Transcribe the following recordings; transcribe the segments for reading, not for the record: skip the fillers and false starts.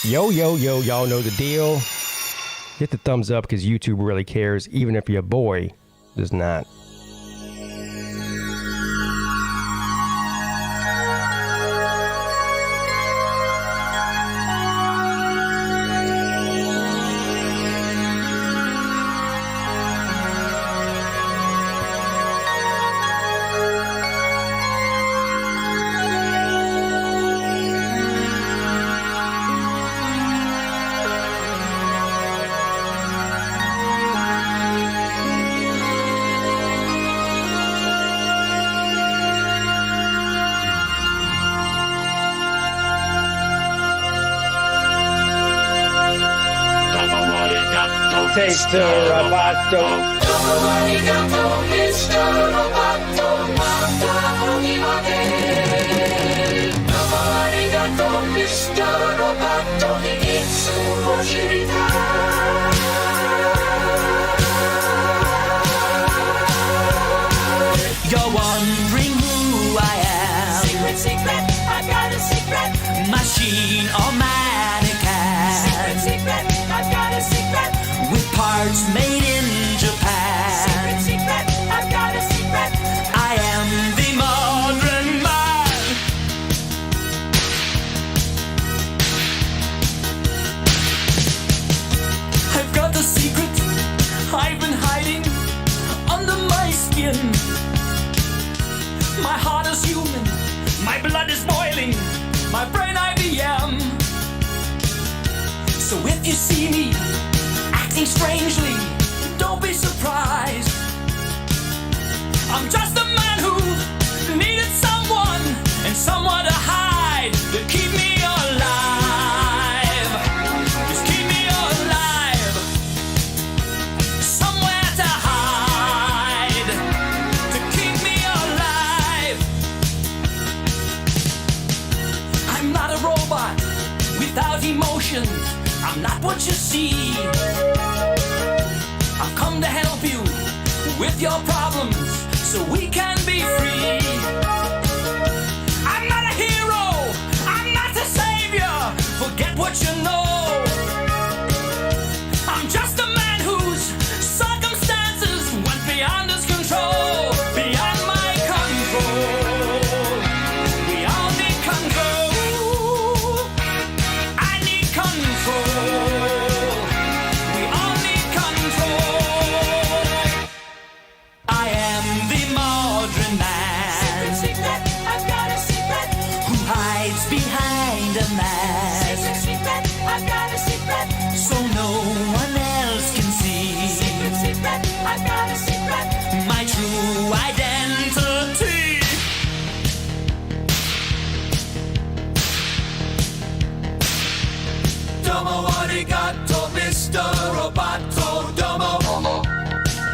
Yo, y'all know the deal. Hit the thumbs up because YouTube really cares, even if your boy does not. Taste Roboto. Domo arigato, Mr. Roboto. Mata onimate. Domo arigato, Mr. Roboto. Itsu wo shiritai. You're wondering who I am. Secret, secret, I got a secret. Machine or mannequin. Secret, secret, I got a secret. With parts made in Japan. Secret, secret, I've got a secret. I am the modern man. I've got a secret I've been hiding under my skin. My heart is human, my blood is boiling, my brain IBM. So if you see me acting strangely, don't be surprised. I'm just a man who needed someone and someone to hide, to keep me alive. Just keep me alive. Somewhere to hide, to keep me alive. I'm not a robot without emotions. I'm not what you see. I've come to help you with your problems so we can be free. I'm not a hero, I'm not a savior. Forget what you know. I'm just a man whose circumstances went beyond his control, beyond my control. We all need control. I need control. We all need control. I am the modern man. Secret, secret, I've got a secret. Who hides behind a mask, Secret, secret, I've got a secret. so no one else can see Secret, secret, I've got a secret. my true identity. Domo arigato, Mr. Roboto. Domo,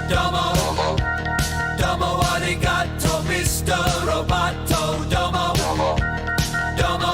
domo, domo arigato, Mr. Roboto. Domo, domo,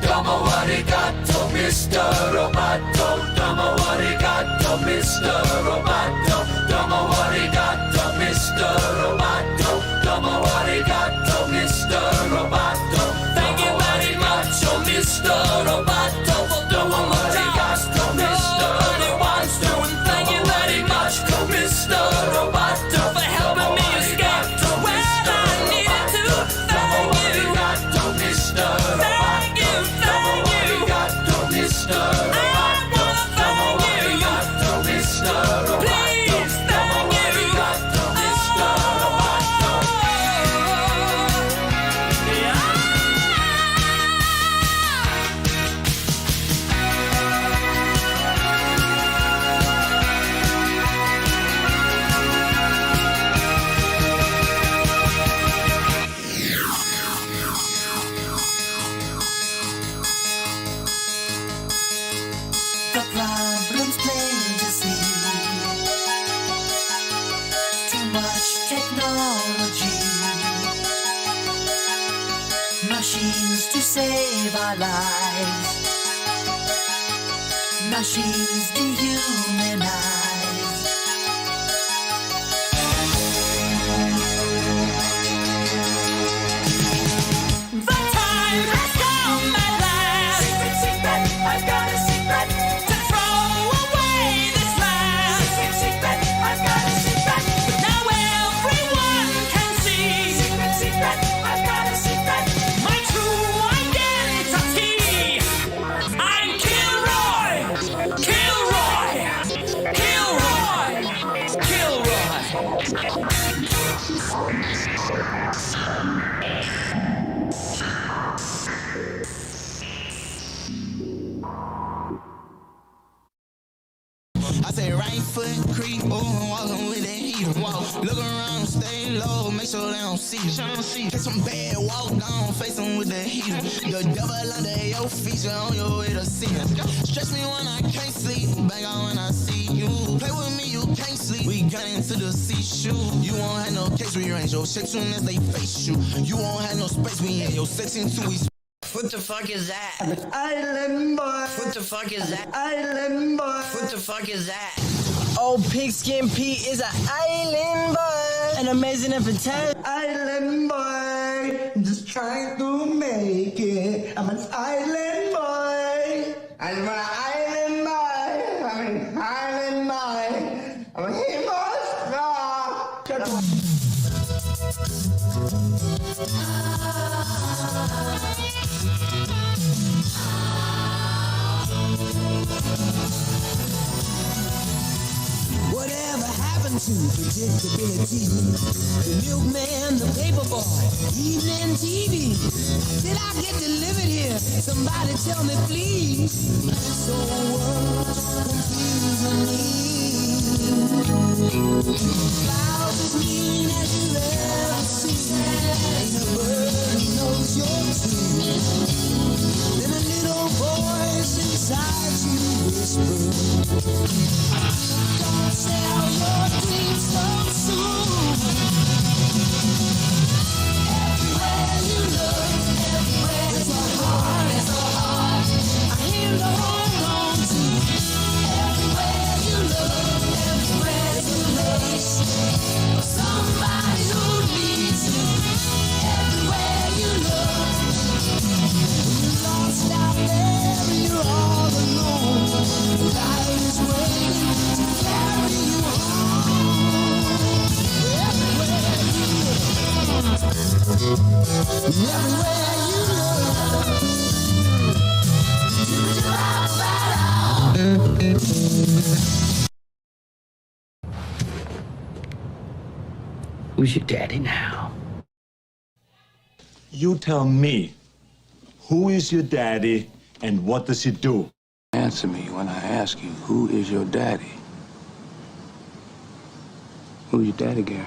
domo arigato, Mr. Roboto. Domo arigato, Mr. Roboto. Domo arigato, Mr. Roboto. Domo arigato, Mr. Roboto. Thank you very much, oh Mr. Roboto. Domo arigato, Mr. Roboto. Thank you very much, oh Mr. Roboto, for helping me escape to where I needed to. Thank you, Mr. Thank you, thank you. Mr. Roboto. Mr. Roboto. Please, thank you. Mr. Roboto. The problem's plain to see. Too much technology. Machines to save our lives. Machines dehumanize. The time has come at last. Secret, secret, I say right foot creep, ooh, I'm walking with that heat. Walk, look around, stay low, make sure they don't see you. Catch some bad, walk down, face them with the heat. The devil under your feet, you're on your way to see him. Stretch me when I can't sleep, bang out when I see you. Play with me, you can't sleep. We got into the seashore. You won't have no case rearrange your shape soon as they face you. You won't have no space, we in your section too. What the fuck is that? Island boy. What the fuck is that? Island boy. What the fuck is that? Oh, PigskinPeete is an island boy, an amazing and fantastic Island boy, just trying to make it. I'm an island boy. I'm an island boy. I'm an island boy. I'm a hero. Whatever happened to predictability? The milkman, the paperboy, evening TV. Did I get delivered here? Somebody tell me, please. So what's confusing me? Clouds as mean as you've ever seen. Ain't a bird who knows your tune. Then a little voice inside you whispers, don't sell your dreams so soon. Everywhere you look, everywhere it's a heart, a hand to hold on to. Everywhere you look, everywhere is a place for somebody who needs you. Everywhere you look, when you're lost out there and you're all alone, life is waiting to carry you home. Everywhere you look, everywhere you look, Who's your daddy now? You tell me, who is your daddy and what does he do? Answer me when I ask you, who is your daddy? Who's your daddy, Gary?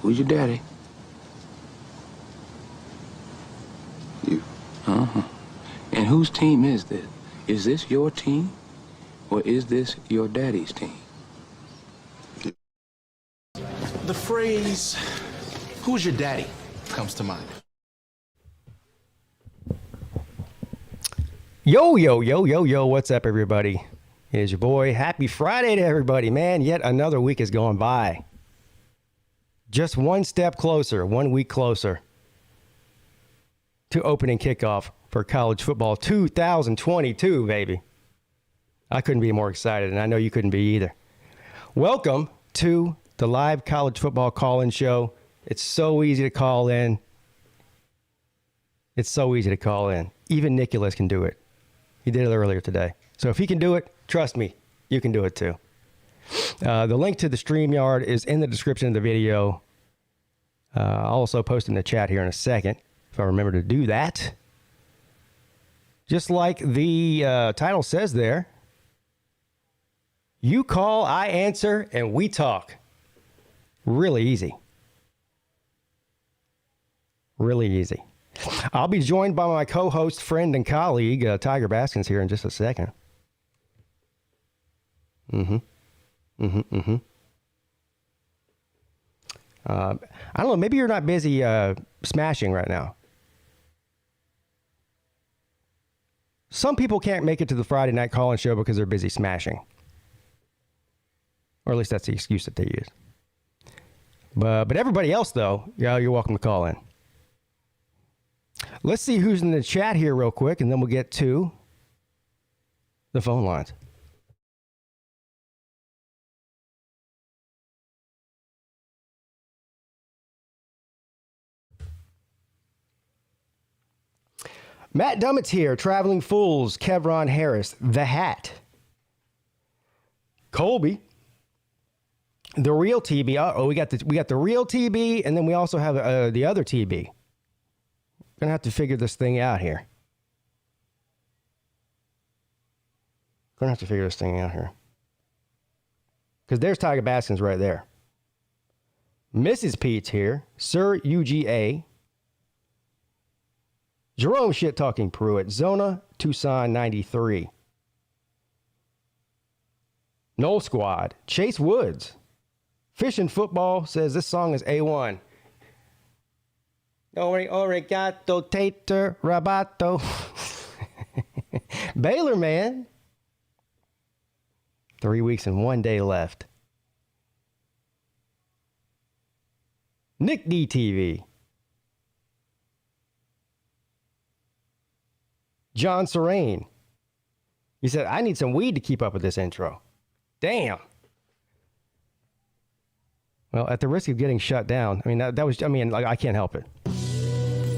Who's your daddy? You. Uh-huh. And whose team is this? Is this your team? Or is this your daddy's team? The phrase, who's your daddy, comes to mind. Yo, yo, yo, yo, yo, what's up, everybody? It is your boy. Happy Friday to everybody, man. Yet another week is going by. Just one step closer, 1 week closer to opening kickoff for college football 2022, baby. I couldn't be more excited, and I know you couldn't be either. Welcome to the live college football call-in show. It's so easy to call in. It's so easy to call in. Even Nicholas can do it. He did it earlier today. So if he can do it, trust me, you can do it too. The link to the StreamYard is in the description of the video. I'll also post in the chat here in a second, if I remember to do that. Just like the title says there, you call, I answer, and we talk. Really easy. Really easy. I'll be joined by my co-host, friend, and colleague, Tiger Baskins, here in just a second. I don't know, maybe you're not busy smashing right now. Some people can't make it to the Friday night call-in show because they're busy smashing. Or at least that's the excuse that they use. But everybody else, though, yeah, you're welcome to call in. Let's see who's in the chat here real quick, and then we'll get to the phone lines. Matt Dummett's here, Traveling Fools, Kevron Harris, The Hat, Colby, The Real TB. Oh, we got the Real TB, and then we also have the other TB. Gonna have to figure this thing out here. Because there's Tiger Baskins right there. Mrs. Pete's here. Sir UGA. Jerome Shit Talking Pruitt. Zona Tucson 93. Knoll Squad. Chase Woods. Fish and Football says this song is A1. Origato, tater, rabato. Baylor, man. 3 weeks and 1 day left. Nick DTV. John Serene. He said, I need some weed to keep up with this intro. Damn. Well, at the risk of getting shut down, I mean, that was, like, I can't help it.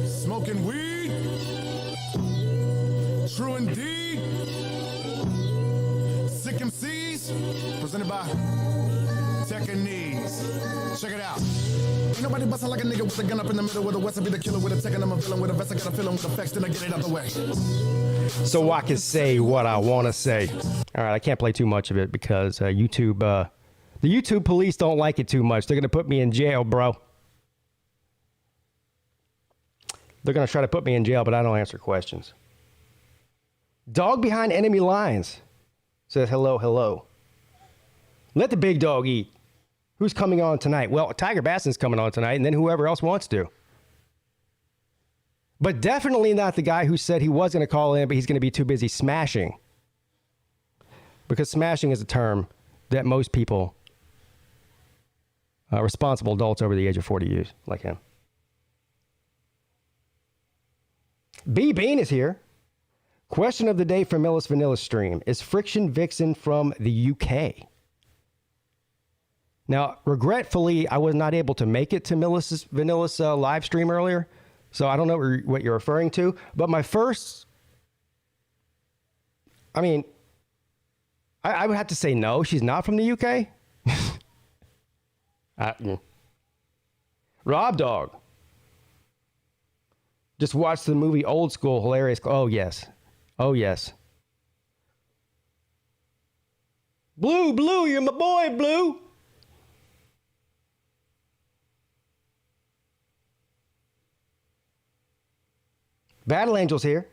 Smoking weed, true indeed. Sick MCs, presented by Tech and Knees. Check it out. Ain't nobody bustin' like a nigga with a gun up in the middle with a West. I be the killer with a tech and I'm a villain with a vest. I got a feeling with effects, then I get it out the way. So I can say what I want to say. All right, I can't play too much of it because YouTube, the YouTube police don't like it too much. They're going to put me in jail, bro. They're going to try to put me in jail, but I don't answer questions. Dog behind enemy lines says hello, hello. Let the big dog eat. Who's coming on tonight? Well, Tiger Basson's coming on tonight, and then whoever else wants to. But definitely not the guy who said he was going to call in, but he's going to be too busy smashing. Because smashing is a term that most people, responsible adults over the age of 40 use, like him. B. Bean is here. Question of the day from Millis Vanilla Stream. Is Friction Vixen from the UK? Now, regretfully, I was not able to make it to Millis Vanilla's live stream earlier, so I don't know what you're referring to. But my first, I would have to say no, she's not from the UK. Rob Dog. Just watched the movie Old School, hilarious. Oh, yes. Oh, yes. Blue, you're my boy, Blue. Battle Angel's here.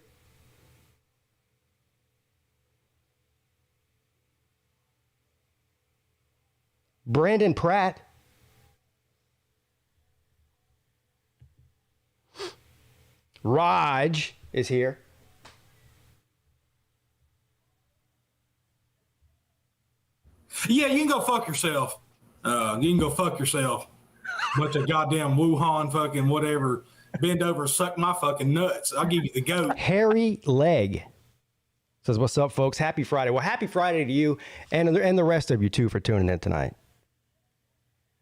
Brandon Pratt. Raj is here. Yeah, you can go fuck yourself. You can go fuck yourself. Bunch of goddamn Wuhan fucking whatever. Bend over, suck my fucking nuts. I'll give you the goat. Harry Leg says, what's up, folks? Happy Friday. Well, happy Friday to you and the rest of you, too, for tuning in tonight.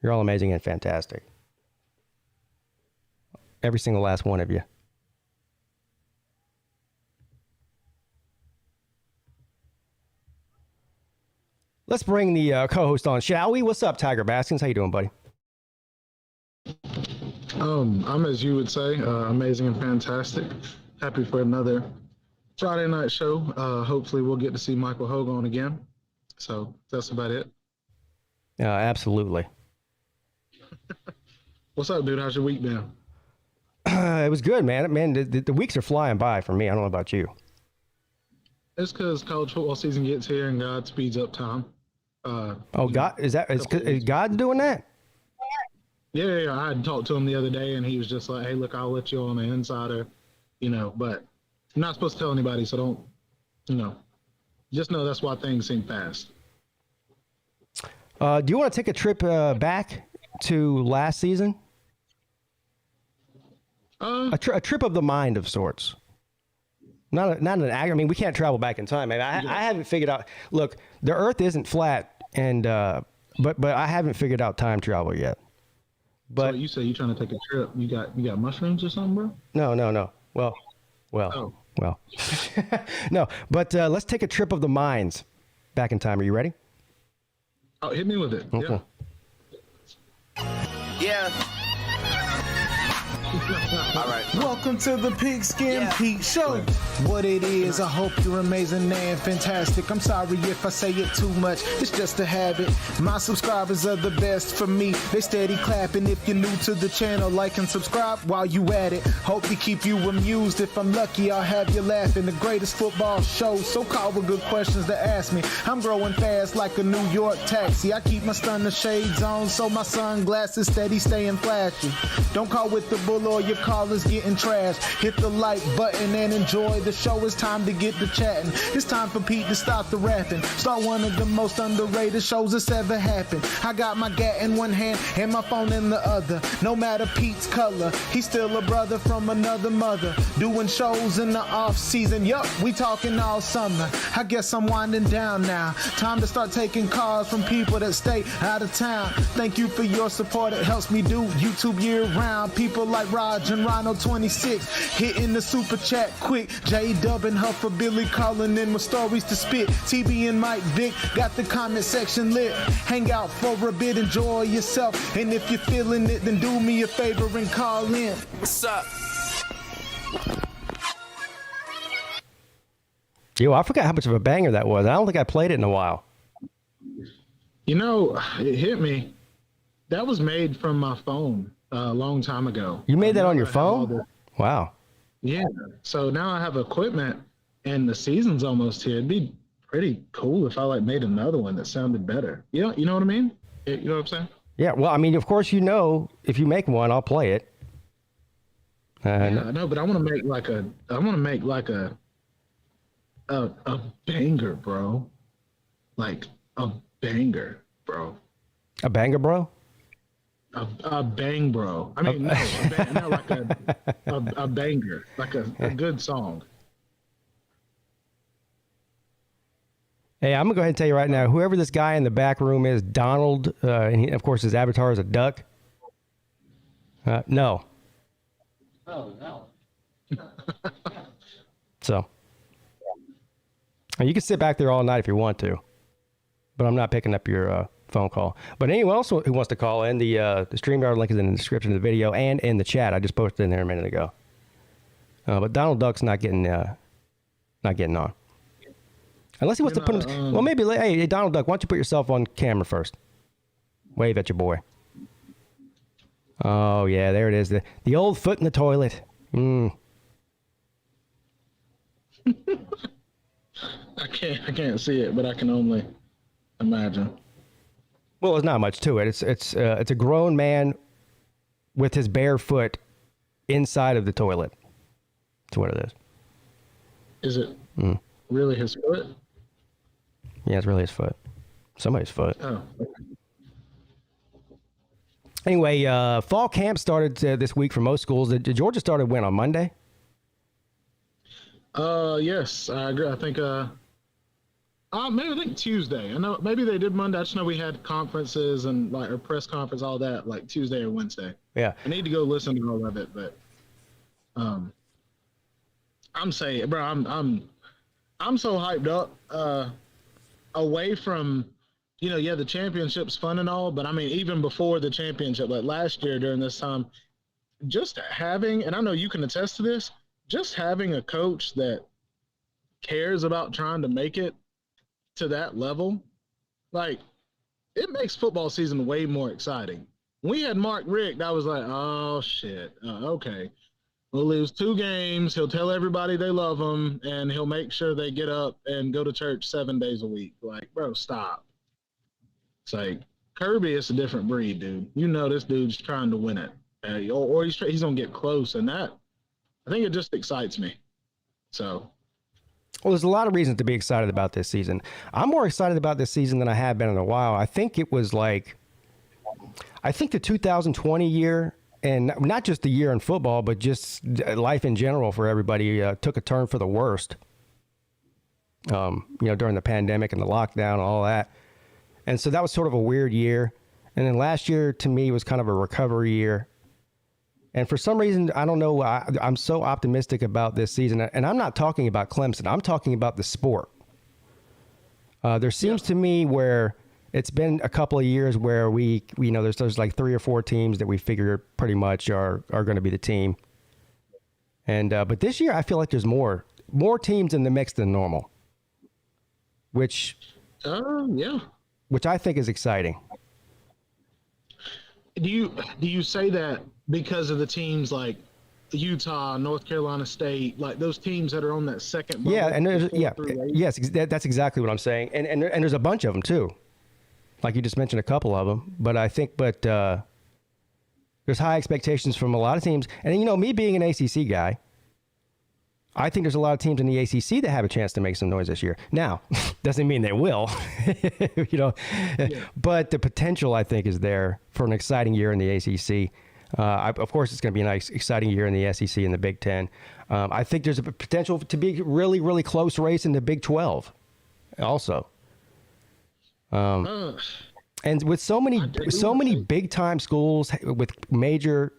You're all amazing and fantastic. Every single last one of you. Let's bring the co-host on, shall we? What's up, Tiger Baskins? How you doing, buddy? I'm, as you would say, amazing and fantastic. Happy for another Friday night show. Hopefully we'll get to see Michael Hogue on again. So that's about it. Absolutely. What's up, dude? How's your week been? It was good, man. Man, the weeks are flying by for me. I don't know about you. It's because college football season gets here and God speeds up time. God, is God doing that? Yeah, I had talked to him the other day, and he was just like, hey, look, I'll let you on the insider, but I'm not supposed to tell anybody, so don't, just know that's why things seem fast. Do you want to take a trip back to last season? A trip of the mind of sorts. Not an act. I mean, we can't travel back in time. I haven't figured out. Look, the Earth isn't flat, and but I haven't figured out time travel yet. But so you say you're trying to take a trip. You got mushrooms or something, bro? No. Well. No. But let's take a trip of the minds back in time. Are you ready? Oh, hit me with it. Okay. Yeah. All right. Welcome to the Pigskin Pete Show. What it is, I hope you're amazing and fantastic. I'm sorry if I say it too much, it's just a habit. My subscribers are the best for me. They steady clapping. If you're new to the channel, like and subscribe while you at it. Hope to keep you amused. If I'm lucky, I'll have you laughing. The greatest football show, so call with good questions to ask me. I'm growing fast like a New York taxi. I keep my stunner shades on, so my sunglasses steady staying flashy. Don't call with the bull or your call is getting trashed. Hit the like button and enjoy the show. It's time to get to chatting. It's time for Pete to stop the rapping. Start one of the most underrated shows that's ever happened. I got my gat in one hand and my phone in the other. No matter Pete's color, he's still a brother from another mother. Doing shows in the off season. Yup, we talking all summer. I guess I'm winding down now. Time to start taking calls from people that stay out of town. Thank you for your support. It helps me do YouTube year round. People like Raj and Rhino 26 hitting the super chat quick. J-Dub and Huffer Billy calling in with stories to spit. TB and Mike Vick got the comment section lit. Hang out for a bit, enjoy yourself. And if you're feeling it, then do me a favor and call in. What's up? Yo, I forgot how much of a banger that was. I don't think I played it in a while. You know, it hit me. That was made from my phone a long time ago. You made that on your phone? Wow. Yeah. So now I have equipment and the season's almost here. It'd be pretty cool if I like made another one that sounded better. You know what I mean? You know what I'm saying? Yeah. Well, I mean, of course, you know, if you make one, I'll play it. Yeah, I know, but I want to make like a banger, bro. Like a banger, bro. A banger, bro? A bang, bro. I mean, no, like a banger, like a good song. Hey, I'm gonna go ahead and tell you right now, whoever this guy in the back room is, Donald, and he, of course his avatar is a duck. No. Oh, no. So, you can sit back there all night if you want to, but I'm not picking up your phone call. But anyone else who wants to call in, the StreamYard link is in the description of the video and in the chat. I just posted in there a minute ago. But Donald Duck's not getting on. Unless he wants to put him. Well, maybe. Hey, Donald Duck, why don't you put yourself on camera first? Wave at your boy. Oh yeah, there it is. The old foot in the toilet. I can't see it, but I can only imagine. Well, there's not much to it. It's a grown man with his bare foot inside of the toilet. That's what it is. Is it really his foot? Yeah, it's really his foot. Somebody's foot. Oh. Anyway, fall camp started this week for most schools. Did Georgia started when, on Monday? Yes, I agree. I think maybe I think Tuesday. I know maybe they did Monday. I just know we had conferences and like or press conference, all that, like Tuesday or Wednesday. Yeah. I need to go listen to all of it, but I'm saying, bro, I'm so hyped up. Away from, the championship's fun and all, but I mean, even before the championship, like last year during this time, just having, and I know you can attest to this, just having a coach that cares about trying to make it to that level, like, it makes football season way more exciting. When we had Mark Richt, I was like, oh, shit, okay. We'll lose 2 games. He'll tell everybody they love him, and he'll make sure they get up and go to church 7 days a week. Like, bro, stop. It's like, Kirby is a different breed, dude. You know this dude's trying to win it. Or he's going to get close, and that, I think it just excites me. So. Well, there's a lot of reasons to be excited about this season. I'm more excited about this season than I have been in a while. I think the 2020 year, and not just the year in football, but just life in general for everybody, took a turn for the worst. During the pandemic and the lockdown and all that. And so that was sort of a weird year. And then last year, to me, was kind of a recovery year. And for some reason, I don't know, I'm so optimistic about this season. And I'm not talking about Clemson. I'm talking about the sport. There seems to me where it's been a couple of years where we there's like 3 or 4 teams that we figure pretty much are going to be the team. And but this year I feel like there's more teams in the mix than normal, which I think is exciting. Do you say that because of the tems like Utah, North Carolina State, like those teams that are on that second bubble? Yes, that's exactly what I'm saying. And there's a bunch of them too. Like you just mentioned a couple of them, but I think there's high expectations from a lot of teams. And me being an ACC guy, I think there's a lot of teams in the ACC that have a chance to make some noise this year. Now, doesn't mean they will, but the potential I think is there for an exciting year in the ACC. Of course, it's going to be a nice, exciting year in the SEC and the Big Ten. I think there's a potential to be really, really close race in the Big 12 also. And with so many big time schools with major,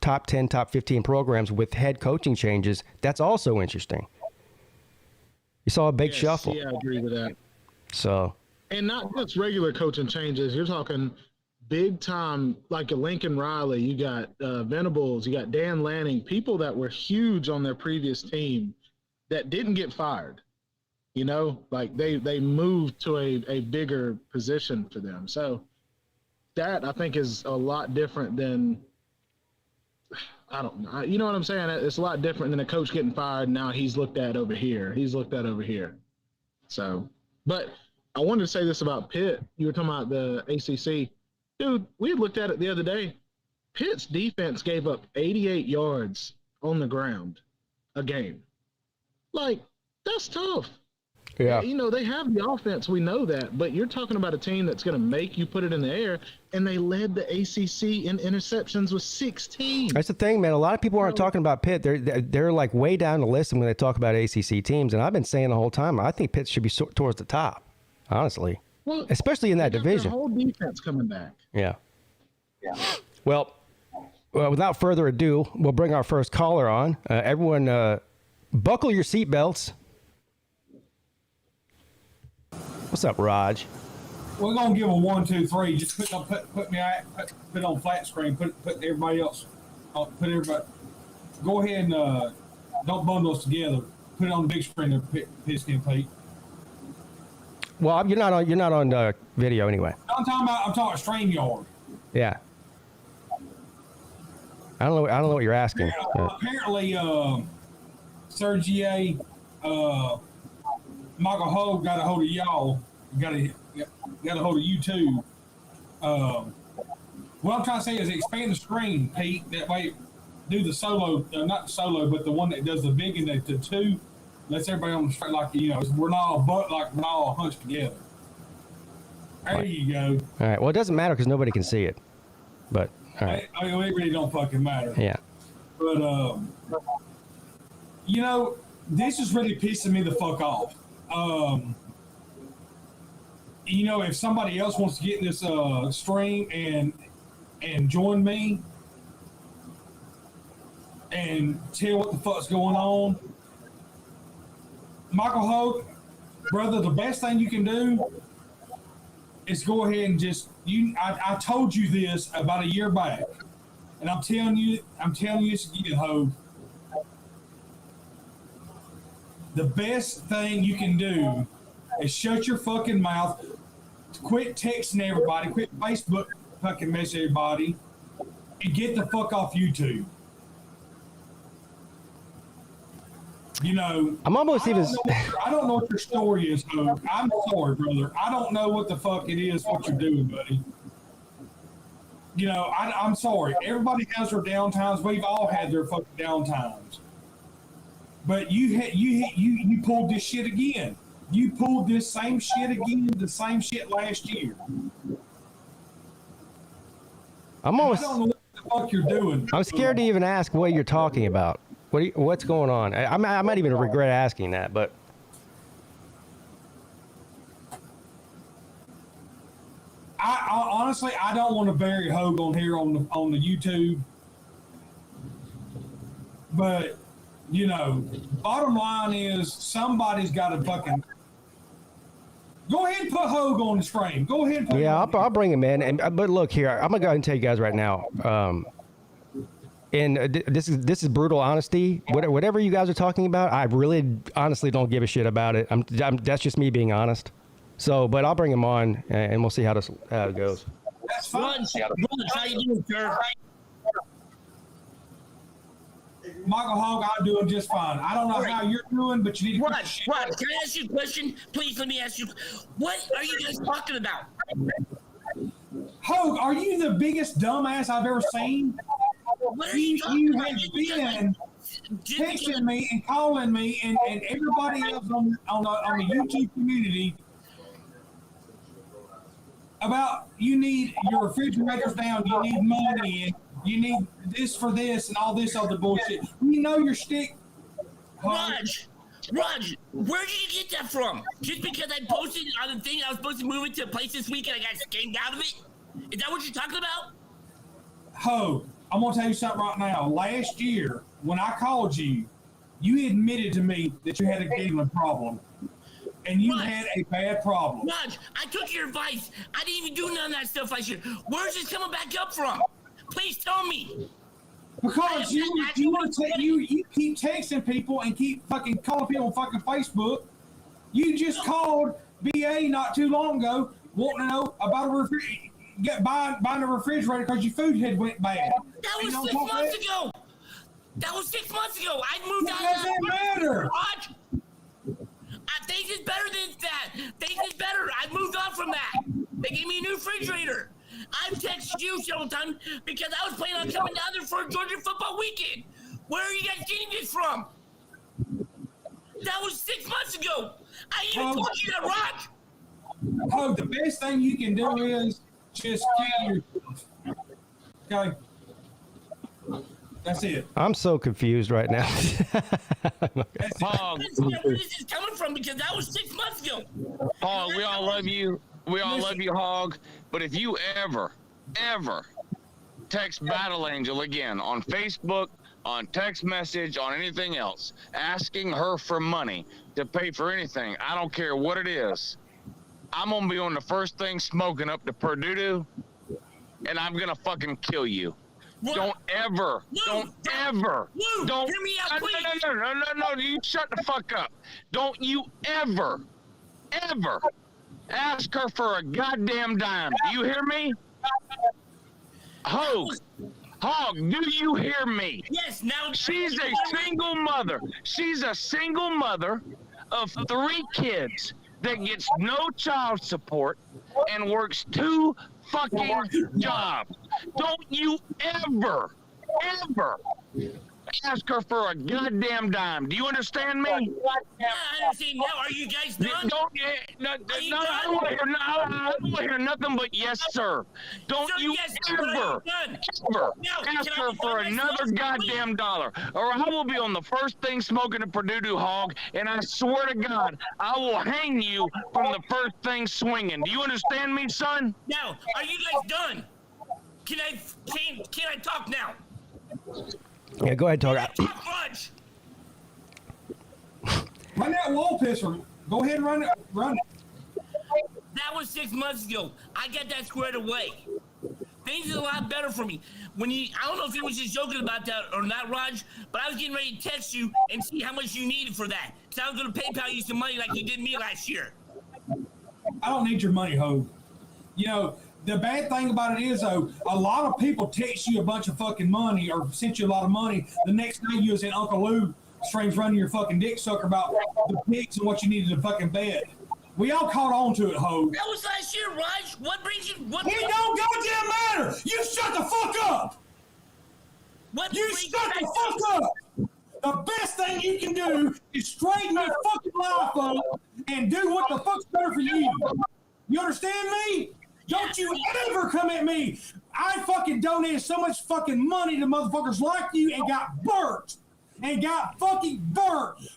top 10, top 15 programs with head coaching changes, that's also interesting. You saw a big shuffle. Yeah, I agree with that. So, and not just regular coaching changes. You're talking big time, like a Lincoln Riley. You got Venables. You got Dan Lanning. People that were huge on their previous team that didn't get fired. Like they moved to a bigger position for them. So that I think is a lot different than, I don't know. You know what I'm saying? It's a lot different than a coach getting fired. And now he's looked at over here. So, but I wanted to say this about Pitt. You were talking about the ACC. Dude, we looked at it the other day. Pitt's defense gave up 88 yards on the ground a game. Like, that's tough. Yeah. They have the offense. We know that. But you're talking about a team that's going to make you put it in the air, and they led the ACC in interceptions with 16. That's the thing, man. A lot of people aren't talking about Pitt. They're like way down the list when they talk about ACC teams. And I've been saying the whole time, I think Pitt should be towards the top, honestly. Well, especially in that division. The whole defense coming back. Yeah. Well, without further ado, we'll bring our first caller on. Everyone, buckle your seatbelts. What's up, Raj? We're gonna give a 1, 2, 3. Just put on flat screen. Put everybody else. Put everybody. Go ahead and don't bundle us together. Put it on the big screen there, PigskinPeete. Well, you're not on video anyway. I'm talking about StreamYard. Yeah. I don't know what you're asking. Apparently, Sergey, Michael Hogue got a hold of y'all. Got a hold of you too. What I'm trying to say is expand the screen, Pete. That way, do the solo, not the solo, but the one that does the big and the 2. Lets everybody on the screen we're not all hunched together. There you go. All right. Well, it doesn't matter because nobody can see it. But all right. It really don't fucking matter. Yeah. But this is really pissing me the fuck off. If somebody else wants to get in this stream and join me and tell what the fuck's going on, Michael Hogue, brother, the best thing you can do is go ahead and I told you this about a year back, and I'm telling you this again, Hogue. The best thing you can do is shut your fucking mouth, quit texting everybody, quit Facebook fucking messaging everybody, and get the fuck off YouTube. I'm almost even. I don't know what your story is, Hogue. I'm sorry, brother. I don't know what the fuck it is, what you're doing, buddy. I'm sorry. Everybody has their downtimes. We've all had their fucking downtimes. But you pulled this shit again. You pulled this same shit again, the same shit last year. I don't know what the fuck you're doing. I'm scared to even ask what you're talking about. What's going on? I might even regret asking that, but I honestly don't want to bury Hogue on here on the YouTube, but bottom line is somebody's got to fucking go ahead ahead and put Hogue on the stream. Go ahead and put Yeah, I'll bring him in. But look here, I'm gonna go ahead and tell you guys right now. And this is brutal honesty. Whatever you guys are talking about, I really honestly don't give a shit about it. That's just me being honest. So, but I'll bring him on, and we'll see how it goes. That's fine. How you doing, sir? Michael Hogg, I'm doing just fine. I don't know how you're doing, but you need to. Rod, can I ask you a question? Please let me ask you. What are you guys talking about? Hogg, are you the biggest dumbass I've ever seen? What are you talking You about? have been texting me and calling me and everybody else on the YouTube community about you need your refrigerators down, you need money, and you need this for this and all this other bullshit. You know your stick. Raj, where did you get that from? Just because I posted on the thing I was supposed to move it to a place this week and I got scammed out of it? Is that what you're talking about? Ho, I'm gonna tell you something right now. Last year, when I called you, you admitted to me that you had a gambling problem. And you had a bad problem. Raj, I took your advice. I didn't even do none of that stuff last year. Where's this coming back up from? Please tell me. Because you keep texting people and keep fucking calling people on fucking Facebook. You just called BA not too long ago wanting to know about buying a refrigerator because your food had went bad. That was 6 months ago. That was 6 months ago. I moved out. It doesn't matter. Raj, things is better than that. Things is better. I moved on from that. They gave me a new refrigerator. I've texted you several times because I was planning on coming down there for a Georgia football weekend. Where are you guys getting this from? That was 6 months ago. I even told you that, Raj. Oh, the best thing you can do is just kill yourself. Okay? That's it. I'm so confused right now. Hog, where is this coming from? Because that was 6 months ago. Hog, we all love you. We all love you, Hog. But if you ever text Battle Angel again on Facebook, on text message, on anything else, asking her for money to pay for anything, I don't care what it is, I'm going to be on the first thing smoking up to Purdue, and I'm going to fucking kill you. What? Don't ever, don't hear me out, please. No, you shut the fuck up. Don't you ever ask her for a goddamn dime. Do you hear me? Hog, do you hear me? Yes, now. She's a single mother. She's a single mother of 3 kids that gets no child support and works 2 fucking jobs. Don't you ever ask her for a goddamn dime. Do you understand me? Yeah, I understand now. Are you guys done? I don't want to hear nothing but yes, sir. Don't Sir, you yes, ever ask her for another goddamn dollar, or I will be on the first thing smoking a Purdue Hog, and I swear to God, I will hang you from the first thing swinging. Do you understand me, son? Now, are you guys done? Can I talk now? Yeah, go ahead, talk. Raj. Run that wall pisser. Go ahead and run it. That was 6 months ago. I got that squared away. Things are a lot better for me. I don't know if he was just joking about that or not, Raj, but I was getting ready to text you and see how much you needed for that. Because I was going to PayPal you some money like you did me last year. I don't need your money, Hogue. You know, the bad thing about it is, though, a lot of people text you a bunch of fucking money or sent you a lot of money. The next day you was in Uncle Lou streams running your fucking dick sucker about the pigs and what you needed to fucking bet. We all caught on to it, Hogue. That was last year, Raj. What brings you? It don't goddamn matter. You shut the fuck up. You shut the fuck up. The best thing you can do is straighten your fucking life up and do what the fuck's better for you. You understand me? Don't you ever come at me. I fucking donated so much fucking money to motherfuckers like you and got burnt.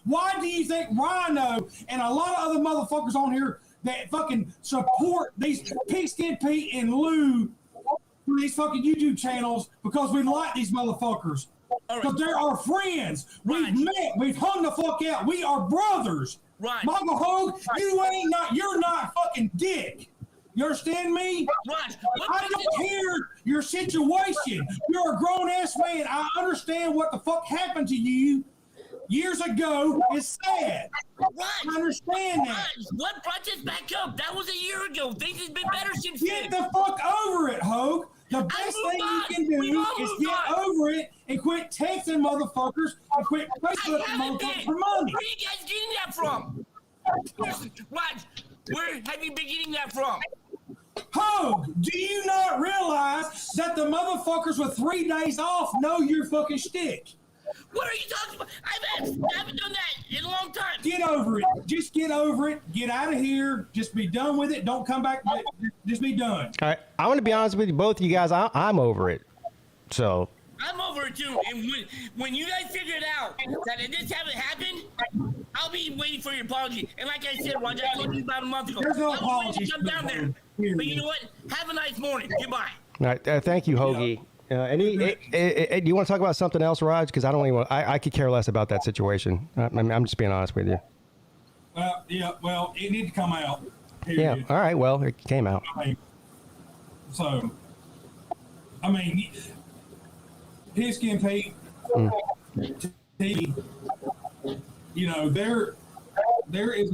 Why do you think Rhino and a lot of other motherfuckers on here that fucking support these PigskinPeete and Lou for these fucking YouTube channels because we like these motherfuckers? Because they're our friends. We've met. We've hung the fuck out. We are brothers. Right. Michael Hogue, you're not fucking dick. You understand me? Right. I don't care your situation. You're a grown-ass man. I understand what the fuck happened to you years ago is sad. Right. I understand that. Right. What brought this back up? That was a year ago. Things has been better since Get then. the fuck over it, Hogue. The best thing you can do is get over it and quit texting motherfuckers and quit Facebooking motherfuckers for money. Where are you guys getting that from? Right. Where have you been getting that from? Hogue, do you not realize that the motherfuckers with 3 days off know your fucking shtick? What are you talking about? I haven't done that in a long time. Get over it. Just get over it. Get out of here. Just be done with it. Don't come back. Just be done. All right. I want to be honest with you, both of you guys. I'm over it. So. I'm over it too. And when you guys figure it out that this haven't happened, I'll be waiting for your apology. And like I said, Roger, I told you about a month ago. There's no I was ready apology. to come down there. But you know what? Have a nice morning. Goodbye. All right. Thank you, Hoagie. Do you want to talk about something else, Raj? Because I don't even. I could care less about that situation. I'm just being honest with you. Yeah. Well, it needed to come out. Yeah. All right. Well, it came out. PigskinPeete, there is.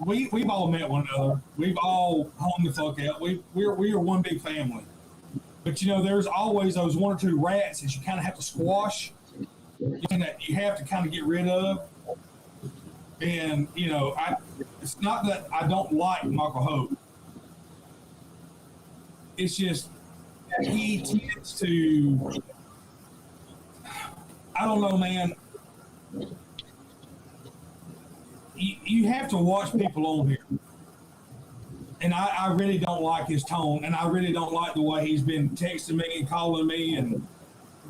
We've all met one another. We've all hung the fuck out. We are one big family. But there's always those 1 or 2 rats that you kind of have to squash, and that you have to kind of get rid of. And it's not that I don't like Michael Hogue. It's just he tends to. I don't know, man. You have to watch people on here. And I really don't like his tone, and I really don't like the way he's been texting me and calling me, and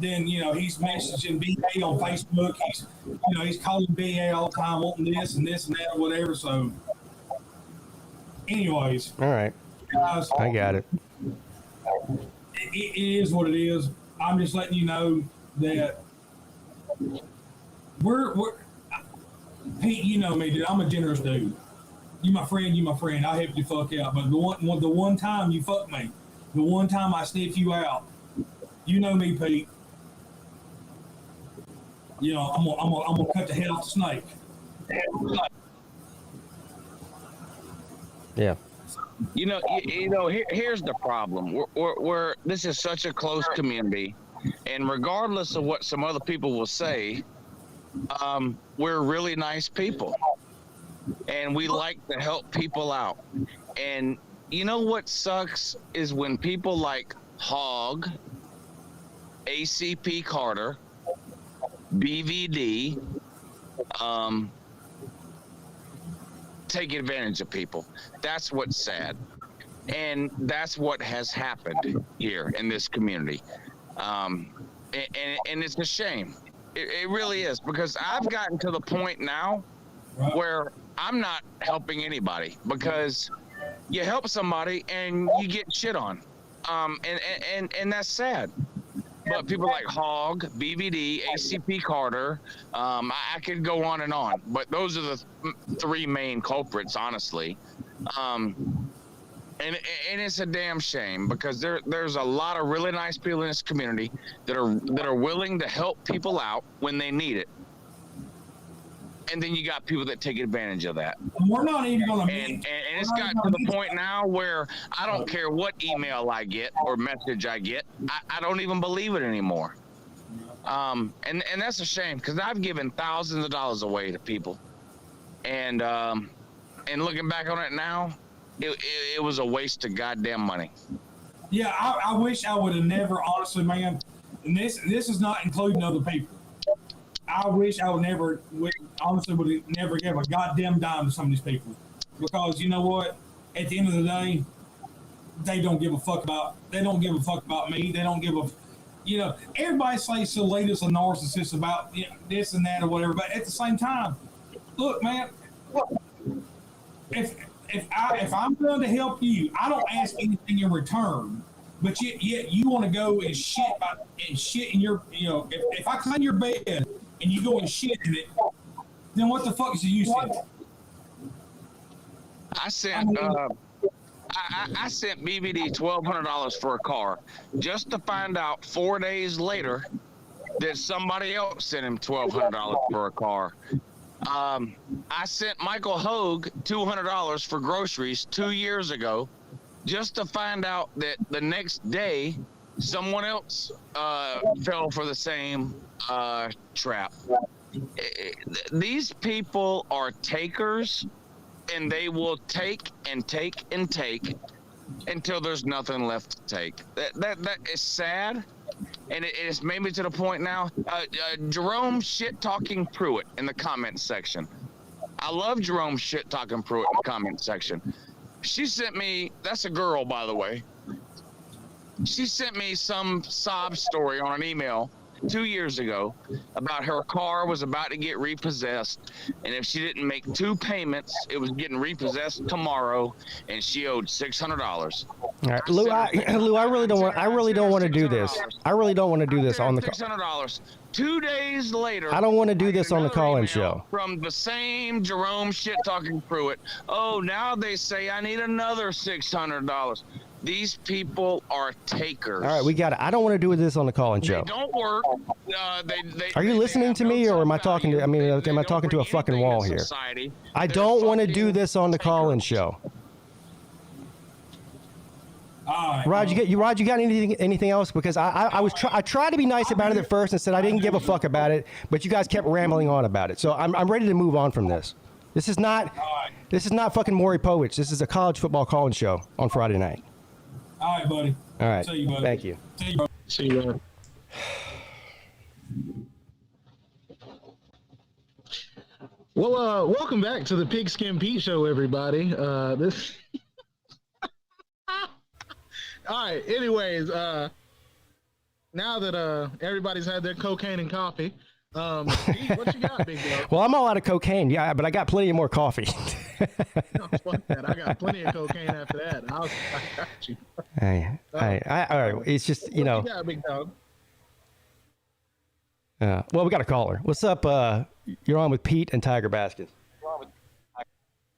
then he's messaging BA on Facebook. He's calling BA all the time, wanting this and this and that or whatever. So, anyways, all right, guys, I got it. It is what it is. I'm just letting you know that we're Pete. You know me, dude. I'm a generous dude. You my friend. I'll help you fuck out. But the one time you fuck me, the one time I sniff you out, you know me, Pete. I'm gonna cut the head off the snake. Yeah. Here's the problem. We're this is such a close community, and regardless of what some other people will say, we're really nice people. And we like to help people out. And you know what sucks is when people like Hogg, ACP Carter, BVD, take advantage of people. That's what's sad. And that's what has happened here in this community. And it's a shame. It really is, because I've gotten to the point now where I'm not helping anybody, because you help somebody and you get shit on. And that's sad. But people like Hogg, BVD, ACP Carter, I could go on and on, but those are the 3 main culprits, honestly. And it's a damn shame, because there's a lot of really nice people in this community that are willing to help people out when they need it. And then you got people that take advantage of that. We're not even going to meet. And it's gotten to the point now where I don't care what email I get or message I get. I don't even believe it anymore. And that's a shame, because I've given thousands of dollars away to people. And looking back on it now, it was a waste of goddamn money. Yeah, I wish I would have never, honestly, man. And this is not including other people. I wish I would have never gave a goddamn dime to some of these people, because you know what? At the end of the day, they don't give a fuck about me. They don't give a, everybody says the latest a narcissist about this and that or whatever. But at the same time, look, man, if I'm going to help you, I don't ask anything in return. but yet you want to go and shit in your, if I clean your bed and you go and shit in it, then what the fuck is the use of it? I sent I sent BBD $1,200 for a car just to find out 4 days later that somebody else sent him $1,200 for a car. I sent Michael Hogue $200 for groceries 2 years ago just to find out that the next day someone else fell for the same trap. These people are takers, and they will take and take and take until there's nothing left to take. That is sad, and it's made me to the point now. Jerome shit-talking Pruitt in the comment section. I love Jerome shit-talking Pruitt in the comment section. She sent me, that's a girl, by the way. She sent me some sob story on an email 2 years ago about her car was about to get repossessed, and if she didn't make 2 payments, it was getting repossessed tomorrow, and she owed $600. All right, Lou, I really don't want to do this. I really don't want to do this on the $600. 2 days later, I don't want to do this on the call-in show. From the same Jerome shit-talking Pruitt. Oh, now they say I need another $600. These people are takers. All right, we got it. I don't want to do this on the call-in show. They don't work. Are you listening to me, or am I talking to? I mean, am I talking to a fucking wall here? I don't want to do this on the call-in show. Rod, you got anything else? Because I tried to be nice about it at first and said I didn't give a fuck about it, but you guys kept rambling on about it. So I'm ready to move on from this. This is not fucking Maury Povich. This is a college football call-in show on Friday night. All right, buddy. All right. See you, buddy. Thank you. See you, man. Well, welcome back to the Pigskin Pete Show, everybody. This. All right. Anyways, now that everybody's had their cocaine and coffee, Pete, what you got, big dog? Well, I'm all out of cocaine, yeah, but I got plenty more coffee. No, fuck that. I got plenty of cocaine after that. I got you. All right. It's just, what you got, big dog? Well, we got a caller. What's up? You're on with Pete and Tiger Baskins.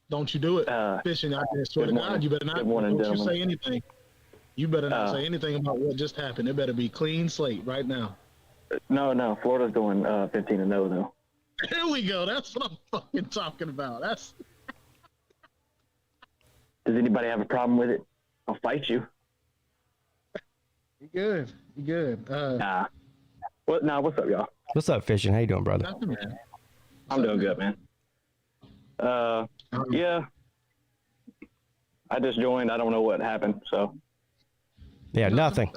Don't you do it. Fishing out there. Swear to God, you better not. Don't you say anything. You better not say anything about what just happened. It better be clean slate right now. No. Florida's going 15-0 though. There we go. That's what I'm fucking talking about. That's. Does anybody have a problem with it? I'll fight you. You good? You good? Nah. What's up, y'all? What's up, Fishing? How you doing, brother? Nothing, man. I'm doing good, man. Yeah. I just joined. I don't know what happened, so. Yeah, nothing.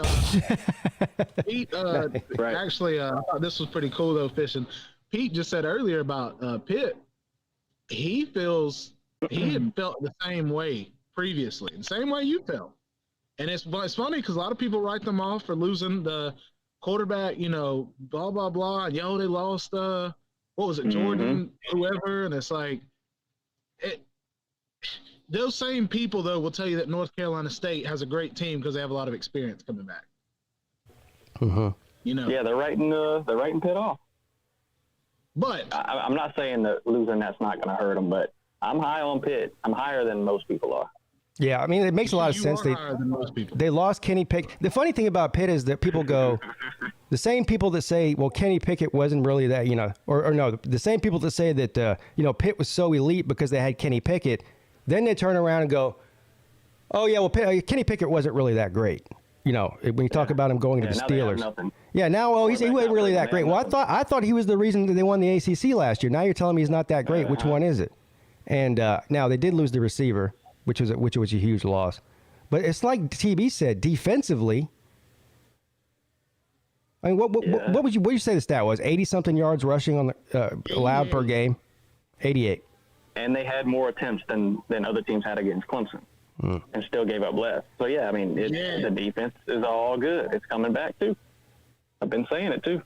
Pete, actually, I thought this was pretty cool, though, Fishing. Pete just said earlier about Pitt. He had felt the same way previously, the same way you felt. And it's funny because a lot of people write them off for losing the quarterback, blah, blah, blah. And, they lost, what was it, Jordan, whoever. And it's like, those same people, though, will tell you that North Carolina State has a great team because they have a lot of experience coming back. Mm-hmm. Yeah, they're writing Pitt off. But I'm not saying that losing that's not going to hurt them, but I'm high on Pitt. I'm higher than most people are. Yeah, I mean, it makes a lot of sense. They lost Kenny Pickett. The funny thing about Pitt is that people go, the same people that say, well, Kenny Pickett wasn't really that, or no, the same people that say that, Pitt was so elite because they had Kenny Pickett, then they turn around and go, oh, yeah, well, Kenny Pickett wasn't really that great. When you talk about him going to the Steelers. Yeah, now, he wasn't really that great. Well, I thought he was the reason that they won the ACC last year. Now you're telling me he's not that great. Which one is it? And now they did lose the receiver, which was a huge loss. But it's like TB said, defensively. I mean, what would you say the stat was? 80-something yards rushing on the allowed per game. 88. And they had more attempts than other teams had against Clemson, and still gave up less. So yeah, I mean, the defense is all good. It's coming back too. I've been saying it too.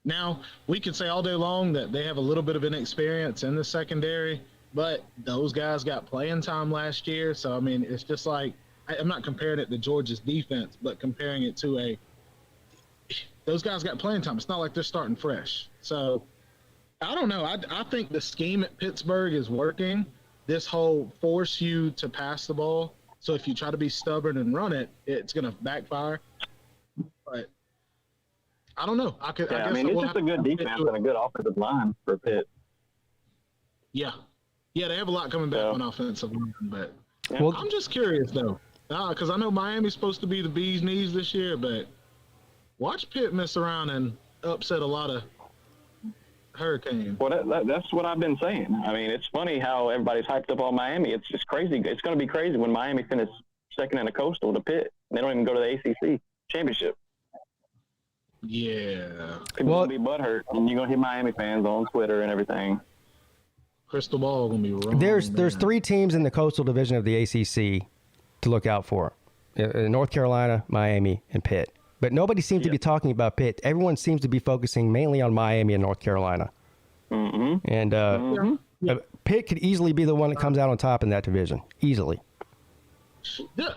Now, we could say all day long that they have a little bit of inexperience in the secondary, but those guys got playing time last year. So, I mean, it's just like I'm not comparing it to Georgia's defense, but comparing it to those guys got playing time. It's not like they're starting fresh. So I don't know. I think the scheme at Pittsburgh is working. This whole force you to pass the ball. So if you try to be stubborn and run it, it's going to backfire. But I don't know. I guess it's just a good defense and a good offensive line for Pitt. Yeah. Yeah, they have a lot coming back on offensive line. But I'm just curious, though. Because I know Miami's supposed to be the bee's knees this year, but watch Pitt mess around and upset a lot of Hurricanes. Well, that's what I've been saying. I mean, it's funny how everybody's hyped up on Miami. It's just crazy. It's going to be crazy when Miami finishes second in the Coastal to Pitt. They don't even go to the ACC championship. Yeah. People going to be butthurt, and you're going to hear Miami fans on Twitter and everything. Crystal ball going to be wrong. There's 3 teams in the Coastal Division of the ACC to look out for. North Carolina, Miami, and Pitt. But nobody seems to be talking about Pitt. Everyone seems to be focusing mainly on Miami and North Carolina. Mm-hmm. And Pitt could easily be the one that comes out on top in that division. Easily. Yeah,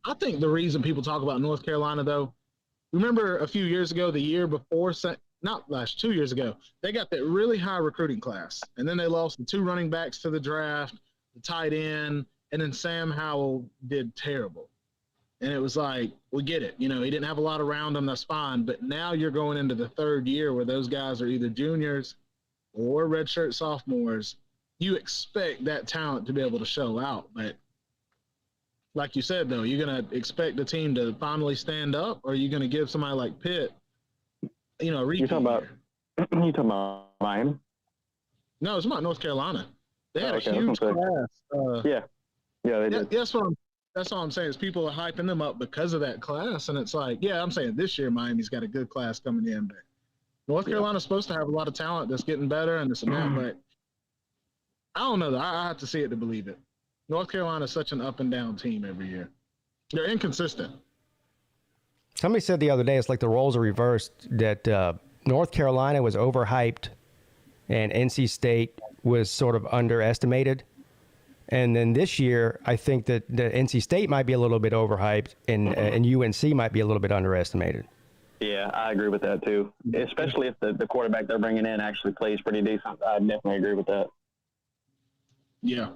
I think the reason people talk about North Carolina, though, remember a few years ago, the year before, 2 years ago, they got that really high recruiting class. And then they lost the 2 running backs to the draft, the tight end, and then Sam Howell did terrible. And it was like, we get it. He didn't have a lot around him. That's fine. But now you're going into the 3rd year where those guys are either juniors or redshirt sophomores. You expect that talent to be able to show out. But like you said, though, you're going to expect the team to finally stand up, or are you going to give somebody like Pitt, a repeat? You talking about Miami? No, it's about North Carolina. They had a huge class. Yeah, they did. That's all I'm saying is people are hyping them up because of that class. And it's like, yeah, I'm saying this year Miami's got a good class coming in. But North Carolina's supposed to have a lot of talent that's getting better and this and that. But I don't know. I have to see it to believe it. North Carolina's such an up and down team every year. They're inconsistent. Somebody said the other day it's like the roles are reversed, that North Carolina was overhyped and NC State was sort of underestimated. And then this year, I think that the NC State might be a little bit overhyped and UNC might be a little bit underestimated. Yeah, I agree with that too. Especially if the quarterback they're bringing in actually plays pretty decent. I definitely agree with that. Yeah.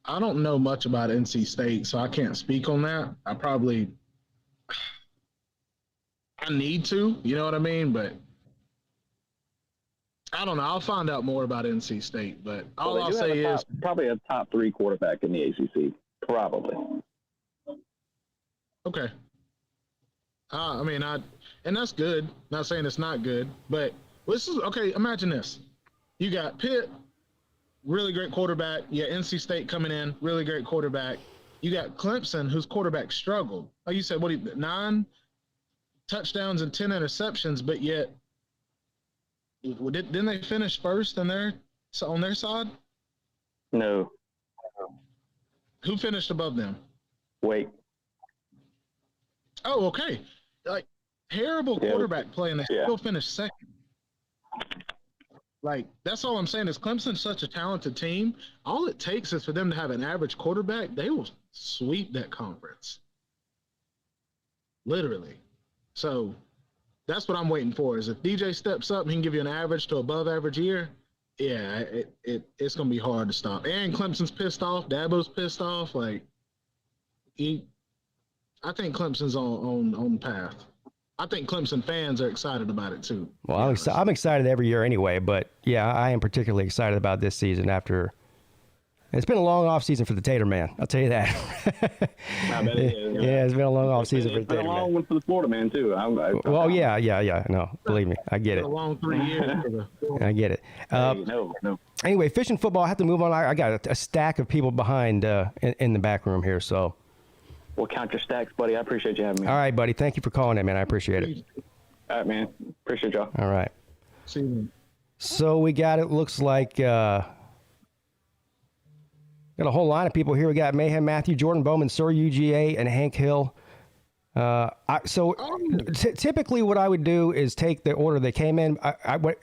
I don't know much about NC State, so I can't speak on that. I need to, you know what I mean? But I don't know. I'll find out more about NC State, but all I'll say is probably a top 3 quarterback in the ACC, probably. Okay. And that's good. Not saying it's not good, but this is okay. Imagine this: you got Pitt, really great quarterback. You got NC State coming in, really great quarterback. You got Clemson, whose quarterback struggled. Like you said, 9 touchdowns and 10 interceptions, but yet. Didn't they finish first on their side? No. Who finished above them? Wait. Oh, okay. Like, terrible quarterback play, and they still finished second. Like, that's all I'm saying is Clemson's such a talented team. All it takes is for them to have an average quarterback. They will sweep that conference. Literally. So that's what I'm waiting for, is if DJ steps up and he can give you an average to above average year, yeah, it's going to be hard to stop. And Clemson's pissed off. Dabo's pissed off. Like, I think Clemson's on path. I think Clemson fans are excited about it too. Well, I'm excited every year anyway, but yeah, I am particularly excited about this season after. It's been a long off season for the Tater Man. I'll tell you that. I bet it is. Yeah, it's been a long off season for the Tater Man. It's been a long one for the Florida man too. Well, yeah. No, believe me, I get it. A long 3 years. I get it. No. Anyway, fishing football. I have to move on. I got a stack of people behind in the back room here, so. We'll count your stacks, buddy. I appreciate you having me. All right, buddy. Thank you for calling in, man. I appreciate it. All right, man. Appreciate y'all. All right. See you. So we got it. Looks like got a whole line of people here. We got Mayhem Matthew, Jordan Bowman, Sir UGA, and Hank Hill. Typically what I would do is take the order they came in.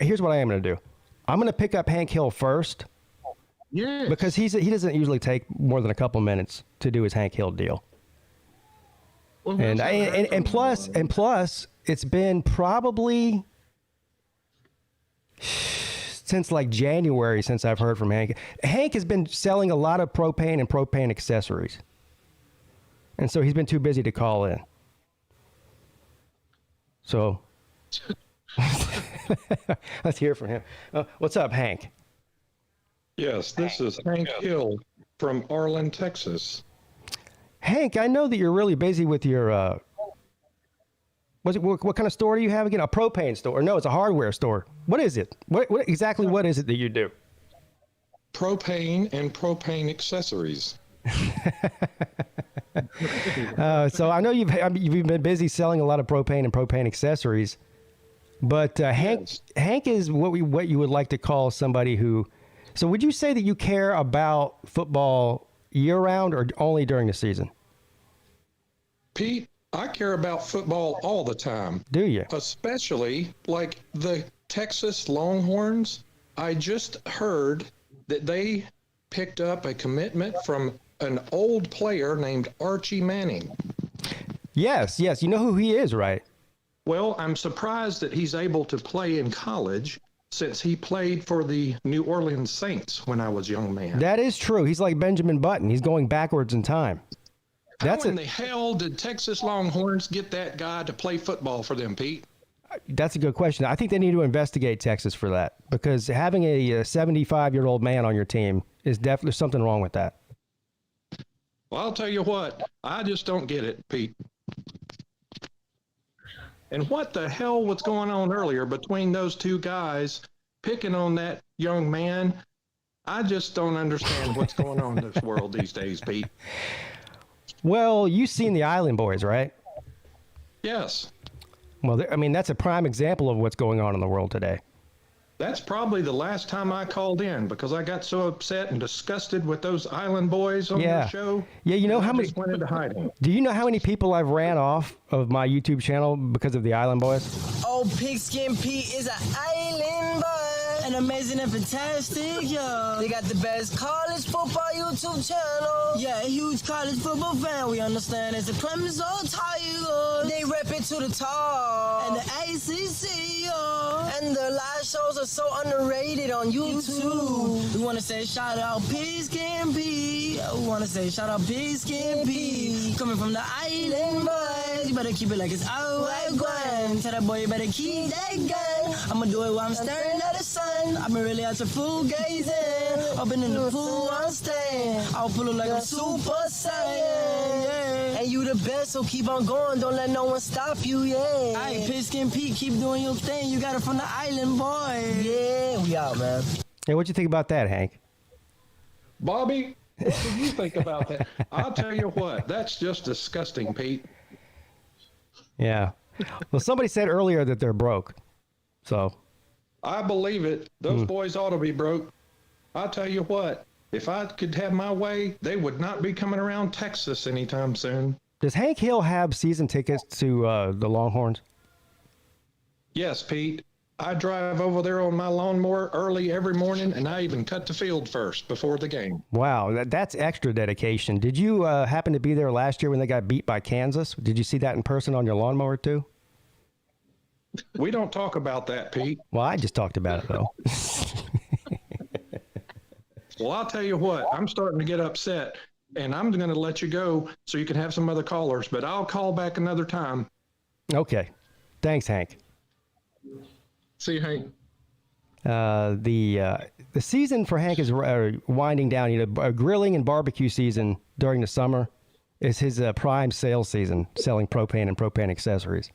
Here's what I am going to do. I'm going to pick up Hank Hill first. Yeah. Because he doesn't usually take more than a couple minutes to do his Hank Hill deal. And plus, it's been probably since like January since I've heard from Hank. Hank has been selling a lot of propane and propane accessories, and so he's been too busy to call in. So let's hear from him. What's up, Hank? Yes, this is Hank Hill from Arlen, Texas. Hank, I know that you're really busy with your, what kind of store do you have again? A propane store? No, it's a hardware store. What is it? What is it that you do? Propane and propane accessories. So I know you've been busy selling a lot of propane and propane accessories, but Hank is what you would like to call somebody who. So would you say that you care about football year-round or only during the season? Pete, I care about football all the time. Do you? Especially like the Texas Longhorns. I just heard that they picked up a commitment from an old player named Archie Manning. Yes. You know who he is, right? Well, I'm surprised that he's able to play in college since he played for the New Orleans Saints when I was a young man. That is true. He's like Benjamin Button. He's going backwards in time. How in the hell did Texas Longhorns get that guy to play football for them, Pete? That's a good question. I think they need to investigate Texas for that, because having a 75-year-old man on your team is definitely something wrong with that. Well, I'll tell you what. I just don't get it, Pete. And what the hell was going on earlier between those two guys picking on that young man? I just don't understand what's going on in this world these days, Pete. Well, you've seen the Island Boys, right? Yes. Well, I mean, that's a prime example of what's going on in the world today. That's probably the last time I called in because I got so upset and disgusted with those Island Boys on the show. Yeah, you know how many. Just went into hiding. Do you know how many people I've ran off of my YouTube channel because of the Island Boys? Oh, PigskinPeete is an island boy, and amazing and fantastic, yo. They got the best college football YouTube channel. Yeah, a huge college football fan. We understand it's the Clemson Tigers. They rep it to the top, and the ACC, yo. And the live shows are so underrated on YouTube. We want to say shout out PigskinPeete. We want to say shout out PigskinPeete. Coming from the island boys, you better keep it like it's always going. Tell that boy you better keep that gun. I'ma do it while I'm staring at the sun. I've been really out to full gazing. I've been in the pool, I'm staying. I'll pull it like a super saiyan. Yeah. And you the best, so keep on going. Don't let no one stop you, yeah. Alright, PigskinPeete, keep doing your thing. You got it from the island boy. Yeah, we out, man. Hey, what'd you think about that, Hank? Bobby, what do you think about that? I'll tell you what, that's just disgusting, Pete. Yeah. Well, somebody said earlier that they're broke. So. I believe it. Those boys ought to be broke. I'll tell you what, if I could have my way, they would not be coming around Texas anytime soon. Does Hank Hill have season tickets to the Longhorns? Yes, Pete. I drive over there on my lawnmower early every morning, and I even cut the field first before the game. Wow, that's extra dedication. Did you happen to be there last year when they got beat by Kansas? Did you see that in person on your lawnmower too? We don't talk about that, Pete. Well, I just talked about it, though. Well, I'll tell you what, I'm starting to get upset, and I'm going to let you go so you can have some other callers, but I'll call back another time. Okay. Thanks, Hank. See you, Hank. The season for Hank is winding down. You know, grilling and barbecue season during the summer is his prime sales season, selling propane and propane accessories.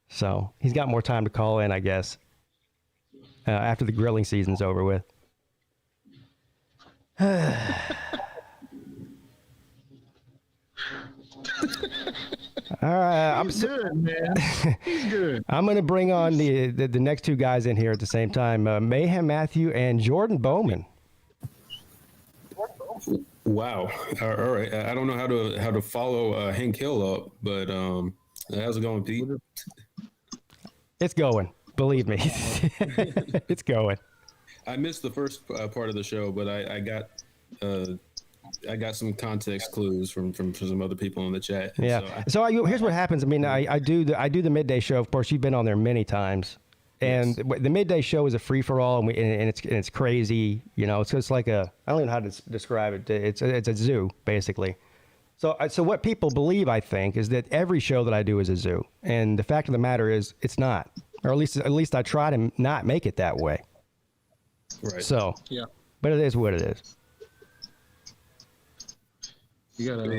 So he's got more time to call in, I guess, after the grilling season's over with. All right, He's good, man. He's good. I'm going to bring on the next two guys in here at the same time, Mayhem Matthew and Jordan Bowman. Wow. All right. I don't know how to follow Hank Hill up, but how's it going, Pete? It's going. Believe me, it's going. I missed the first part of the show, but I got I got some context clues from some other people in the chat. Yeah. So here's what happens. I mean, I do the midday show. Of course, you've been on there many times, and the midday show is a free for all, and it's crazy. You know, it's like I don't even know how to describe it. It's a zoo basically. So what people believe, I think, is that every show that I do is a zoo, and the fact of the matter is, it's not, or at least I try to not make it that way. Right. So yeah, but it is what it is. You gotta,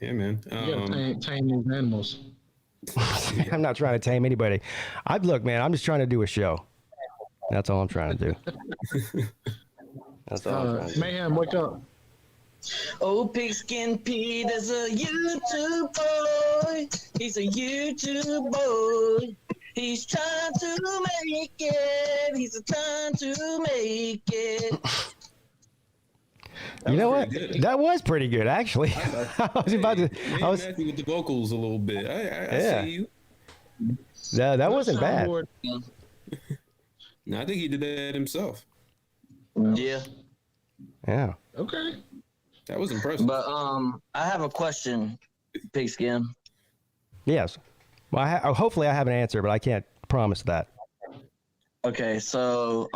yeah, man. You gotta tame these animals. I'm not trying to tame anybody. Look, man, I'm just trying to do a show. That's all I'm trying to do. That's all I'm trying to do. Mayhem, wake up. Oh, PigskinPeete is a YouTube boy. He's a YouTube boy. He's trying to make it. He's trying to make it. You know what? That was pretty good, actually. I was about to. I was with the vocals a little bit. I see you. That wasn't bad. No, I think he did that himself. Yeah. Yeah. Okay. That was impressive. But I have a question, Pigskin. Yes. Well, hopefully I have an answer, but I can't promise that. Okay, so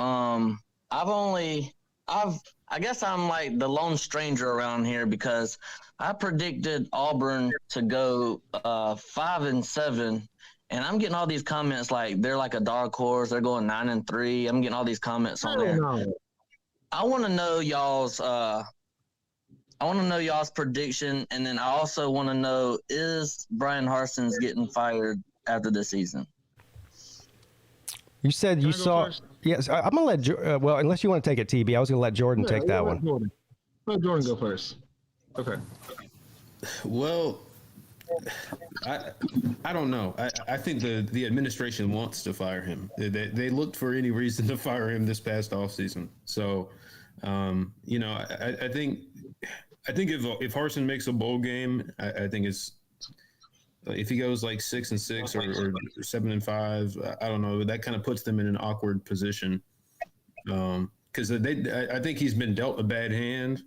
I guess I'm like the lone stranger around here because I predicted Auburn to go 5-7, and I'm getting all these comments like they're like a dark horse, they're going 9-3. I'm getting all these comments on there. I want to know y'all's prediction, and then I also want to know, is Brian Harson's getting fired after this season? You said you saw. Yes, I'm gonna let. Well, unless you want to take it, TB, I was gonna let Jordan take that one. Let Jordan go first. Okay. Well, I don't know. I think the administration wants to fire him. They looked for any reason to fire him this past offseason. So, you know, I think if Harsin makes a bowl game, I think it's. If he goes like 6-6 or 7-5, I don't know. That kind of puts them in an awkward position because I think he's been dealt a bad hand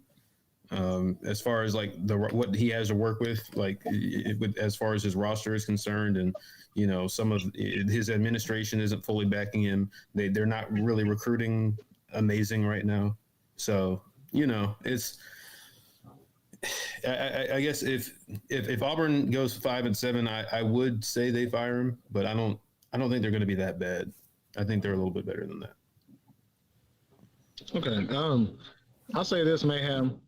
as far as like what he has to work with, like as far as his roster is concerned, and you know some of his administration isn't fully backing him. They're not really recruiting amazing right now, so you know it's. I guess if Auburn goes 5-7, I would say they fire him, but I don't think they're going to be that bad. I think they're a little bit better than that. Okay. I'll say this, Mayhem.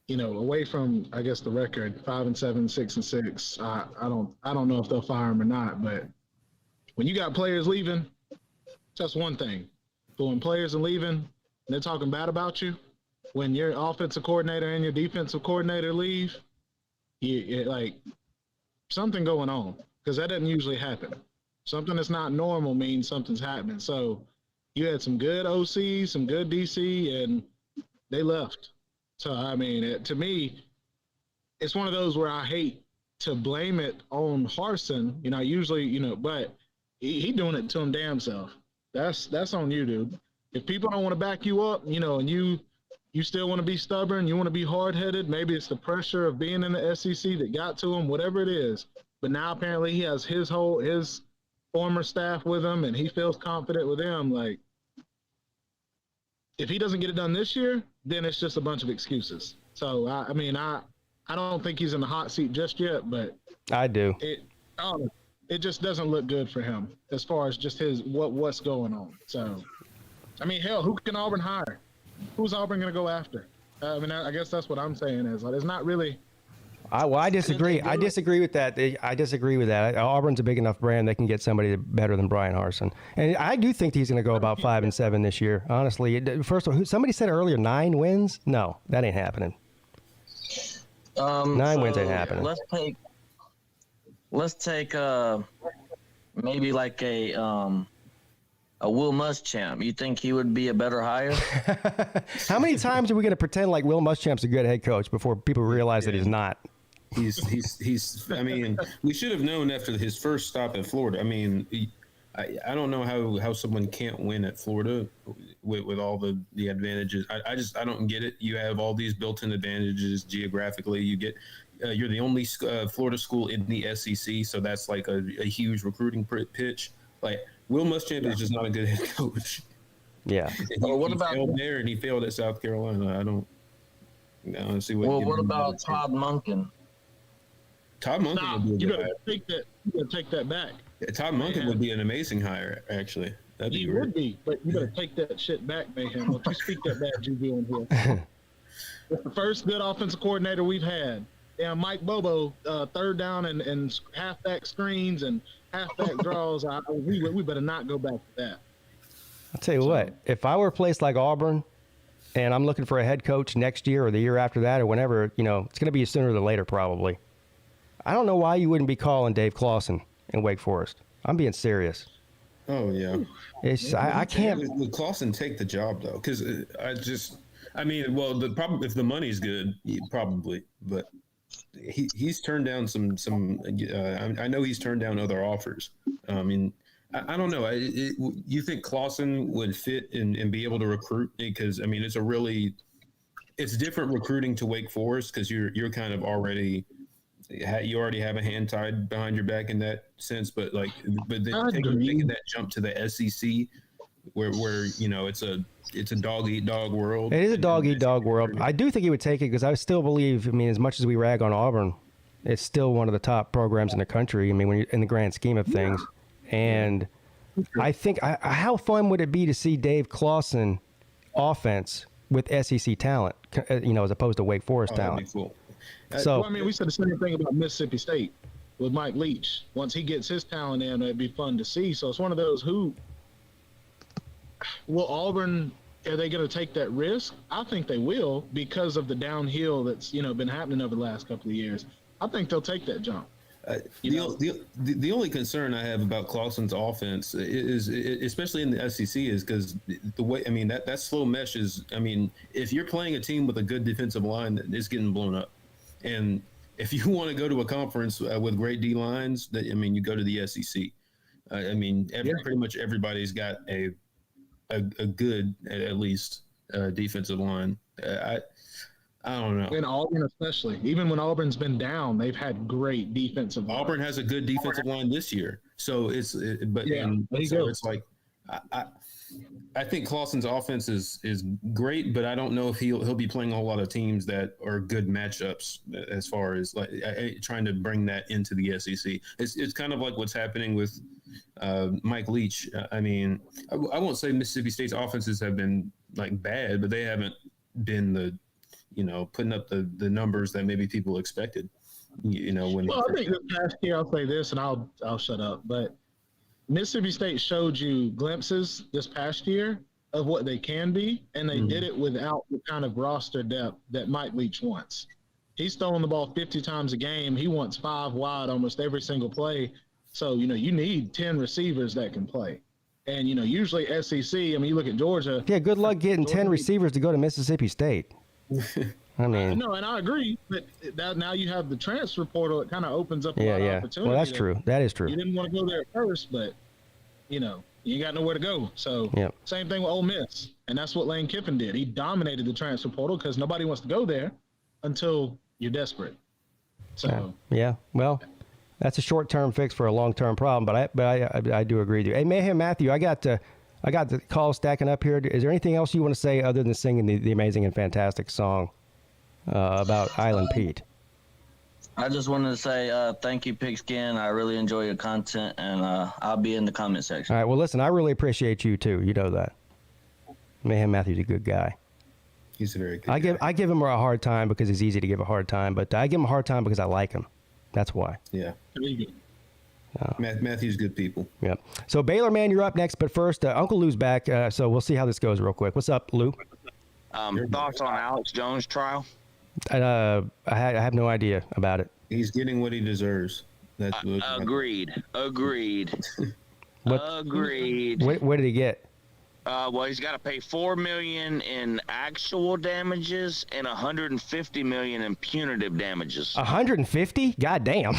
You know, away from I guess the record 5-7, 6-6. I don't know if they'll fire him or not, but when you got players leaving, that's one thing. But when players are leaving, and they're talking bad about you. When your offensive coordinator and your defensive coordinator leave, you like something going on because that doesn't usually happen. Something that's not normal means something's happening. So you had some good OC, some good DC, and they left. So, I mean, to me, it's one of those where I hate to blame it on Harsin. You know, usually, you know, but he doing it to him damn self. That's on you, dude. If people don't want to back you up, you know, and you still want to be stubborn, you want to be hard-headed, maybe it's the pressure of being in the SEC that got to him, whatever it is. But now apparently he has his former staff with him, and he feels confident with them. Like, if he doesn't get it done this year, then it's just a bunch of excuses. So, I mean, I don't think he's in the hot seat just yet, but I do. It just doesn't look good for him as far as just what's going on. So, I mean, hell, who can Auburn hire? Who's Auburn going to go after? I mean, I guess that's what I'm saying is like, it's not really. I disagree. I disagree with that. I disagree with that. Auburn's a big enough brand they can get somebody better than Brian Harsin, and I do think he's going to go about 5-7 this year. Honestly, first of all, somebody said earlier 9 wins. No, that ain't happening. 9 wins ain't happening. Let's take maybe like a Will Muschamp. You think he would be a better hire? How many times are we going to pretend like Will Muschamp's a good head coach before people realize that he's not? He's I mean, we should have known after his first stop in Florida. I mean, I don't know how someone can't win at Florida with all the advantages. I don't get it. You have all these built-in advantages geographically. You're the only Florida school in the SEC, so that's like a huge recruiting pitch. Like Will Muschamp is just not a good head coach. Yeah. What about failed there and he failed at South Carolina? I don't see what. Well, what about Todd Monken? Todd Monken would be You gotta take that back. Yeah, Todd Monken would be an amazing hire, actually. That'd be great. Would be, but you better take that shit back, Mayhem. Don't you speak that bad juju in here. It's the first good offensive coordinator we've had. Yeah, Mike Bobo, third down and halfback screens and halfback draws. We better not go back to that. I'll tell you what, if I were a place like Auburn and I'm looking for a head coach next year or the year after that or whenever, it's going to be sooner than later probably. I don't know why you wouldn't be calling Dave Clawson in Wake Forest. I'm being serious. Oh, yeah. I can't. Would Clawson take the job, though? Because if the money's good, probably. But he's turned down some I know he's turned down other offers. I don't know. You think Clawson would fit and be able to recruit? Because it's different recruiting to Wake Forest because you're kind of already have a hand tied behind your back in that sense. But then taking that jump to the SEC, where it's a dog eat dog world. It is a dog eat dog world. I do think he would take it because I still believe. As much as we rag on Auburn, it's still one of the top programs in the country. When you're in the grand scheme of things. And I think, how fun would it be to see Dave Clawson offense with SEC talent, as opposed to Wake Forest talent? That'd be cool. So, we said the same thing about Mississippi State with Mike Leach. Once he gets his talent in, it'd be fun to see. So it's one of those will Auburn, are they going to take that risk? I think they will because of the downhill that's, been happening over the last couple of years. I think they'll take that jump. The only concern I have about Clawson's offense is especially in the SEC, is because the way that slow mesh is. If you're playing a team with a good defensive line, it's getting blown up, and if you want to go to a conference with great D lines, you go to the SEC. Pretty much everybody's got a good at least defensive line. I don't know. In Auburn, especially, even when Auburn's been down, they've had great defensive line. Auburn has a good defensive line this year, so it's like I think Clawson's offense is great, but I don't know if he'll be playing a whole lot of teams that are good matchups as far as trying to bring that into the SEC. It's kind of like what's happening with Mike Leach. I won't say Mississippi State's offenses have been bad, but they haven't been putting up the numbers that maybe people expected. I think this past year, I'll say this, and I'll shut up. But Mississippi State showed you glimpses this past year of what they can be, and they did it without the kind of roster depth that Mike Leach wants. He's throwing the ball 50 times a game. He wants 5 wide almost every single play. So, you need 10 receivers that can play. And, usually SEC, you look at Georgia. Yeah, good luck getting 10 receivers to go to Mississippi State. No, and I agree, but now you have the transfer portal. It kind of opens up a lot of opportunity. Well, that's true. That is true. You didn't want to go there at first, but you ain't got nowhere to go. So same thing with Ole Miss, and that's what Lane Kiffin did. He dominated the transfer portal because nobody wants to go there until you're desperate. So well, that's a short-term fix for a long-term problem. But I do agree with you. Hey, Mayhem Matthew, I got the call stacking up here. Is there anything else you want to say other than singing the amazing and fantastic song about Island Pete? I just wanted to say thank you, Pigskin. I really enjoy your content, and I'll be in the comment section. All right. Well, listen, I really appreciate you, too. You know that. Mayhem Matthew's a good guy. He's a very good guy. I give him a hard time because he's easy to give a hard time, but I give him a hard time because I like him. That's why. Yeah. Matthew's good people. Yeah. So, Baylor, man, you're up next. But first, Uncle Lou's back, so we'll see how this goes real quick. What's up, Lou? Thoughts on Alex Jones' trial? I have no idea about it. He's getting what he deserves. That's Agreed. Agreed. What did he get? Well, he's got to pay $4 million in actual damages and $150 million in punitive damages. 150? God damn.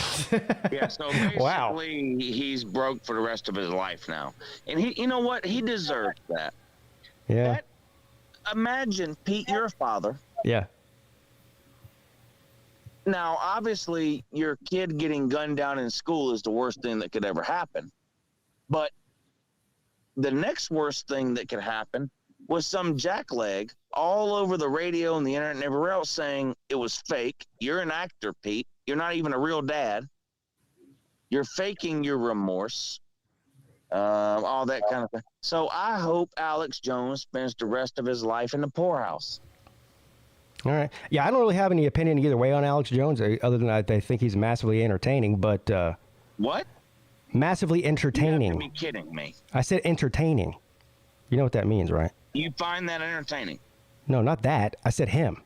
Yeah, so basically Wow. he's broke for the rest of his life now. And he, you know what? He deserves that. Yeah. Imagine, Pete, you're a father. Yeah. Now, obviously, your kid getting gunned down in school is the worst thing that could ever happen. But the next worst thing that could happen was some jackleg all over the radio and the internet and everywhere else saying it was fake. You're an actor, Pete. You're not even a real dad. You're faking your remorse. All that kind of thing. So I hope Alex Jones spends the rest of his life in the poorhouse. All right. Yeah, I don't really have any opinion either way on Alex Jones, other than I think he's massively entertaining. But What? massively entertaining. You have to be kidding me. I said entertaining. You know what that means, right? You find that entertaining? No, not that. I said him.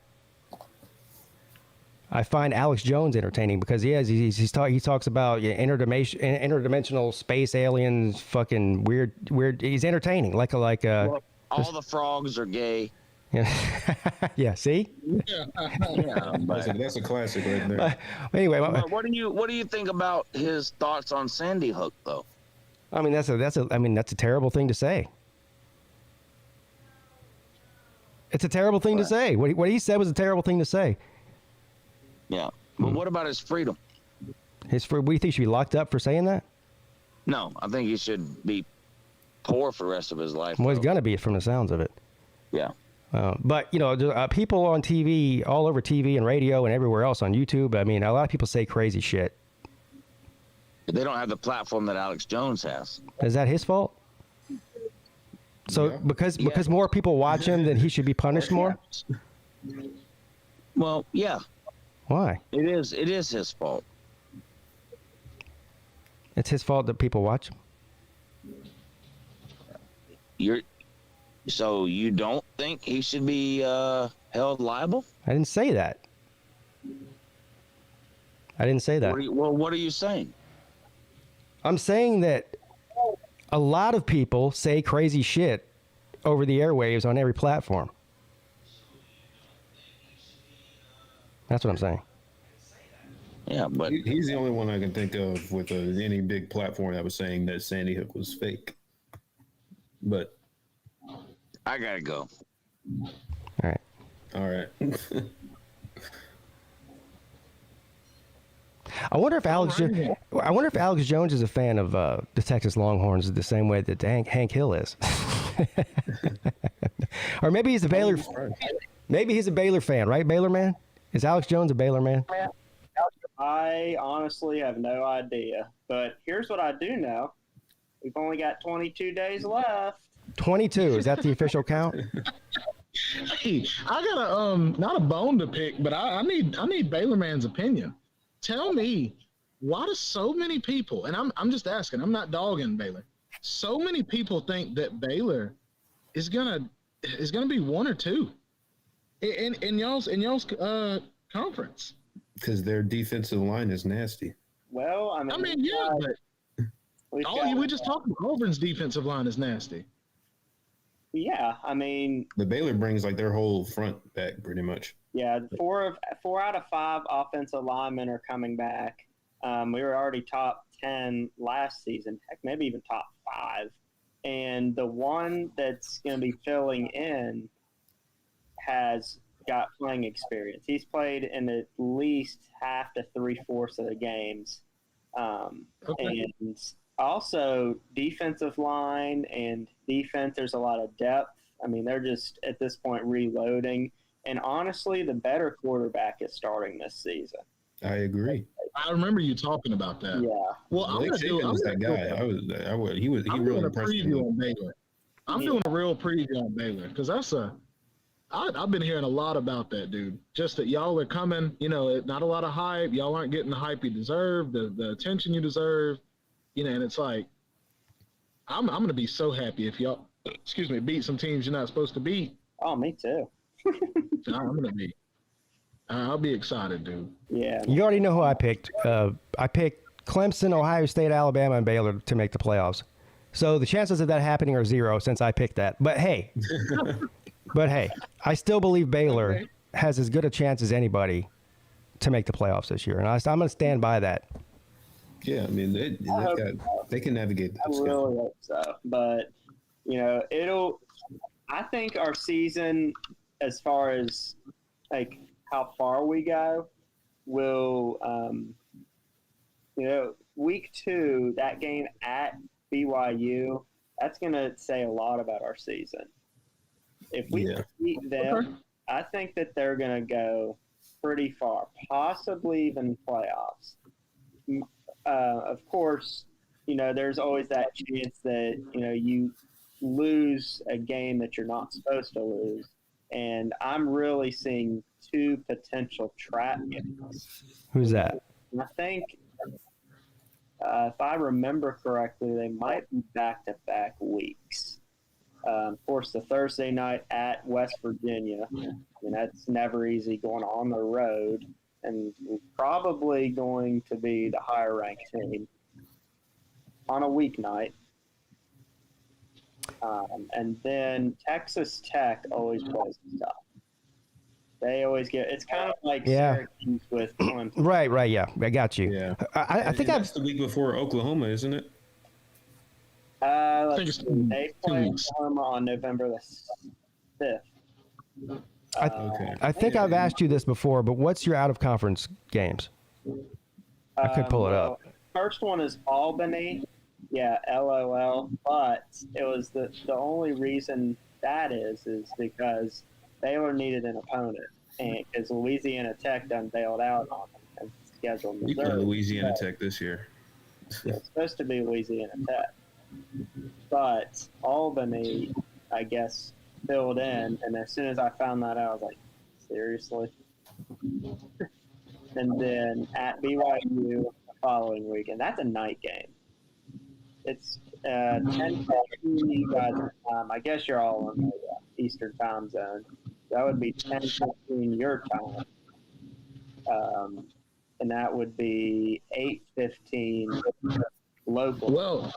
I find Alex Jones entertaining because he talks about interdimensional space aliens, fucking weird. He's entertaining, like Well, all the frogs are gay. Yeah. See. Yeah, that's a classic right there. Anyway, what do you think about his thoughts on Sandy Hook, though? I mean, that's a terrible thing to say. It's a terrible thing to say. What he said was a terrible thing to say. Yeah, but what about his freedom? What do you think he should be locked up for saying that? No, I think he should be poor for the rest of his life. Well, he's gonna be from the sounds of it. Yeah. But people on TV, all over TV and radio and everywhere else on YouTube. I mean, a lot of people say crazy shit. They don't have the platform that Alex Jones has. Is that his fault? So because more people watch him, then he should be punished more? Well, yeah. Why? It is his fault. It's his fault that people watch him? So you don't think he should be held liable? I didn't say that. What are you saying? I'm saying that a lot of people say crazy shit over the airwaves on every platform. That's what I'm saying. Yeah, but he's the only one I can think of with any big platform that was saying that Sandy Hook was fake. But I gotta go. All right. I wonder if Alex Jones is a fan of the Texas Longhorns the same way that Hank Hill is. Or maybe he's a Baylor. Maybe he's a Baylor fan, right, Baylor man? Is Alex Jones a Baylor man? I honestly have no idea. But here's what I do know. We've only got 22 days left. 22. Is that the official count? Hey, I got a not a bone to pick, but I need Baylor man's opinion. Tell me, why do so many people, and I'm just asking, I'm not dogging Baylor. So many people think that Baylor is gonna be 1 or 2 in y'all's conference. Because their defensive line is nasty. Well, I mean yeah, but we just talked about Auburn's defensive line is nasty. Yeah, I mean the Baylor brings like their whole front back pretty much. Yeah, 4 out of 5 offensive linemen are coming back. We were already top 10 last season, heck, maybe even top 5. And the one that's going to be filling in has got playing experience. He's played in at least half to 3/4 of the games. And also defensive line and defense, there's a lot of depth. I mean, they're just at this point reloading. And honestly, the better quarterback is starting this season. I agree. I remember you talking about that. Yeah. Well, I'm gonna do that guy. He really impressed me. On Baylor. I'm doing a real preview on Baylor because I've been hearing a lot about that dude. Just that y'all are coming, not a lot of hype. Y'all aren't getting the hype you deserve, the attention you deserve, and it's like, I'm going to be so happy if y'all, beat some teams you're not supposed to beat. Oh, me too. I'll be excited, dude. Yeah. You already know who I picked. I picked Clemson, Ohio State, Alabama, and Baylor to make the playoffs. So the chances of that happening are 0 since I picked that. But hey, I still believe Baylor has as good a chance as anybody to make the playoffs this year, and I'm going to stand by that. Yeah, I mean they can navigate that. I really hope so, but I think our season, as far as like how far we go, will week 2, that game at BYU, that's going to say a lot about our season. If we beat them, I think that they're going to go pretty far, possibly even playoffs. Of course, there's always that chance that, you lose a game that you're not supposed to lose. And I'm really seeing 2 potential trap games. Who's that? I think, if I remember correctly, they might be back-to-back weeks. Of course, the Thursday night at West Virginia. I mean, that's never easy going on the road, and probably going to be the higher-ranked team on a weeknight. And then Texas Tech always plays tough. They always get. It's kind of like Syracuse with Clemson. Right. Yeah, I got you. Yeah. I think that's the week before Oklahoma, isn't it? They play Oklahoma on November the 5th. I think I've asked you this before, but what's your out-of-conference games? I could pull it up. First one is Albany. Yeah, LOL. But it was the only reason that is because Baylor needed an opponent, and because Louisiana Tech done bailed out on them and scheduled We play Louisiana Tech this year. It's supposed to be Louisiana Tech, but Albany, I guess, filled in, and as soon as I found that out, I was like, seriously? And then at BYU the following weekend, that's a night game. It's 10:15 you guys' time. I guess you're all in the Eastern time zone. That would be 10:15 your time. And that would be 8:15 local. Well,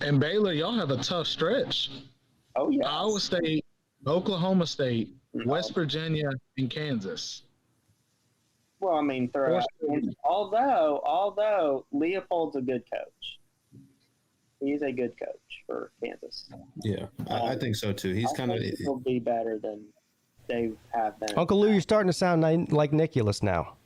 and Baylor, y'all have a tough stretch. Oh, yeah. Iowa State, Oklahoma State, West Virginia, and Kansas. Well, I mean, although Leopold's a good coach. He's a good coach for Kansas. Yeah, I think so too. He's kind of. He'll be better than they have been. Uncle Lou, you're starting to sound like Nicholas now.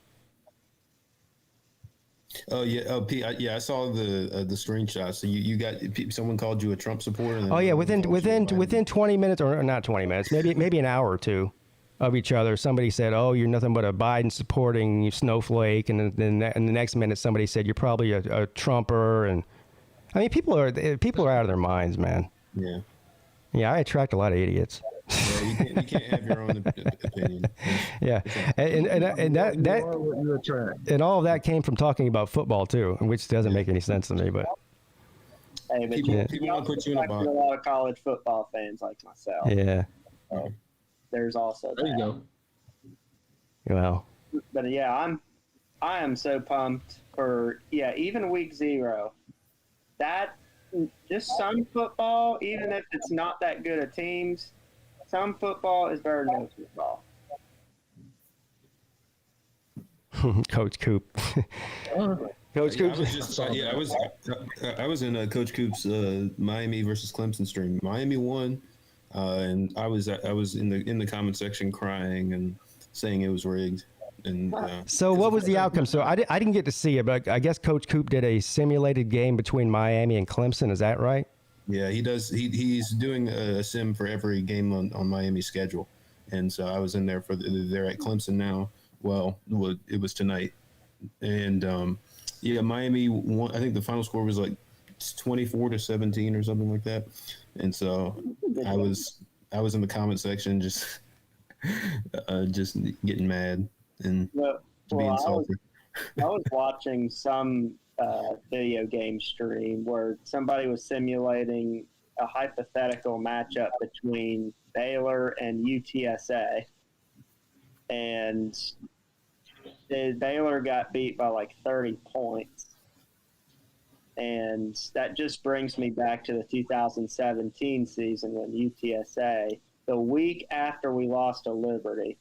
Oh yeah, Pete. I saw the screenshot. So you got someone called you a Trump supporter. And Oh yeah, within 20 minutes, or not 20 minutes, maybe an hour or two of each other, somebody said, "Oh, you're nothing but a Biden supporting snowflake," and then in the next minute, somebody said, "You're probably a Trumper." And I mean, people are out of their minds, man. Yeah. Yeah, I attract a lot of idiots. Yeah, you can't have your own opinion. Yeah, and all of that came from talking about football too, which doesn't make any sense to me. But hey, but people want to put you in a box. A lot of college football fans like myself. Yeah. There's also there you go. Well. But yeah, I am so pumped for even week 0. That just some football, even if it's not that good of teams, some football is better than no football. Coach Coop. Coach Coop. I was in Coach Coop's Miami versus Clemson stream. Miami won, and I was in the comment section crying and saying it was rigged. And so what was the outcome? So I didn't get to see it, but I guess Coach Coop did a simulated game between Miami and Clemson. Is that right? Yeah, he does. He's doing a sim for every game on Miami's schedule, and so I was in there they're at Clemson now. Well, it was tonight, and Miami won. I think the final score was like 24-17 or something like that, and so I was in the comment section just getting mad and being salty. I was watching some video game stream where somebody was simulating a hypothetical matchup between Baylor and UTSA, and Baylor got beat by like 30 points, And that just brings me back to the 2017 season when UTSA, the week after we lost to Liberty,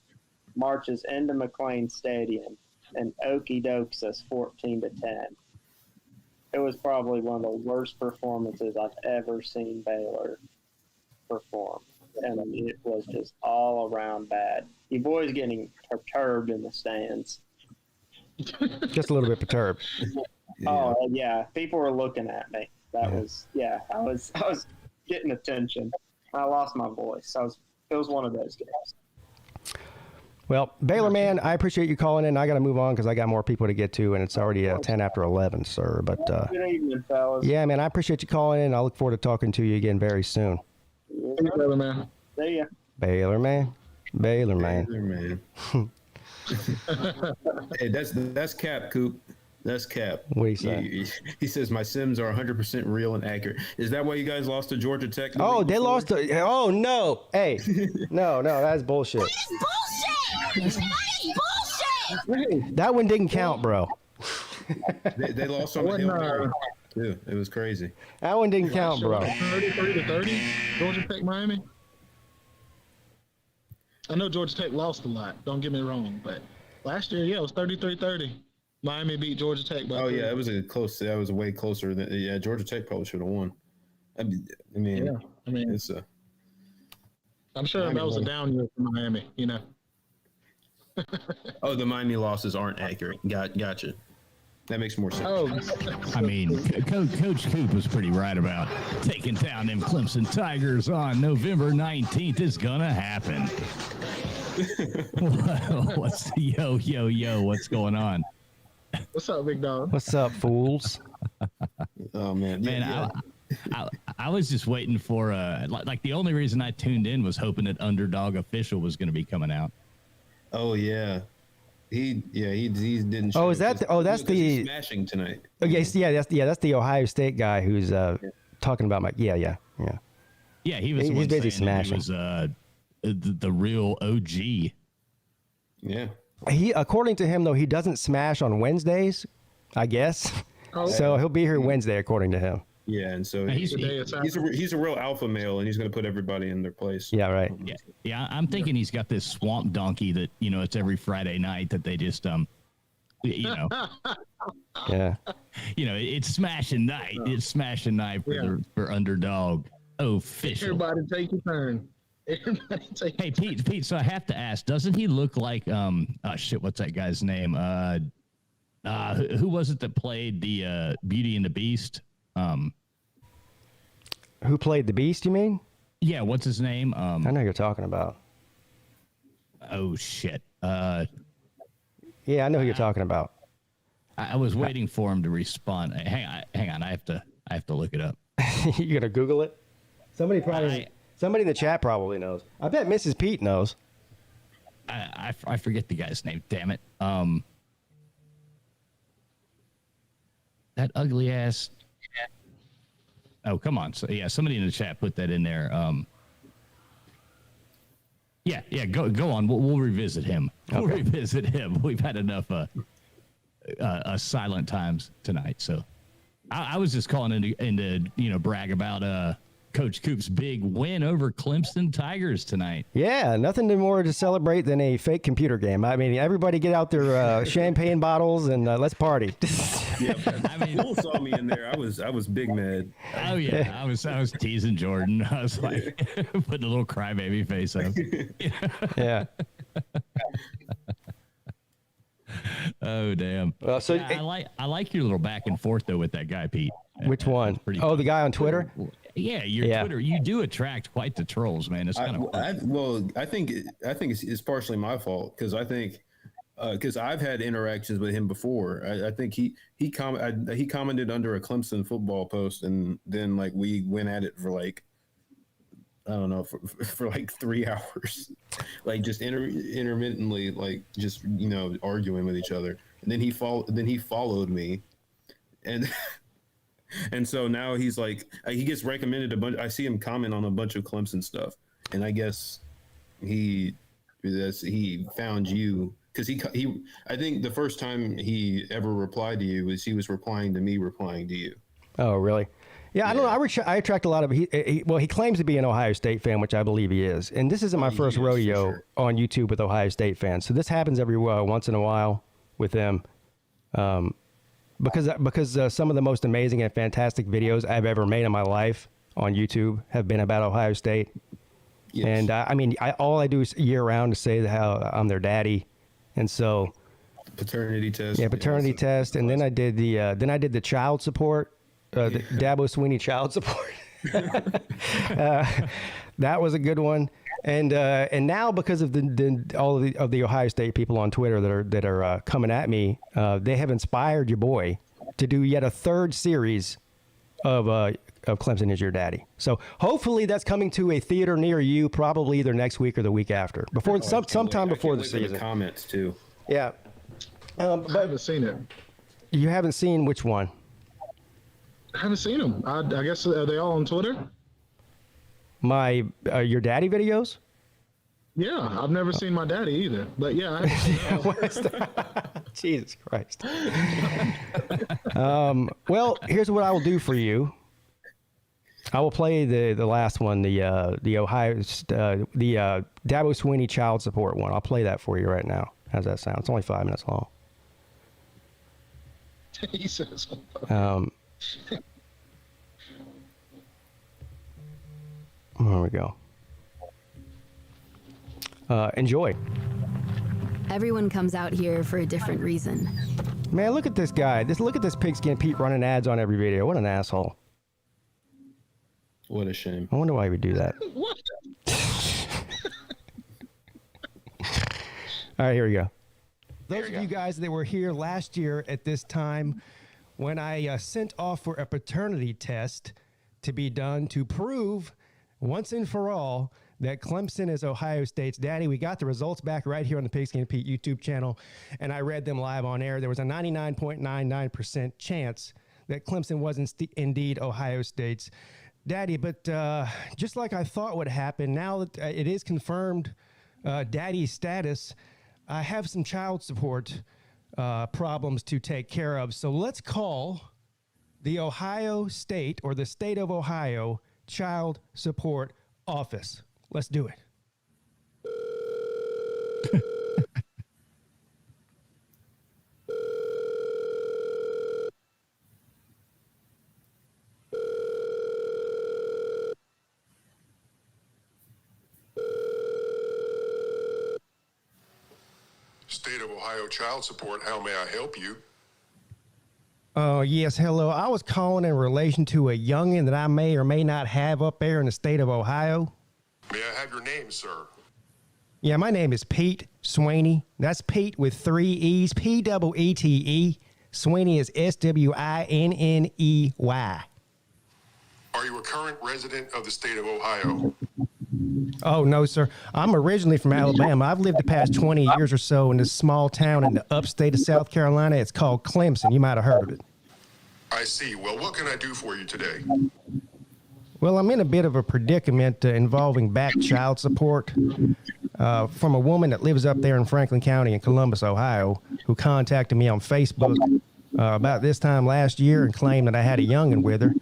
marches into McLean Stadium and okey dokes us 14-10. It was probably one of the worst performances I've ever seen Baylor perform. And I mean, it was just all around bad. You boys getting perturbed in the stands. Just a little bit perturbed. Oh yeah, people were looking at me. I was getting attention. I lost my voice. It was one of those games. Well, Baylor man, I appreciate you calling in. I got to move on because I got more people to get to, and it's already 10 after 11, sir. But good evening, fellas. yeah, man, I appreciate you calling in. I look forward to talking to you again very soon. Yes, Baylor man. See ya. Baylor man. Baylor man. Baylor man. Hey, that's Cap, Coop. That's Cap. What do you say? He says my Sims are 100% real and accurate. Is that why you guys lost to Georgia Tech? Oh, they lost to. Oh no! Hey, no, that's bullshit. Bullshit! That one didn't count, bro. They lost on the Hail Mary, too. It was crazy. That one didn't count, bro. 33-30, Georgia Tech, Miami. I know Georgia Tech lost a lot. Don't get me wrong, but last year, yeah, it was 33-30. Miami beat Georgia Tech by 3. Yeah, it was that was way closer than. Yeah, Georgia Tech probably should have won. I mean, it's a. I'm sure that was a down year for Miami. You know. Oh, the Miami losses aren't accurate. Gotcha. That makes more sense. Oh, I mean, Coach Coop was pretty right about taking down them Clemson Tigers on November 19th. Is gonna happen. What's yo? What's going on? What's up, big dog? What's up, fools? Oh man, I was just waiting for like the only reason I tuned in was hoping that Underdog Official was going to be coming out. Oh yeah, he didn't. Oh, is that? That's the smashing tonight. Oh yes, that's the Ohio State guy who's talking about my. Yeah. Yeah, he was. He's busy smashing. smashing. He was the real OG. Yeah. He, according to him, though, he doesn't smash on Wednesdays, I guess. Oh. So he'll be here Wednesday, according to him. Yeah, and so he's a real alpha male, and he's going to put everybody in their place. Yeah, right. Yeah. I'm thinking he's got this swamp donkey that it's every Friday night that they just Yeah. It's smashing night. It's smashing night for Underdog Official. Everybody take your turn. Hey, Pete. So I have to ask, doesn't he look like what's that guy's name? Who was it that played the Beauty and the Beast? Who played the Beast? You mean? Yeah. What's his name? I know who you're talking about. Oh shit. Yeah, I know who you're talking about. I was waiting for him to respond. Hang on. I have to look it up. You gonna Google it? Somebody in the chat probably knows. I bet Mrs. Pete knows. I forget the guy's name. Damn it. That ugly ass. Oh, come on. So yeah, somebody in the chat put that in there. Yeah. Go on. We'll revisit him. We'll revisit him. We've had enough silent times tonight. So I was just calling in to brag about Coach Coop's big win over Clemson Tigers tonight. Yeah, nothing more to celebrate than a fake computer game. I mean, everybody get out their champagne bottles and let's party. Yeah, I mean, Bull saw me in there. I was big mad. Oh yeah, I was teasing Jordan. I was like putting a little crybaby face up. Yeah. Oh damn. Well, so I like your little back and forth though with that guy Pete. Which one? Oh, the guy on Twitter. Yeah, Twitter. You do attract quite the trolls, man. It's kind of. I think it's partially my fault because I think because I've had interactions with him before. I think he commented under a Clemson football post, and then like we went at it for like I don't know for like 3 hours, like just intermittently, like just arguing with each other. And then he followed me, and. And so now he's like, he gets recommended a bunch. I see him comment on a bunch of Clemson stuff, and I guess he found you because he. I think the first time he ever replied to you was he was replying to me replying to you. Oh, really? Yeah, I don't know. I attract a lot of. He claims to be an Ohio State fan, which I believe he is. And this isn't my first rodeo on YouTube with Ohio State fans. So this happens every once in a while with them, because some of the most amazing and fantastic videos I've ever made in my life on YouTube have been about Ohio State. Yes. And I mean, all I do is year round to say how I'm their daddy, and so paternity test. Yeah, paternity test, and then I did the child support. The Dabo Sweeney child support. That was a good one, and now because of all of the Ohio State people on Twitter that are coming at me, they have inspired your boy to do yet a third series of Clemson is Your Daddy. So hopefully that's coming to a theater near you, probably either next week or the week after, sometime before the season. The comments too. Yeah, but I haven't seen it. You haven't seen which one? I haven't seen them. I guess, are they all on Twitter? My Your Daddy videos? Yeah, I've never seen my daddy either. But yeah, I haven't seen them. Jesus Christ. Well, here's what I will do for you. I will play the last one, the Dabo Sweeney child support one. I'll play that for you right now. How's that sound? It's only 5 minutes long. He says. There we go. Enjoy. Everyone comes out here for a different reason. Man, look at this guy. Look at this Pigskin Pete running ads on every video. What an asshole. What a shame. I wonder why he would do that. What? All right, here we go. Those of you guys that were here last year at this time when I sent off for a paternity test to be done to prove once and for all that Clemson is Ohio State's daddy. We got the results back right here on the Pigskin Pete YouTube channel, and I read them live on air. There was a 99.99% chance that Clemson was indeed Ohio State's daddy. But just like I thought would happen, now that it is confirmed daddy status, I have some child support problems to take care of. So let's call the Ohio State, or the state of Ohio, Child Support Office. Let's do it. State of Ohio Child Support, how may I help you? Yes, hello. I was calling in relation to a youngin' that I may or may not have up there in the state of Ohio. May I have your name, sir? Yeah, my name is Peete Sweeney. That's Pete with 3 E's, P-E-E-T-E. Sweeney is S-W-I-N-N-E-Y. Are you a current resident of the state of Ohio? Oh, no, sir. I'm originally from Alabama. I've lived the past 20 years or so in this small town in the upstate of South Carolina. It's called Clemson. You might have heard of it. I see. Well, what can I do for you today? Well, I'm in a bit of a predicament involving back child support from a woman that lives up there in Franklin County in Columbus, Ohio, who contacted me on Facebook about this time last year and claimed that I had a youngin' with her.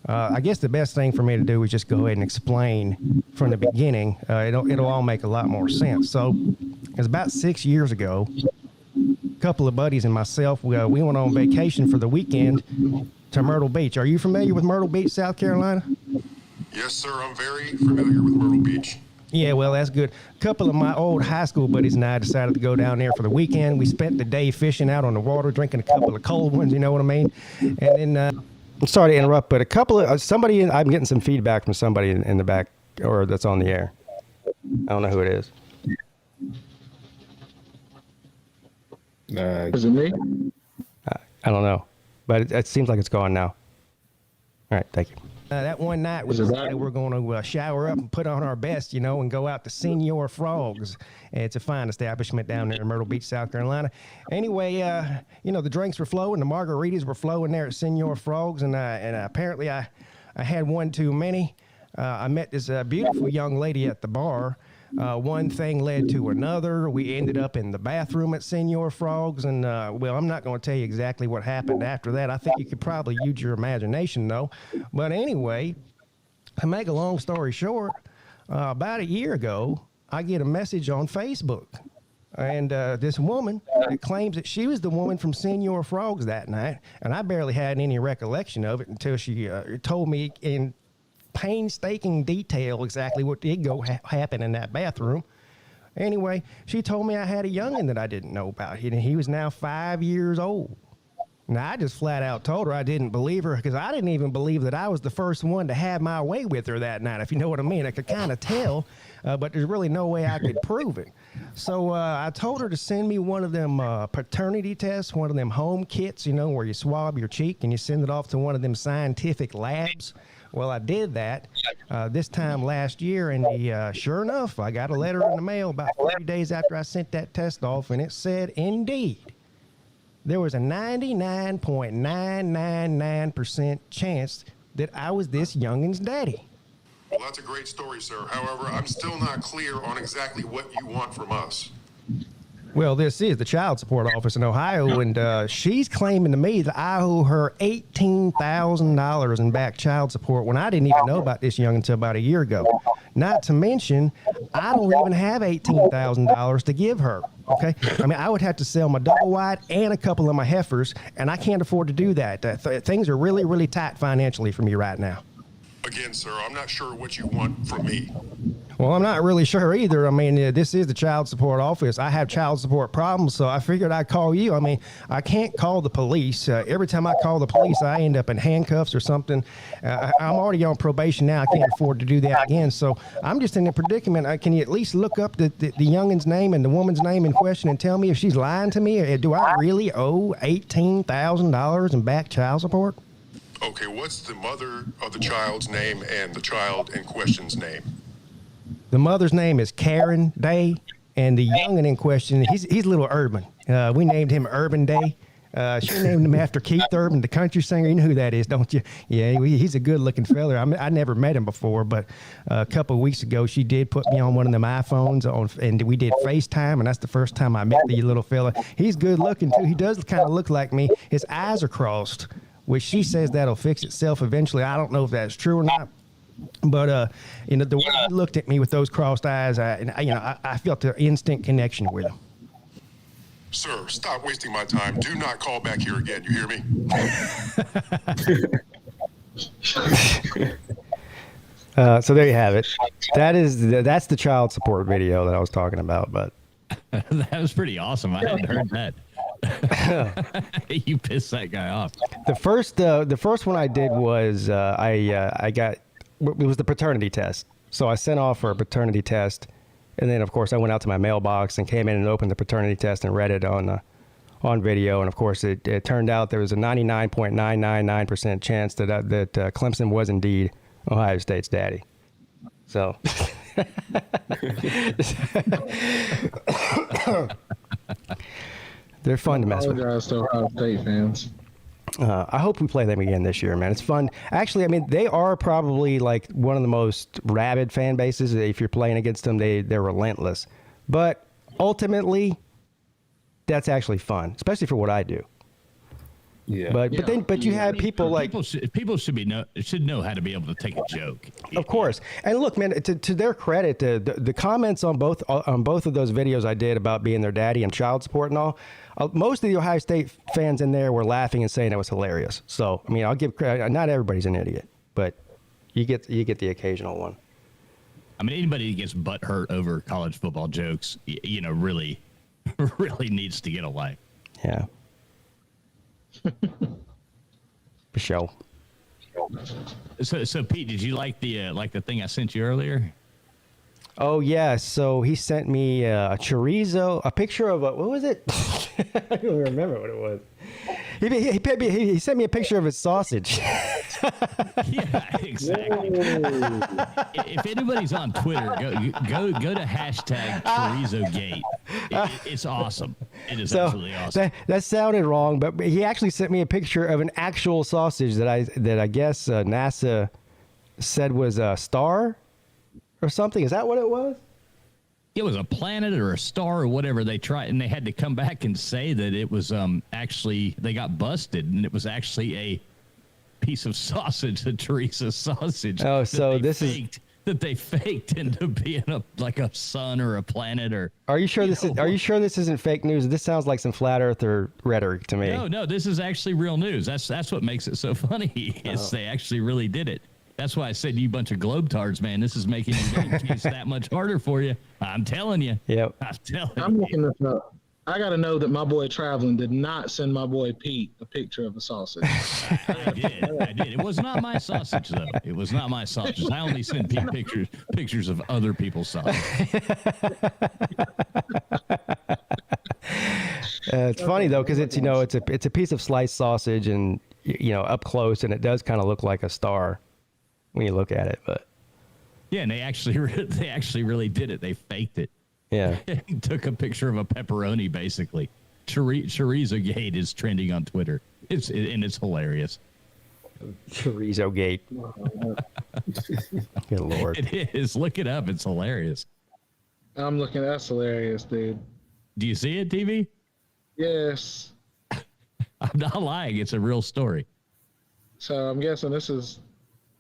I guess the best thing for me to do is just go ahead and explain from the beginning. It'll all make a lot more sense. So it was about 6 years ago. A couple of buddies and myself, we went on vacation for the weekend to Myrtle Beach. Are you familiar with Myrtle Beach, South Carolina? Yes, sir. I'm very familiar with Myrtle Beach. Yeah, well, that's good. A couple of my old high school buddies and I decided to go down there for the weekend. We spent the day fishing out on the water, drinking a couple of cold ones, you know what I mean? And then... I'm sorry to interrupt, but a couple of I'm getting some feedback from somebody in the back, or that's on the air. I don't know who it is. Is it me? I don't know, but it seems like it's gone now. All right, thank you. That one night we decided we're going to shower up and put on our best, and go out to Senor Frogs. It's a fine establishment down there in Myrtle Beach, South Carolina. Anyway, the drinks were flowing, the margaritas were flowing there at Senor Frogs, and apparently I had one too many. I met this beautiful young lady at the bar. One thing led to another. We ended up in the bathroom at Senior Frogs, and well, I'm not going to tell you exactly what happened after that. I think you could probably use your imagination, though. But anyway, to make a long story short, about a year ago, I get a message on Facebook. And this woman claims that she was the woman from Senior Frogs that night, and I barely had any recollection of it until she told me in painstaking detail exactly what did go happen in that bathroom. Anyway, she told me I had a youngin' that I didn't know about. He was now 5 years old. Now, I just flat out told her I didn't believe her because I didn't even believe that I was the first one to have my way with her that night, if you know what I mean. I could kind of tell, but there's really no way I could prove it. So I told her to send me one of them paternity tests, one of them home kits, you know, where you swab your cheek and you send it off to one of them scientific labs. Well, I did that this time last year, and sure enough, I got a letter in the mail about 30 days after I sent that test off, and it said, indeed, there was a 99.999% chance that I was this youngin's daddy. Well, that's a great story, sir. However, I'm still not clear on exactly what you want from us. Well, this is the child support office in Ohio, and she's claiming to me that I owe her $18,000 in back child support when I didn't even know about this young until about a year ago. Not to mention, I don't even have $18,000 to give her, okay? I mean, I would have to sell my double wide and a couple of my heifers, and I can't afford to do that. Things are really, really tight financially for me right now. Again, sir, I'm not sure what you want from me. Well, I'm not really sure either. I mean, this is the child support office. I have child support problems, so I figured I'd call you. I mean, I can't call the police. Every time I call the police, I end up in handcuffs or something. I'm already on probation now. I can't afford to do that again. So I'm just in a predicament. Can you at least look up the youngin's name and the woman's name in question and tell me if she's lying to me? Or do I really owe $18,000 in back child support? Okay, what's the mother of the child's name and the child in question's name? The mother's name is Karen Day, and the youngin in question, he's a little urban. We named him Urban Day. She named him after Keith Urban, the country singer. You know who that is, don't you? Yeah, he's a good-looking fella. I never met him before, but a couple of weeks ago, she did put me on one of them iPhones, and we did FaceTime, and that's the first time I met the little fella. He's good-looking, too. He does kind of look like me. His eyes are crossed, which she says that'll fix itself eventually. I don't know if that's true or not. But, you know, the way he looked at me with those crossed eyes, I felt an instant connection with him. Sir, stop wasting my time. Do not call back here again. You hear me? So there you have it. That's the child support video that I was talking about. But that was pretty awesome. I hadn't heard that. You pissed that guy off. The first one I did was it was the paternity test. So I sent off for a paternity test, and then of course I went out to my mailbox and came in and opened the paternity test and read it on video. And of course it turned out there was a 99.999% chance that Clemson was indeed Ohio State's daddy. So. They're fun to mess with. I apologize to Ohio State fans. I hope we play them again this year, man. It's fun. Actually, I mean, they are probably like one of the most rabid fan bases. If you're playing against them, they're relentless. But ultimately, that's actually fun, especially for what I do. Yeah. But you have people like people should know how to be able to take a joke. Of course. And look, man, to their credit, the comments on both of those videos I did about being their daddy and child support and all, most of the Ohio State fans in there were laughing and saying it was hilarious. So I mean, I'll give credit. Not everybody's an idiot, but you get the occasional one. I mean, anybody that gets butthurt over college football jokes, really needs to get a life. Yeah. For sure. So Pete, did you like the thing I sent you earlier? Oh yeah, so he sent me a chorizo, a picture of what was it? I don't remember what it was. He sent me a picture of his sausage. Yeah, exactly. If anybody's on Twitter, go to hashtag ChorizoGate. It's awesome. It is absolutely awesome. That sounded wrong, but he actually sent me a picture of an actual sausage that I guess NASA said was a star or something. Is that what it was? it was a planet or a star or whatever they tried, and they had to come back and say that it was actually they got busted, and it was actually a piece of sausage, a Teresa sausage. Oh, so this is that they faked into being a sun or a planet or. Are you sure Are you sure this isn't fake news? This sounds like some flat earther rhetoric to me. No, this is actually real news. That's what makes it so funny. Is they actually really did it. That's why I said, you bunch of globetards, man. This is making the case that much harder for you. I'm telling you. Yep. I'm looking this up. I got to know that my boy Traveling did not send my boy Pete a picture of a sausage. I did. It was not my sausage, though. It was not my sausage. I only send Pete pictures of other people's sausage. It's funny though, because it's it's a piece of sliced sausage, and up close, and it does kind of look like a star when you look at it. But yeah, and they actually really did it. They faked it. Yeah. Took a picture of a pepperoni, basically. Chorizo Gate is trending on Twitter. It's hilarious. Chorizo Gate. Good Lord. It is. Look it up. It's hilarious. I'm looking. That's hilarious, dude. Do you see it, TV? Yes. I'm not lying. It's a real story. So I'm guessing this is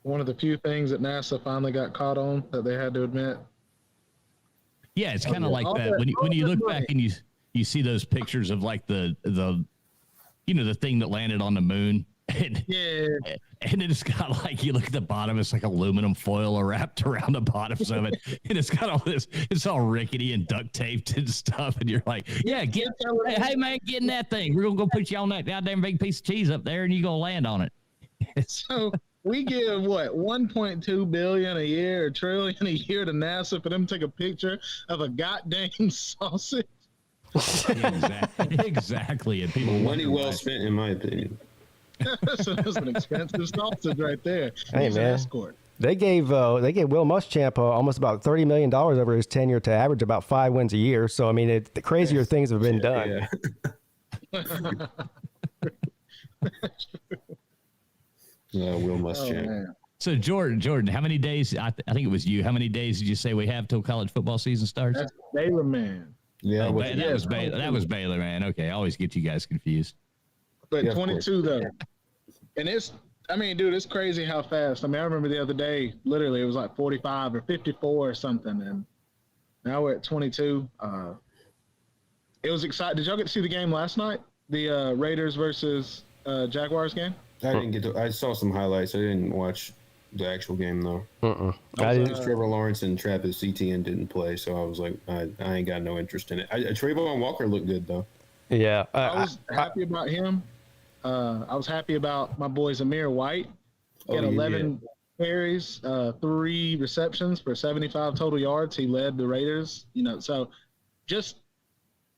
one of the few things that NASA finally got caught on that they had to admit. Yeah, it's kind of like that. When you look back and you see those pictures of like the thing that landed on the moon, and it's got like, you look at the bottom, it's like aluminum foil wrapped around the bottoms of it, and it's got all this, it's all rickety and duct taped and stuff, and you're like, yeah, hey man, get in that thing. We're gonna go put you on that goddamn big piece of cheese up there, and you gonna land on it. So we give what, 1.2 billion a year, a trillion a year to NASA for them to take a picture of a goddamn sausage. Exactly. And people money well spent, in my opinion. So that's an expensive sausage right there. Hey, He's man. an escort. They gave Will Muschamp almost about $30 million over his tenure to average about 5 wins a year. So I mean, the crazier things have been done. Yeah, Will Muschamp. So Jordan, how many days? I think it was you. How many days did you say we have till college football season starts? That's Baylor, man. Yeah, that was Baylor, man. Okay, I always get you guys confused. But 22 though, and it's crazy how fast. I mean, I remember the other day, literally, it was like 45 or 54 or something, and now we're at 22. It was exciting. Did y'all get to see the game last night? The Raiders versus Jaguars game? I didn't get to. I saw some highlights. I didn't watch the actual game though. I didn't. Trevor Lawrence and Travis Etienne didn't play, so I was like, I ain't got no interest in it. Trayvon Walker looked good though. Yeah, I was happy about him. I was happy about my boy Zamir White. He had 11 carries, 3 receptions for 75 total yards. He led the Raiders. So just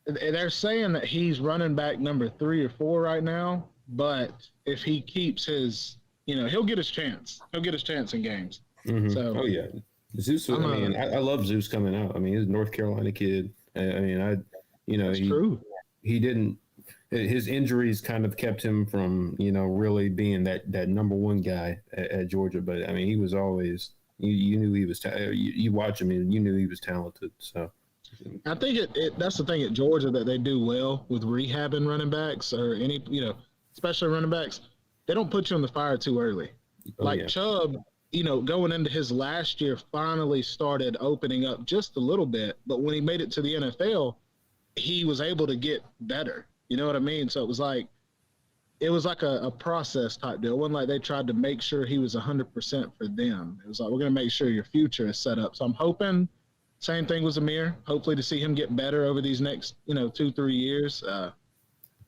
they're saying that he's running back number 3 or 4 right now. But if he keeps his, he'll get his chance. He'll get his chance in games. Mm-hmm. So, Zeus. I love Zeus coming out. I mean, he's a North Carolina kid. True. He didn't. His injuries kind of kept him from, really being that number one guy at Georgia. But I mean, he was always. You knew he was. You watch him and you knew he was talented. So. I think that's the thing at Georgia that they do well with rehabbing running backs or any, especially running backs. They don't put you on the fire too early. Chubb, going into his last year, finally started opening up just a little bit. But when he made it to the NFL, he was able to get better. You know what I mean? So it was like a process type deal. It wasn't like they tried to make sure he was 100% for them. It was like, we're going to make sure your future is set up. So I'm hoping same thing with Zamir. Hopefully to see him get better over these next, 2-3 years.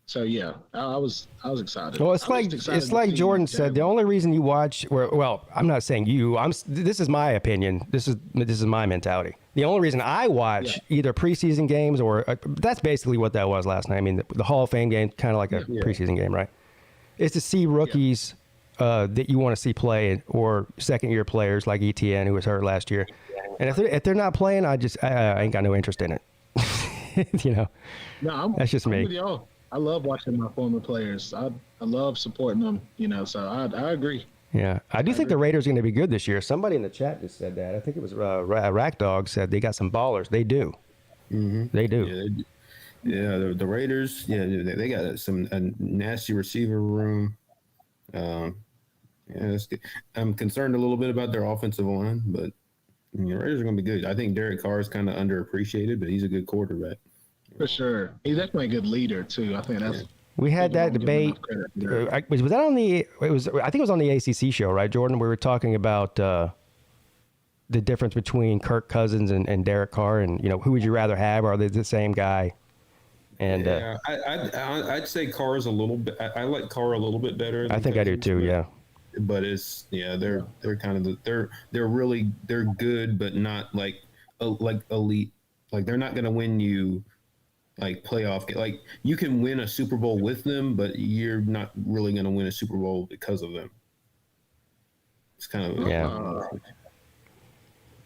So yeah, I was excited. Well, it's like Jordan said. The only reason you watch, I'm not saying you. This is my opinion. This is my mentality. The only reason I watch either preseason games or that's basically what that was last night. I mean, the Hall of Fame game, kind of like a preseason game, right? Is to see rookies that you want to see play, or second year players like Etienne, who was hurt last year. And if they're not playing, I ain't got no interest in it. That's just me. I'm with y'all. I love watching my former players. I love supporting them. So I agree. Yeah, I do think the Raiders are going to be good this year. Somebody in the chat just said that. I think it was Rack Dog said they got some ballers. They do. Mm-hmm. They do. Yeah, the Raiders. Yeah, they got a nasty receiver room. I'm concerned a little bit about their offensive line, but the Raiders are going to be good. I think Derek Carr is kind of underappreciated, but he's a good quarterback. For sure, he's definitely a good leader too. I think that's. We had that debate. Was that on the? I think it was on the ACC show, right, Jordan? We were talking about the difference between Kirk Cousins and Derek Carr, and who would you rather have? Are they the same guy? And I'd say Carr is a little bit. I like Carr a little bit better. I think I do too. Yeah. But they're kind of they're good, but not like elite. Like they're not going to win you. Like playoff, like you can win a Super Bowl with them, but you're not really going to win a Super Bowl because of them. It's kind of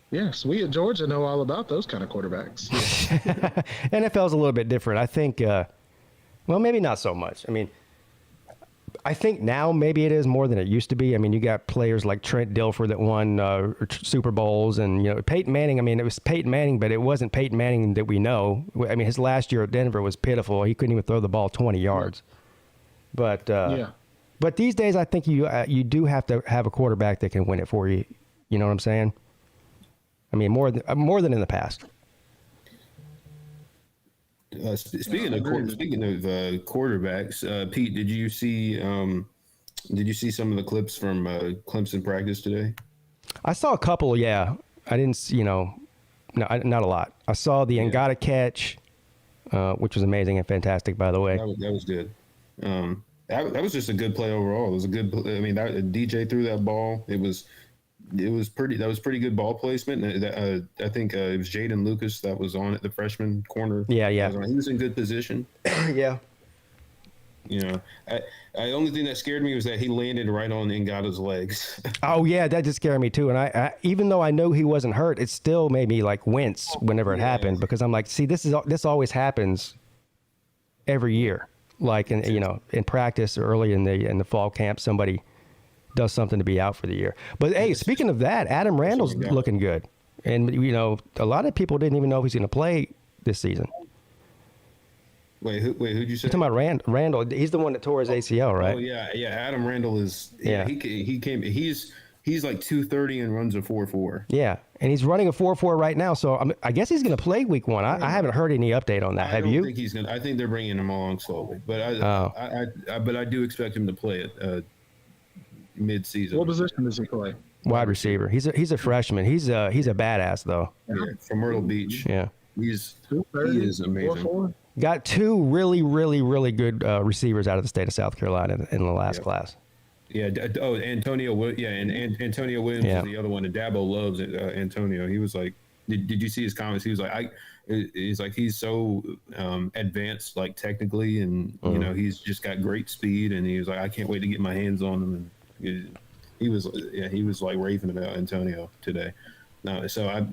Yes, we at Georgia know all about those kind of quarterbacks. NFL's a little bit different. I think, well, maybe not so much. I mean, I think now maybe it is more than it used to be. I mean, you got players like Trent Dilfer that won Super Bowls, and Peyton Manning. I mean, it was Peyton Manning, but it wasn't Peyton Manning that we know. I mean, his last year at Denver was pitiful. He couldn't even throw the ball 20 yards. But but these days, I think you do have to have a quarterback that can win it for you. You know what I'm saying? I mean, more than in the past. Speaking of quarterbacks, Pete, did you see some of the clips from Clemson practice today? I saw a couple. Yeah, I didn't see, not a lot. I saw the Ngata catch, which was amazing and fantastic, by the way. That was good. That was just a good play overall. It was a good. I mean, DJ threw that ball. It was pretty. That was pretty good ball placement. I think it was Jaden Lucas that was on it, the freshman corner. Yeah. He was in good position. Yeah. The only thing that scared me was that he landed right on Ngata's legs. Oh yeah, that just scared me too. And I even though I know he wasn't hurt, it still made me like wince whenever it happened, because I'm like, see, this always happens every year. Like in practice early in the fall camp, somebody does something to be out for the year. But hey, speaking of that, Adam Randall's looking good, and a lot of people didn't even know if he's going to play this season. Who'd you say? You're talking about Randall. He's the one that tore his ACL, right? Oh yeah. Adam Randall is. Yeah. He came. He's like 230 and runs a 4.4. Yeah, and he's running a 4.4 right now. So I guess he's going to play week 1. I haven't heard any update on that. Have you? I think he's going. I think they're bringing him along slowly, but I do expect him to play it mid-season. What position does he play? Wide receiver. He's a freshman. He's a badass though. Yeah, from Myrtle Beach. Yeah, he is amazing. 4.4? Got 2 really, really, really good receivers out of the state of South Carolina in the last class. Yeah. Oh, Antonio. Yeah, and Antonio Williams is the other one. And Dabo loves Antonio. He was like, did you see his comments? He was like, he's so advanced, like technically, and he's just got great speed. And he was like, I can't wait to get my hands on him. And he was like raving about Antonio today. No, so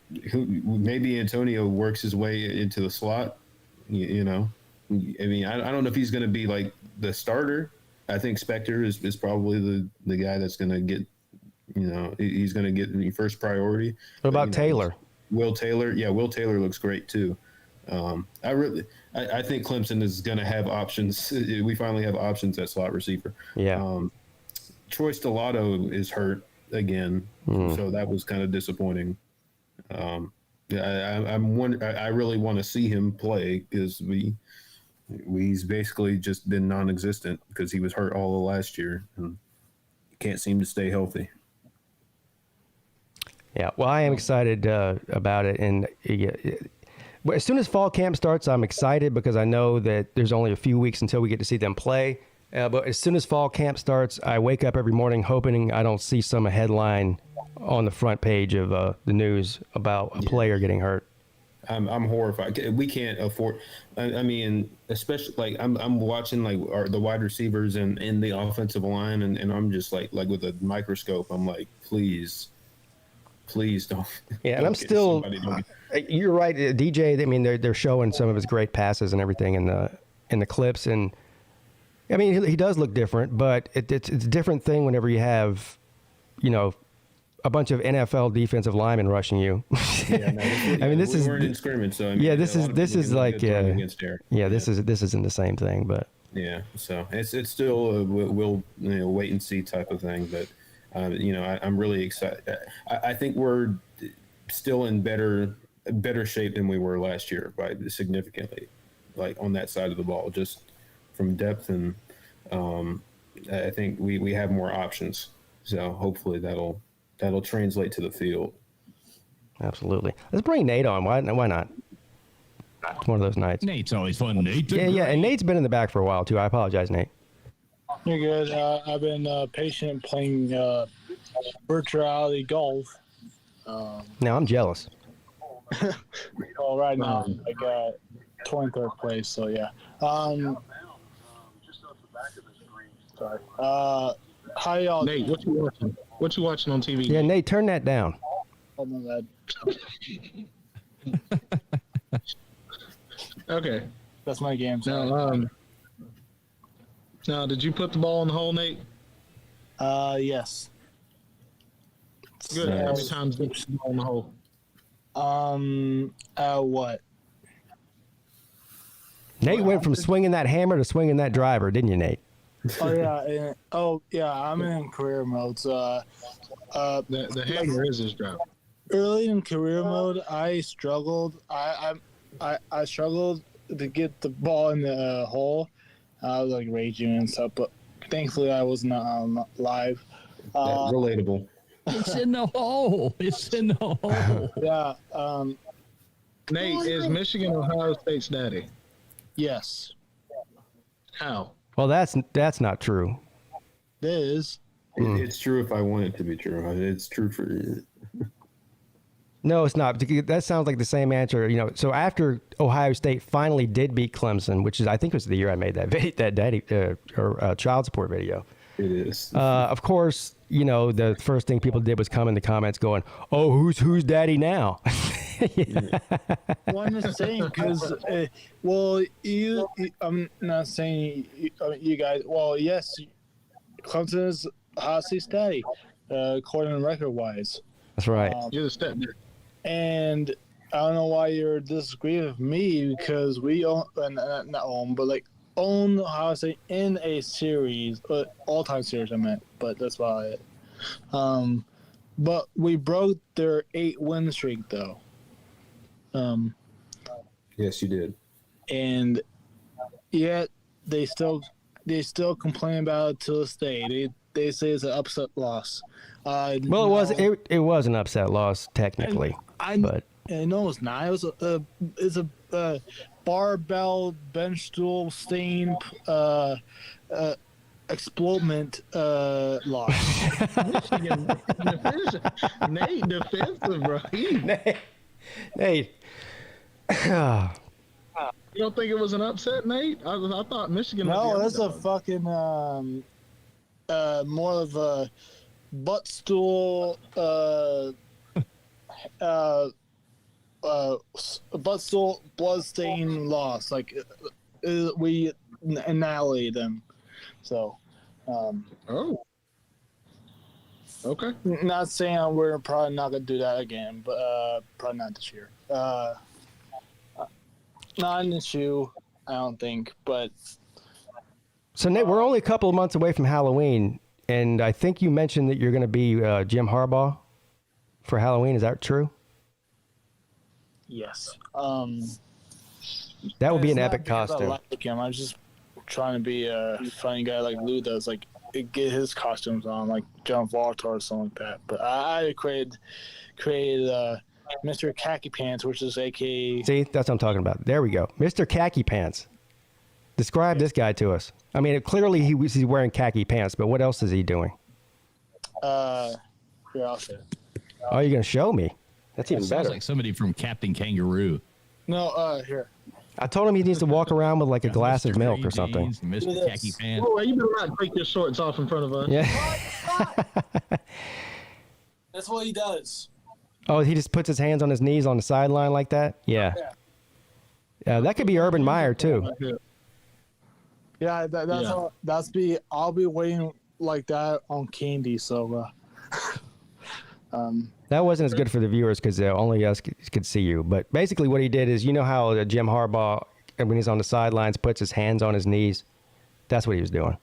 maybe Antonio works his way into the slot. I mean, I don't know if he's going to be like the starter. I think Spector is probably the guy that's going to get, he's going to get the first priority. What about Taylor? Will Taylor? Yeah, Will Taylor looks great too. I think Clemson is going to have options. We finally have options at slot receiver. Yeah. Troy Stellato is hurt again, so that was kind of disappointing. I really want to see him play, because he's basically just been non-existent because he was hurt all of last year and can't seem to stay healthy. Yeah, well, I am excited about it, and as soon as fall camp starts, I'm excited because I know that there's only a few weeks until we get to see them play. But as soon as fall camp starts, I wake up every morning hoping I don't see some headline on the front page of the news about a player getting hurt. I'm horrified. We can't afford. I mean, especially like I'm watching like the wide receivers and in the offensive line, and I'm just like with a microscope. I'm like, please don't. Yeah, and I'm still. You're right, DJ. I mean, they're showing some of his great passes and everything in the clips, and I mean, he does look different, but it's a different thing whenever you have, a bunch of NFL defensive linemen rushing you. Yeah, no, I mean, this we is weren't in scrimmage, so I mean, this is like this isn't the same thing, but yeah, so it's still we'll wait and see type of thing, but I'm really excited. I think we're still in better shape than we were last year by significantly, like on that side of the ball, just from depth, and I think we have more options. So hopefully that'll translate to the field. Absolutely. Let's bring Nate on. Why not? It's one of those nights. Nate's always fun. Nate. Yeah, and Nate's been in the back for a while too. I apologize, Nate. You're good. I've been patient playing virtual reality golf. Now I'm jealous. Well, right now I got 23rd place, so yeah. Sorry. How y'all? Nate, what you watching? What you watching on TV? Yeah, Nate, turn that down. Oh my bad. Okay. That's my game. Now, did you put the ball in the hole, Nate? Yes. Good. How many times did you put the ball in the hole? What? Nate went from swinging that hammer to swinging that driver, didn't you, Nate? Oh yeah. I'm in career mode. So, the hammer is his driver. Early in career mode, I struggled. I struggled to get the ball in the hole. I was like raging and stuff, but thankfully I was not live. Relatable. It's in the hole. It's in the hole. Yeah. Nate, is Michigan Ohio State's daddy? Yes. How? Well, that's not true. It is. It's true if I want it to be true. It's true for you. No, it's not. That sounds like the same answer. So after Ohio State finally did beat Clemson, which is I think was the year I made that daddy or child support video. It is. Of course, the first thing people did was come in the comments going, "Oh, who's daddy now?" Well, I'm just saying because, I'm not saying you guys. Well, yes, Clemson is Ohio State's daddy, according to record-wise. That's right. You're the stepdad. And I don't know why you're disagreeing with me because we own, own Ohio State in a series, all-time series I meant, but that's about it. But we broke their 8-win streak though. Yes, you did. And yet they still complain about it to this day. They say it's an upset loss. Well, it was an upset loss technically, but no, it's not. It was a barbell bench stool stain explodement loss. Michigan Nate defensive, bro. Nate. You don't think it was an upset, Nate? I thought Michigan. No, was that's a fucking more of a butt stool blood stain loss. Like we annihilated them. So okay. Not saying we're probably not gonna do that again, but probably not this year. Not an issue, I don't think, but so Nate, we're only a couple of months away from Halloween, and I think you mentioned that you're going to be Jim Harbaugh for Halloween. Is that true? Yes. That would be an epic costume. I like him. I was just trying to be a funny guy like Lou does, like get his costumes on, like John Voltor or something like that. But I created Mr. Khaki Pants, which is AKA. See, that's what I'm talking about. There we go, Mr. Khaki Pants. Describe this guy to us. I mean, clearly he's wearing khaki pants, but what else is he doing? Here, I'll show you. Oh, you're gonna show me? That's even better. Sounds like somebody from Captain Kangaroo. No, here. I told him he needs to walk around with like a glass of milk or something. Mr. Khaki Pants. Oh, you better not take your shorts off in front of us. Yeah. That's what he does. Oh, he just puts his hands on his knees on the sideline like that? Yeah. Yeah, that could be Urban Meyer too. Yeah, I'll be waiting like that on candy. So, That wasn't as good for the viewers because only us could see you. But basically, what he did is, you know how Jim Harbaugh, when he's on the sidelines, puts his hands on his knees. That's what he was doing.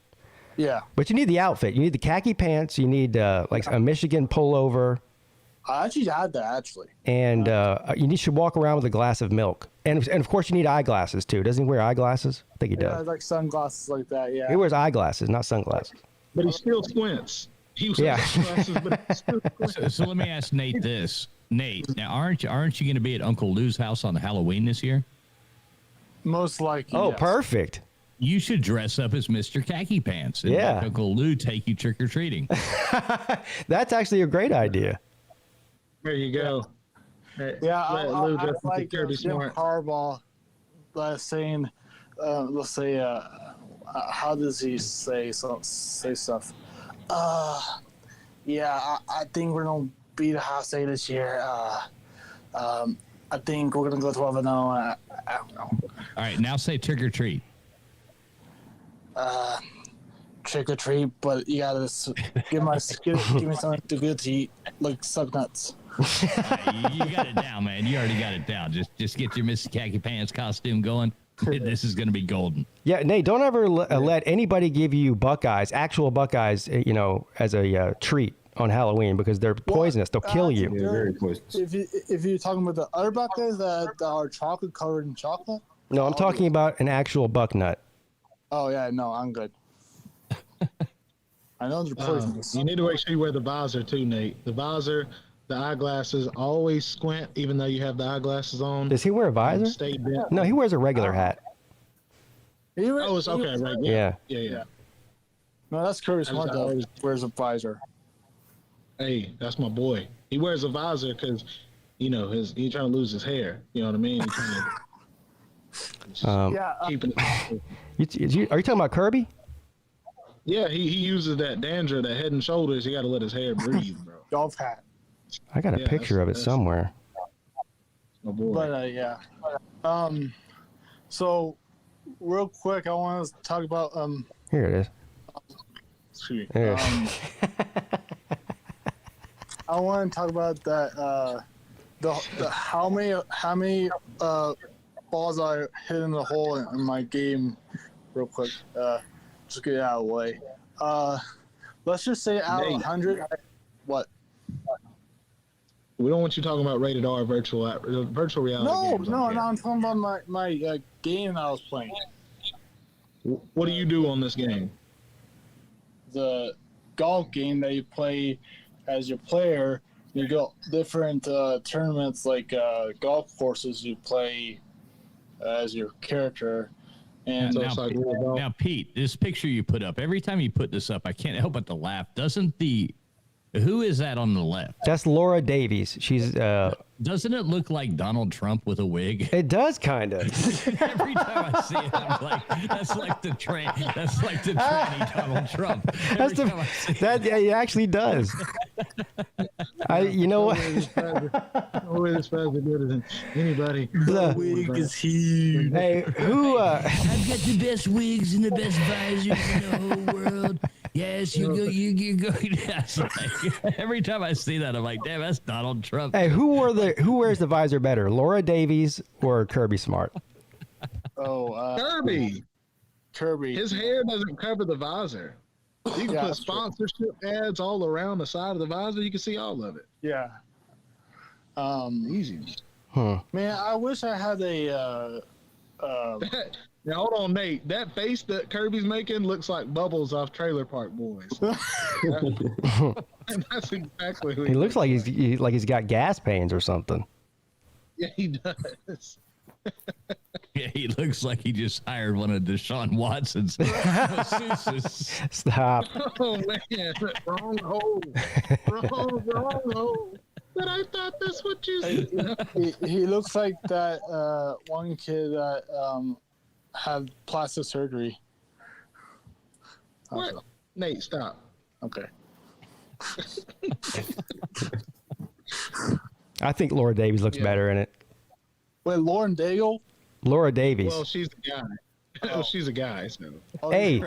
yeah, But you need the outfit. You need the khaki pants. You need like a Michigan pullover. I actually had that And you should walk around with a glass of milk. And of course, you need eyeglasses, too. Doesn't he wear eyeglasses? I think he Yeah, does. like sunglasses like that. Yeah. He wears eyeglasses, not sunglasses. But he still squints. He was sunglasses, but he still squints. So let me ask Nate this. Nate, now aren't you going to be at Uncle Lou's house on Halloween this year? Most likely. Oh, yes. perfect. You should dress up as Mr. Khaki Pants and Yeah. let Uncle Lou take you trick or treating. That's actually a great idea. There you go. Yeah, Let Lou I dress up like as Kirby Jim Smart. Harbaugh saying, let's say, how does he say stuff? Yeah, I think we're gonna beat Ohio State this year. I think we're gonna go 12-0. I don't know. All right, now say trick or treat. Trick or treat, but you gotta give me something to good to eat, like suck nuts. You got it down, man. You already got it down. Just get your Mr. Khaki Pants costume going. This is going to be golden. Yeah, Nate, don't ever let anybody give you Buckeyes, actual Buckeyes, as a treat on Halloween because they're poisonous. They'll kill you. Yeah, very poisonous. If you're talking about the other Buckeyes that are chocolate covered in chocolate. No, I'm talking about an actual buck nut. Oh yeah, no, I'm good. I know they're poisonous. You need to make sure you wear the visor too, Nate. The visor, the eyeglasses, always squint even though you have the eyeglasses on. Does he wear a visor? Stay bent. No, he wears a regular hat. Oh, it's okay, right? Yeah. No, that's Kirby Smart though. always- Wears a visor. Hey, that's my boy. He wears a visor because, he's trying to lose his hair. You know what I mean? He's trying to keeping it. Are you talking about Kirby? Yeah, he uses that dandruff, that Head and Shoulders. He got to let his hair breathe, bro. Golf hat. I got a picture of it somewhere. My boy. But yeah. So real quick, I want to talk about Here it is. Excuse me. There. I want to talk about that. The how many balls I hit in the hole in my game, real quick. Just get it out of the way. Let's just say out of 100. What? We don't want you talking about rated R virtual reality games. No. I'm talking about my game that I was playing. What do you do on this game? The golf game that you play as your player. You go different tournaments like golf courses you play as your character. And Now, Pete, this picture you put up, every time you put this up, I can't help but to laugh. Who is that on the left? That's Laura Davies. She's Doesn't it look like Donald Trump with a wig? It does kind of. Every time I see it, I'm like, that's like the tranny Donald Trump. It actually does. You know what? Nowhere this fast is better than anybody. The wig is huge. Hey, who? I've got the best wigs and the best visors in the whole world. Yes, you go. Yes, like, every time I see that, I'm like, damn, that's Donald Trump. Hey, who wears the visor better, Laura Davies or Kirby Smart? Kirby. His hair doesn't cover the visor. You can put sponsorship ads all around the side of the visor. You can see all of it. Yeah. Easy. Man, I wish I had a. Now hold on, Nate. That face that Kirby's making looks like Bubbles off Trailer Park Boys. That's exactly who He looks like he's got gas pains or something. Yeah, he does. Yeah, he looks like he just hired one of Deshaun Watson's masseuses. Stop. Oh man, wrong hole. Wrong hole. But I thought that's what you said. He looks like that one kid that had plastic surgery. What? Nate, stop. Okay. I think Laura Davies looks better in it. Wait, Lauren Daigle? Laura Davies. Well, she's the guy. Oh, she's a guy. So. Hey,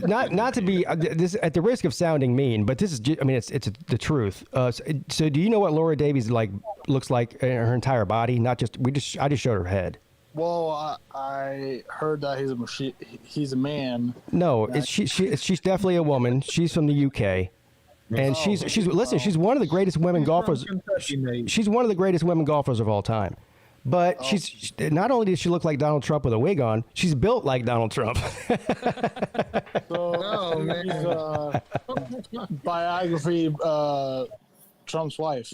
not to be this at the risk of sounding mean, but this is I mean it's the truth. So do you know what Laura Davies looks like in her entire body? Not just I just showed her head. Well, I heard that he's a man. No, she's definitely a woman. She's from the UK. And she's one of the greatest women golfers. She's one of the greatest women golfers of all time. But she's not only does she look like Donald Trump with a wig on, she's built like Donald Trump. Biography, Trump's wife.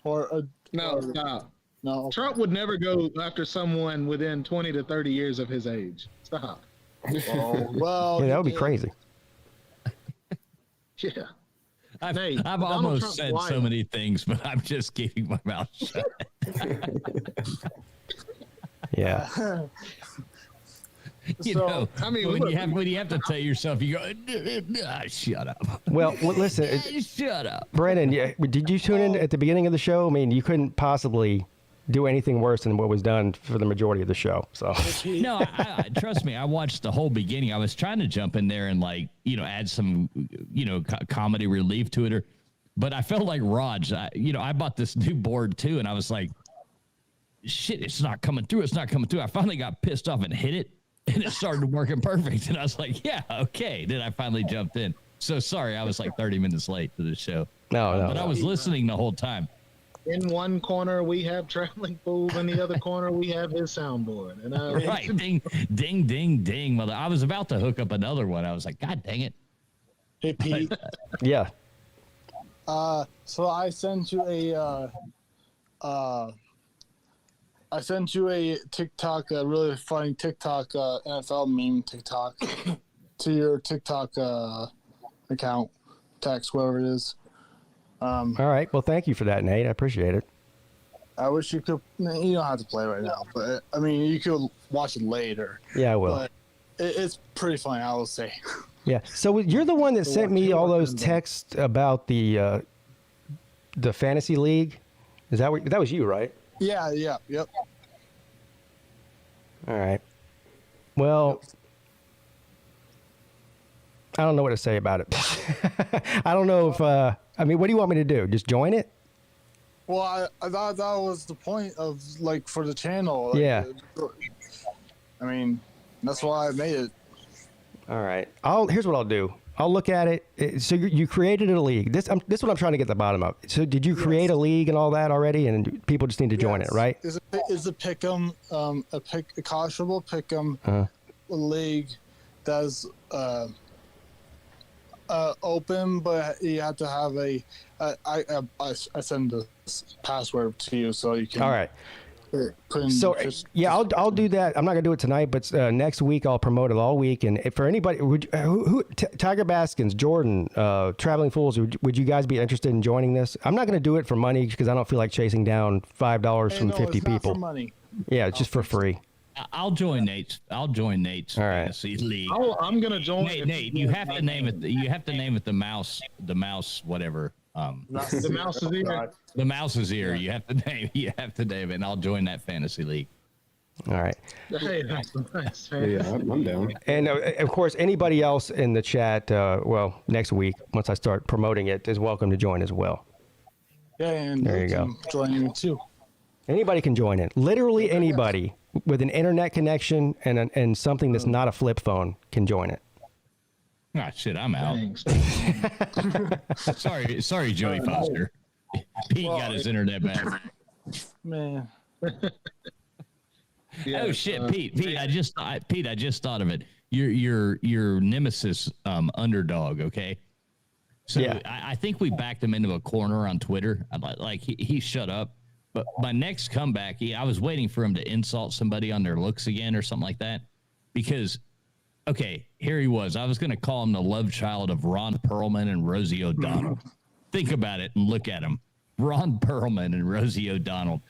Stop. No. Trump would never go after someone within 20 to 30 years of his age. Stop. Well, yeah, that would be crazy. Yeah. I've almost said so many things, but I'm just keeping my mouth shut. Yeah. When you have to tell yourself, you go, shut up. Well, listen. Shut up. Brandon, did you tune in at the beginning of the show? I mean, you couldn't possibly do anything worse than what was done for the majority of the show. So no, I trust me. I watched the whole beginning. I was trying to jump in there and add some, comedy relief to it, but I felt like Raj. I bought this new board too, and I was like, shit, it's not coming through. It's not coming through. I finally got pissed off and hit it, and it started working perfect. And I was like, yeah, okay. Then I finally jumped in. So sorry, I was like 30 minutes late to the show. But I was listening the whole time. In one corner, we have Traveling Fool. In the other corner, we have his soundboard. And right. Ding, ding, ding, ding. Mother. I was about to hook up another one. I was like, God dang it. Hey, Pete. Yeah. So I sent you a TikTok, a really funny TikTok, NFL meme TikTok to your TikTok account, text, whatever it is. All right. Well, thank you for that, Nate. I appreciate it. I wish you could. You don't have to play right now, but I mean, you could watch it later. Yeah, I will. But it's pretty funny, I will say. Yeah. So you're the one that sent me all those texts about the fantasy league. Is that that was you, right? Yeah. Yep. All right. Well, I don't know what to say about it. I don't know if. What do you want me to do? Just join it? Well, I thought that was the point of for the channel. Yeah. I mean, that's why I made it. All right. Here's what I'll do. I'll look at it. So you created a league. This is what I'm trying to get to the bottom of. So did you create a league and all that already? And people just need to join it, right? Is a pick'em a cautionable pick'em league that's open, but you have to have I send the password to you so you can. All right. I'll do that. I'm not gonna do it tonight, but next week I'll promote it all week. And if for anybody, Tiger Baskins, Jordan, Traveling Fools, would you guys be interested in joining this? I'm not gonna do it for money because I don't feel like chasing down $5 from 50 people. Not for money. Yeah, it's just for free. I'll join Nate's. All right. Fantasy league. I'm gonna join. Nate, you have to name it. You have to name it the mouse, whatever. The mouse is ear. The mouse's ear. You have to name. You have to name it, and I'll join that fantasy league. All right. Hey, that's nice. Yeah, I'm down. And of course, anybody else in the chat, next week once I start promoting it, is welcome to join as well. Yeah, and there you go. Join me too. Anybody can join in. Literally anybody with an internet connection and something that's not a flip phone can join it. Ah, shit, I'm out. sorry, Joey Foster. Pete got his internet back. Man. Oh shit, Pete! I just thought of it. Your nemesis underdog. Okay. So yeah. I think we backed him into a corner on Twitter. Like he shut up. But my next comeback, I was waiting for him to insult somebody on their looks again or something like that. Because, okay, here he was. I was going to call him the love child of Ron Perlman and Rosie O'Donnell. Think about it and look at him. Ron Perlman and Rosie O'Donnell.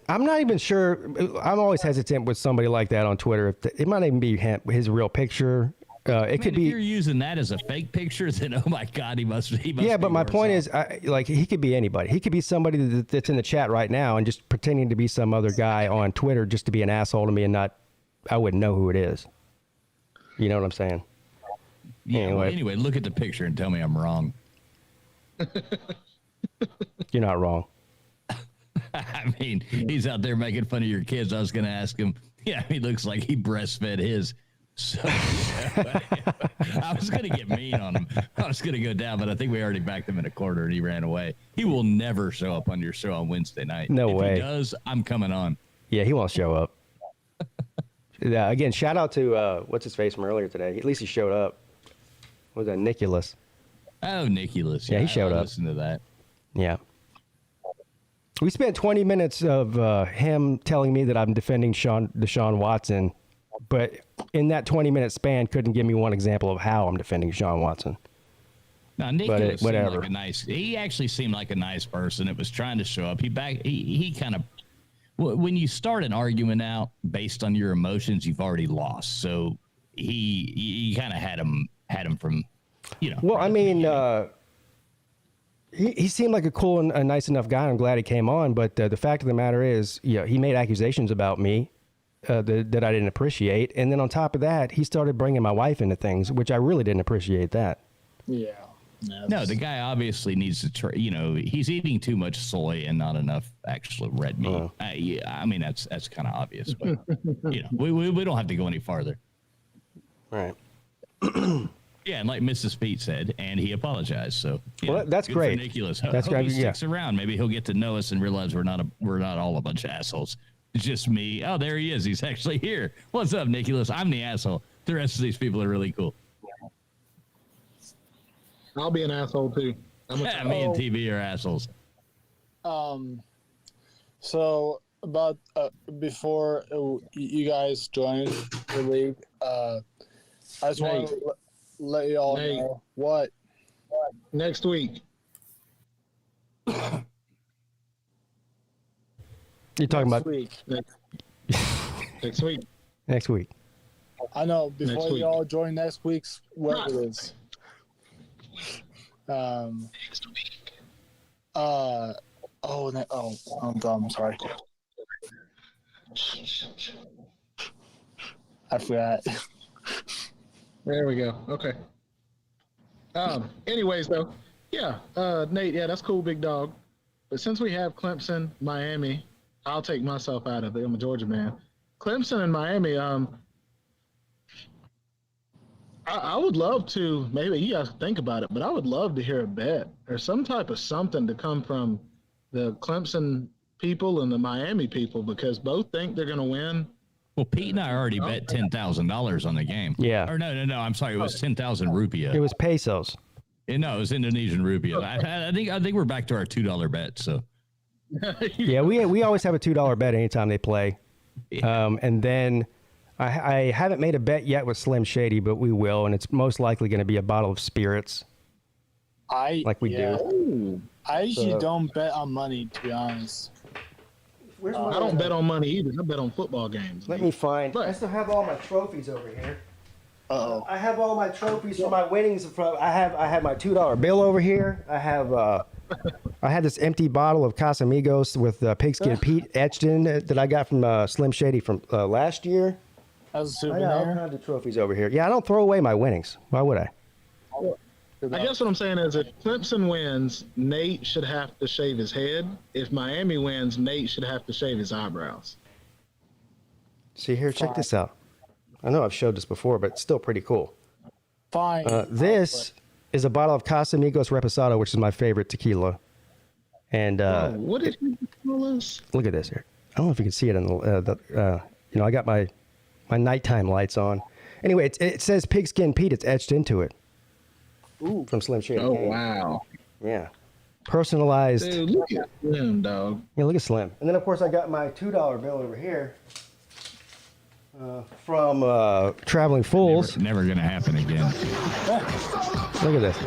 I'm not even sure. I'm always hesitant with somebody like that on Twitter. It might even be his real picture. It could be. If you're using that as a fake picture, then oh my God, he must. Yeah, but my point is, like, he could be anybody. He could be somebody that's in the chat right now and just pretending to be some other guy on Twitter just to be an asshole to me, and I wouldn't know who it is. You know what I'm saying? Yeah. Anyway, look at the picture and tell me I'm wrong. You're not wrong. I mean, he's out there making fun of your kids. I was going to ask him. Yeah, he looks like he breastfed his. So I was going to get mean on him. I was going to go down, but I think we already backed him in a corner and he ran away. He will never show up on your show on Wednesday night. No way. If he does, I'm coming on. Yeah, he won't show up. Yeah, again, shout out to what's his face from earlier today. At least he showed up. What was that, Nicholas? Oh, Nicholas. Yeah, he showed up. Listen to that. Yeah. We spent 20 minutes of him telling me that I'm defending Deshaun Watson, but in that 20-minute span, couldn't give me one example of how I'm defending Deshaun Watson. No, Nicholas seemed like a nice. He actually seemed like a nice person. It was trying to show up. He kind of. When you start an argument out based on your emotions, you've already lost. So he kind of had him from, you know. Well, I mean, he seemed like a cool and a nice enough guy. I'm glad he came on. But the fact of the matter is, he made accusations about me that I didn't appreciate. And then on top of that, he started bringing my wife into things, which I really didn't appreciate that. Yeah. No, the guy obviously needs to he's eating too much soy and not enough actual red meat. I mean, that's kind of obvious, but we don't have to go any farther. Right. Yeah, and like Mrs. Peete said, and he apologized. So that's great. Nicholas. That's great. great. He sticks around. Maybe he'll get to know us and realize we're not all a bunch of assholes. It's just me. Oh, there he is. He's actually here. What's up, Nicholas? I'm the asshole. The rest of these people are really cool. I'll be an asshole too. Me and TV are assholes. So about before you guys joined the league, I just want to let you all know what next week. You're talking about next week. Next week. I know. Before you all join next week's what it is. Next week. I'm dumb. Sorry. I forgot. There we go. Okay. Anyways, though, Nate, that's cool, big dog. But since we have Clemson, Miami, I'll take myself out of it. I'm a Georgia man. Clemson and Miami, I would love to, maybe you guys think about it, but I would love to hear a bet or some type of something to come from the Clemson people and the Miami people, because both think they're going to win. Well, Pete and I already bet $10,000 on the game. Yeah. Or no. I'm sorry. It was 10,000 rupiah. It was pesos. No, it was Indonesian rupiah. I think we're back to our $2 bet. So. Yeah, we always have a $2 bet anytime they play. Yeah. And then I haven't made a bet yet with Slim Shady, but we will, and it's most likely going to be a bottle of spirits. Like we do. I usually don't bet on money, to be honest. I don't bet on money either. I bet on football games. Let me find. I still have all my trophies over here. I have all my trophies for my winnings. I have my $2 bill over here. I had this empty bottle of Casamigos with PigskinPeete etched in it that I got from Slim Shady from last year. As a souvenir. I got all kinds of trophies over here. Yeah, I don't throw away my winnings. Why would I? I guess what I'm saying is if Clemson wins, Nate should have to shave his head. If Miami wins, Nate should have to shave his eyebrows. See here, check this out. I know I've showed this before, but it's still pretty cool. Fine. This is a bottle of Casamigos Reposado, which is my favorite tequila. And what did you call this? Look at this here. I don't know if you can see it in the I got my nighttime lights on. Anyway, it says PigskinPeete. It's etched into it. Ooh. From Slim Shady. Oh, wow. Yeah. Personalized. Dude, look at Slim, dog. Yeah, look at Slim. And then, of course, I got my $2 bill over here from Traveling Fools. Never going to happen again. Look at this.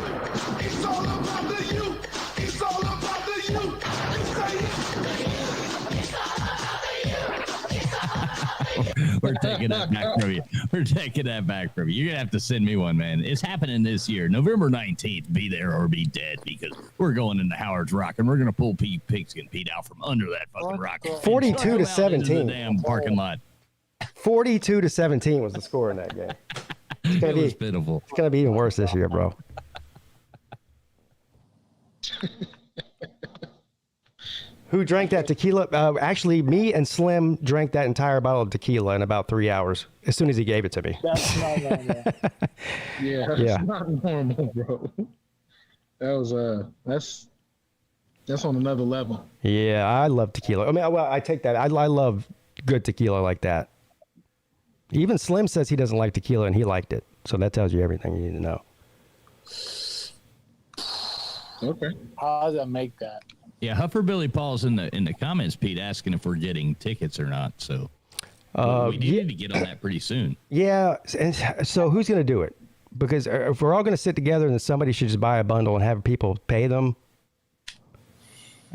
We're taking that back from you. We're taking that back from you. You're going to have to send me one, man. It's happening this year. November 19th, be there or be dead, because we're going into Howard's Rock, and we're going to pull PigskinPeete out from under that fucking rock. 42 to 17. The damn parking lot. 42 to 17 was the score in that game. It was pitiful. It's going to be even worse this year, bro. Who drank that tequila? Actually, me and Slim drank that entire bottle of tequila in about 3 hours as soon as he gave it to me. That's not normal. That's not normal, bro. That was that's on another level. Yeah, I love tequila. I mean, well, I take that. I love good tequila like that. Even Slim says he doesn't like tequila, and he liked it. So that tells you everything you need to know. Okay. How does that make that? Yeah, Huffer Billy Paul's in the comments, Pete, asking if we're getting tickets or not. So we need to get on that pretty soon. Yeah, and so who's going to do it? Because if we're all going to sit together, then somebody should just buy a bundle and have people pay them.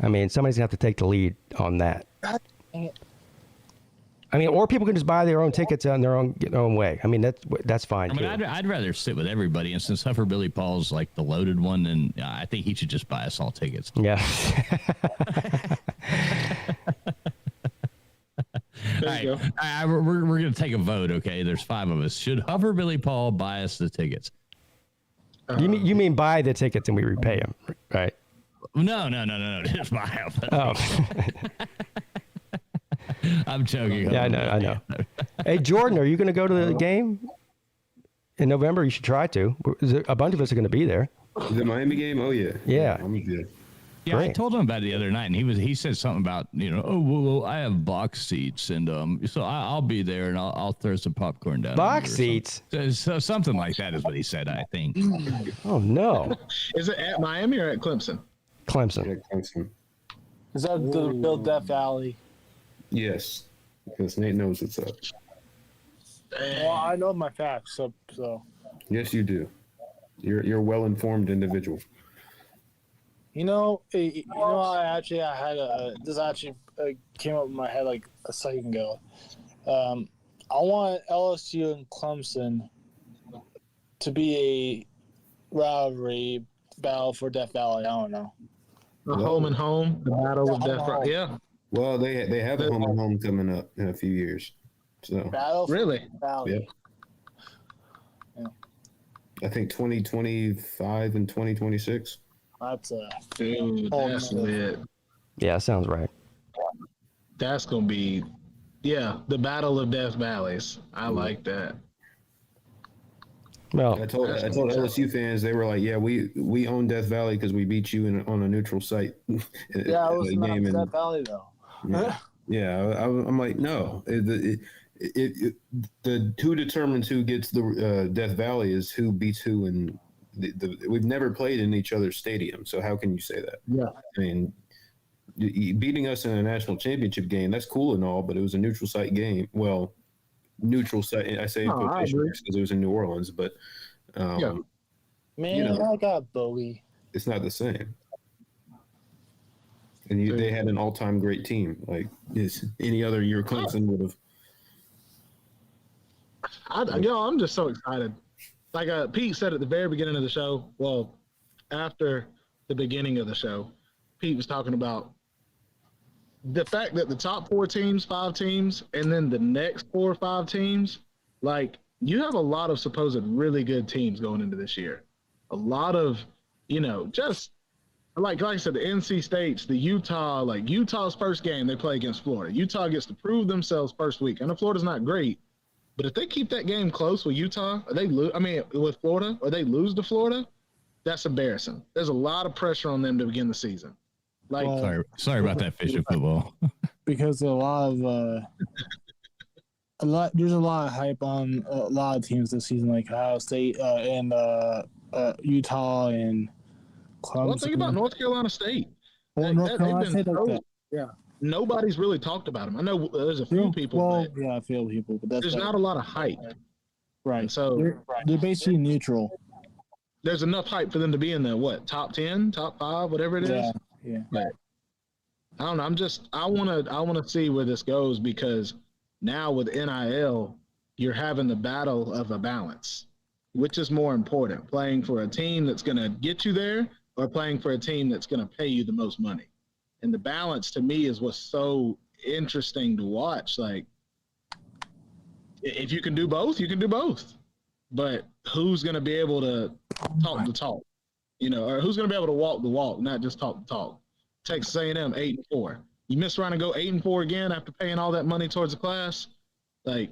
I mean, somebody's going to have to take the lead on that. God dang it. I mean, or people can just buy their own tickets on their own way. I mean, that's fine. I mean, I'd rather sit with everybody, and since Huffer Billy Paul's like the loaded one, then I think he should just buy us all tickets. Yeah. All right, we're going to take a vote, okay? There's 5 of us. Should Huffer Billy Paul buy us the tickets? You mean buy the tickets and we repay them, right? No. Just buy them. Oh. I'm joking. Yeah, I know. Hey, Jordan, are you going to go to the game in November? You should try to. A bunch of us are going to be there. The Miami game? Oh, yeah. Yeah. I'm good. Yeah, great. I told him about it the other night, and he said something about, well, I have box seats, and so I'll be there, and I'll throw some popcorn down. Box seats? So something like that is what he said, I think. Oh, no. Is it at Miami or at Clemson? Clemson. Yeah, Clemson. Is that the Bill Death Valley? Yes, because Nate knows what's up. Well, I know my facts, so. Yes, you do. You're a well-informed individual. I had this actually came up in my head like a second ago. I want LSU and Clemson to be a rivalry battle for Death Valley. I don't know. The home and home, the battle of Death Valley. Yeah. Well, they have a home and home coming up in a few years. So battle for really? Death Valley. Yeah. I think 2025 and 2026. That's that's lit. Yeah, sounds right. That's gonna be, the battle of Death Valleys. I like that. Well, I told LSU fans, they were like, "Yeah, we own Death Valley because we beat you on a neutral site." Yeah, it was not Death Valley though. I'm like, no. The who determines who gets the Death Valley is who beats who, and we've never played in each other's stadium, so how can you say that? Yeah, I mean, beating us in a national championship game, that's cool and all, but it was a neutral site game. Well, neutral site, I say in quotation marks because it was in New Orleans, but man, I got Bowie. It's not the same. And they had an all-time great team. Like any other year, Clemson would have. I'm just so excited. Like Pete said at the very beginning of the show, well, after the beginning of the show, Pete was talking about the fact that the top 5 teams, and then the next 4 or 5 teams, like you have a lot of supposed really good teams going into this year. A lot of, just like I said, the NC States, the Utah, like Utah's first game they play against Florida. Utah gets to prove themselves first week. I know Florida's not great, but if they keep that game close with Utah, with Florida, or they lose to Florida, that's embarrassing. There's a lot of pressure on them to begin the season. Like, sorry about that fishing football. Because there's a lot of hype on a lot of teams this season, like Ohio State and Utah and Clemson. Well, think about North Carolina State. North Carolina State, nobody's really talked about them. I know there's a few people. A few people, but there's not a lot of hype. Right. So they're basically neutral. There's enough hype for them to be in the top 10, top 5, whatever it is. Yeah. But I don't know. I want to see where this goes because Now with NIL, you're having the battle of a balance. Which is more important, playing for a team that's going to get you there or playing for a team that's going to pay you the most money? And the balance to me is what's so interesting to watch. Like, if you can do both, you can do both. But who's going to be able to talk the talk? Or who's going to be able to walk the walk, not just talk the talk? Texas A&M 8-4. You miss around and go 8-4 again after paying all that money towards the class. Like,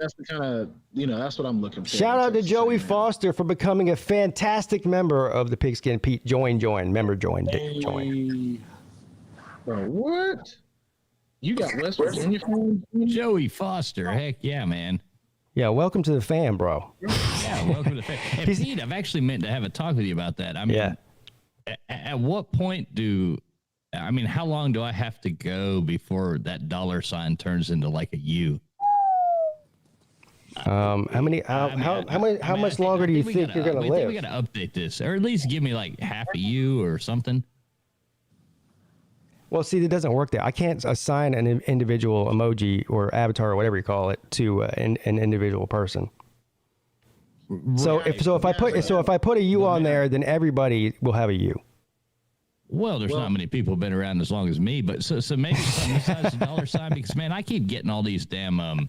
that's the kind of, that's what I'm looking for. Shout out to Joey Foster for becoming a fantastic member of the Pigskin Pete. Join. Bro, what? You got West Virginia from Joey Foster. Heck yeah, man. Yeah, welcome to the fam, bro. Yeah, welcome to the fam. And Pete, I've actually meant to have a talk with you about that. I mean, at what point how long do I have to go before that $sign turns into like a U? How much longer do you think you're gonna live? I think we gotta update this, or at least give me like half a U or something. Well, see, it doesn't work there. I can't assign an individual emoji or avatar or whatever you call it to an individual person. So if I put a U on there, then everybody will have a U. Well, there's not many people who've been around as long as me, but so maybe something besides the $sign, because man, I keep getting all these damn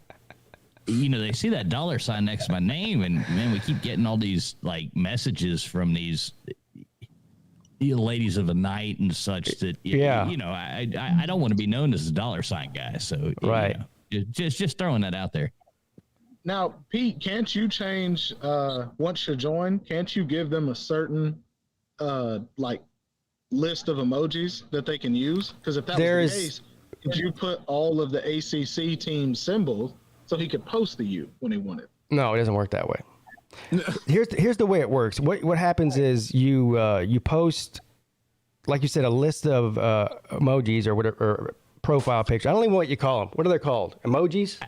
they see that $sign next to my name, and man, we keep getting all these like messages from these ladies of the night and such that I don't want to be known as a $sign guy. So just throwing that out there. Now, Pete, can't you change once you join? Can't you give them a certain list of emojis that they can use? Because if that was the case, could you put all of the ACC team symbols so he could post the U when he wanted? No, it doesn't work that way. Here's the way it works. What happens is you post, like you said, a list of emojis or whatever, or profile picture. I don't even know what you call them. What are they called? Emojis?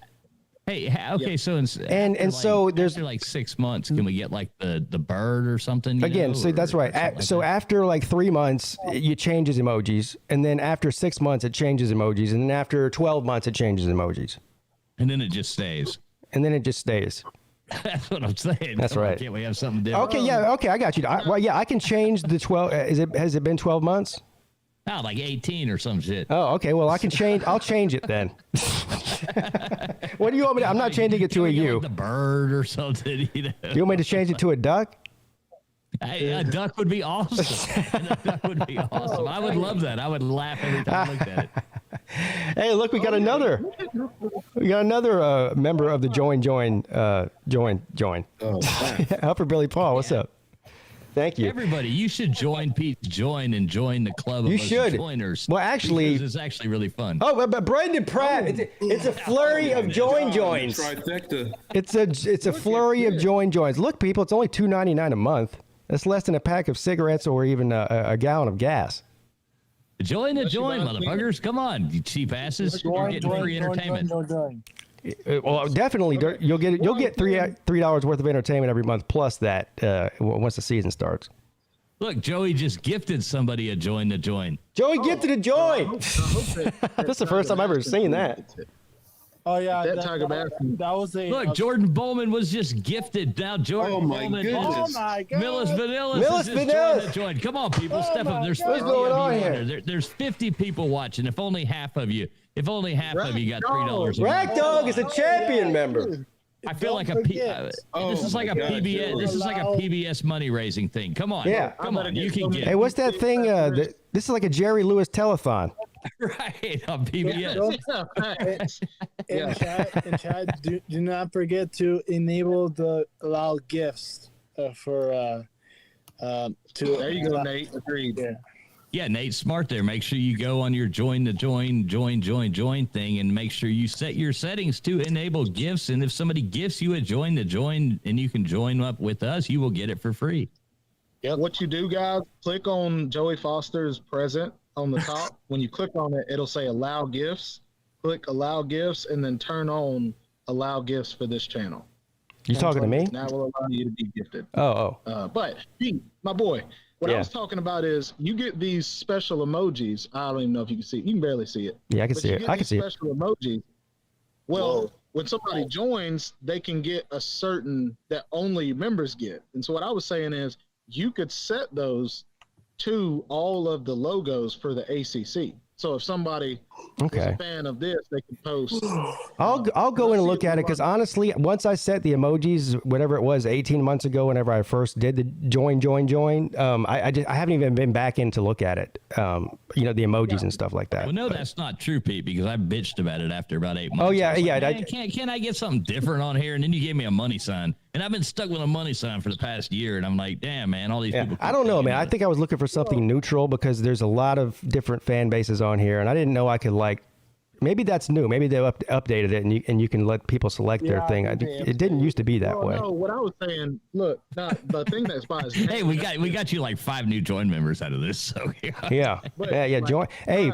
Hey, okay, so so there's after like 6 months, can we get like the bird or something? Again, so that's right. After like 3 months, it changes emojis, and then after 6 months, it changes emojis, and then after 12 months, it changes emojis. And then it just stays. That's what I'm saying. That's right. Can't we have something different? Okay, I got you. I can change the 12. Has it been 12 months? Oh, like 18 or some shit. Oh, okay. Well, I'll change it then. What do you want me to? I'm not changing it to a U. Like the bird or something. You want me to change it to a duck? A duck would be awesome. I would love that. I would laugh every time I looked at it. Hey, look, we got another member of the join. Upper Billy Paul, what's up? Thank you. Everybody, you should join Pete's Join and join the club of joiners. Well, actually, it's actually really fun. Oh, but Brandon Pratt, it's a flurry of joins. It's a flurry of joins. Look, people, it's only $2.99 a month. That's less than a pack of cigarettes or even a gallon of gas. Join, motherfuckers! Come on, you cheap asses! You're getting free entertainment. Well, definitely, you'll get $3 worth of entertainment every month plus that once the season starts. Look, Joey just gifted somebody a join to join. Joey gifted a join. That's the first time I've ever seen that. Oh yeah, that was a look. Jordan Bowman was just gifted. Now Jordan Bowman, Millis Vanillis join. Come on, people, step up. There's 50 of you. There's 50 people watching. If only half of you got $3. Rack Dog is a champion member. I feel like this is like a PBS. This is like a PBS money raising thing. Come on, come on, you can get. Hey, what's that thing? This is like a Jerry Lewis telethon. Right, on PBS. In chat, do not forget to enable the allow gifts for to. There you go, Nate. Agreed. Yeah, Nate, smart there. Make sure you go on your join thing, and make sure you set your settings to enable gifts. And if somebody gifts you a join and you can join up with us, you will get it for free. Yeah, what you do, guys, click on Joey Foster's present on the top. When you click on it, it'll say allow gifts. Click allow gifts and then turn on allow gifts for this channel. You talking to me? Now will allow you to be gifted. Oh. But Pete, my boy, What I was talking about is you get these special emojis. I don't even know if you can see it. You can barely see it. Yeah, I can But see you it. get I can these see it. special emojis. Well, when somebody joins, they can get a certain that only members get. And so what I was saying is you could set those to all of the logos for the ACC. So if somebody is a fan of this, they can post. I'll go in and look at it because honestly, once I set the emojis, whatever it was, 18 months ago, whenever I first did the join, I haven't even been back in to look at it. You know, the emojis and stuff like that. Well, no, that's not true, Pete, because I bitched about it after about 8 months. Oh, yeah, I was yeah. Like, can I get something different on here? And then you gave me a money sign. And I've been stuck with a money sign for the past year. And I'm like, damn, man, all these people. I don't know, man. I think I was looking for something neutral because there's a lot of different fan bases on here. And I didn't know I could maybe that's new. Maybe they updated it and you can let people select their thing. It didn't used to be that way. No, what I was saying, look, the thing that's by his Hey, we got you like 5 new join members out of this. So yeah. Join. Hey,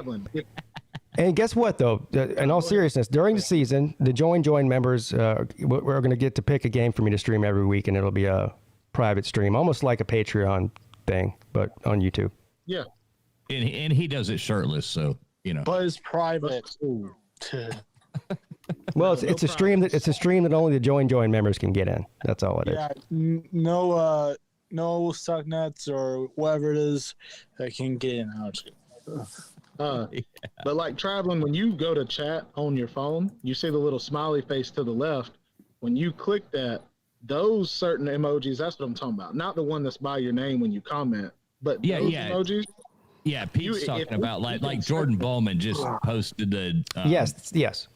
and guess what though? In all seriousness, during the season, the join members, we're going to get to pick a game for me to stream every week, and it'll be a private stream, almost like a Patreon thing, but on YouTube. Yeah. And he does it shirtless, so you know. But it's private. Well, it's a stream that only the join members can get in. That's all it is. Yeah, no suck nuts or whatever it is that can get in. But like traveling, when you go to chat on your phone, you see the little smiley face to the left. When you click that, those certain emojis, that's what I'm talking about. Not the one that's by your name when you comment, but those emojis. Yeah, Pete's talking about like Jordan Bowman just posted the. Yes.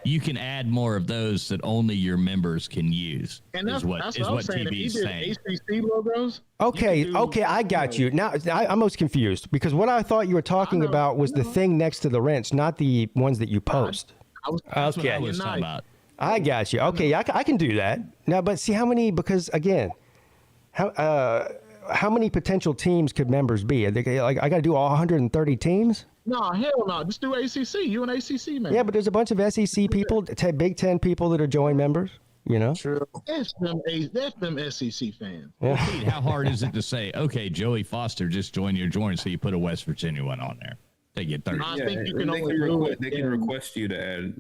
You can add more of those that only your members can use. And that's what TV's saying. ACC logos. Okay, I got you. Now I'm most confused because what I thought you were talking about was the thing next to the wrench, not the ones that you post. That's what I was talking about. I got you. Okay, I can do that now. But see how many? Because again, how many potential teams could members be? Like I got to do all 130 teams? No, hell no. Just do ACC. You an ACC man. Yeah, but there's a bunch of SEC people, Big Ten people that are join members. You know, true. That's them SEC fans. Yeah. How hard is it to say, okay, Joey Foster just joined your join, so you put a West Virginia one on there? They get 30. I think you can they can request you to add.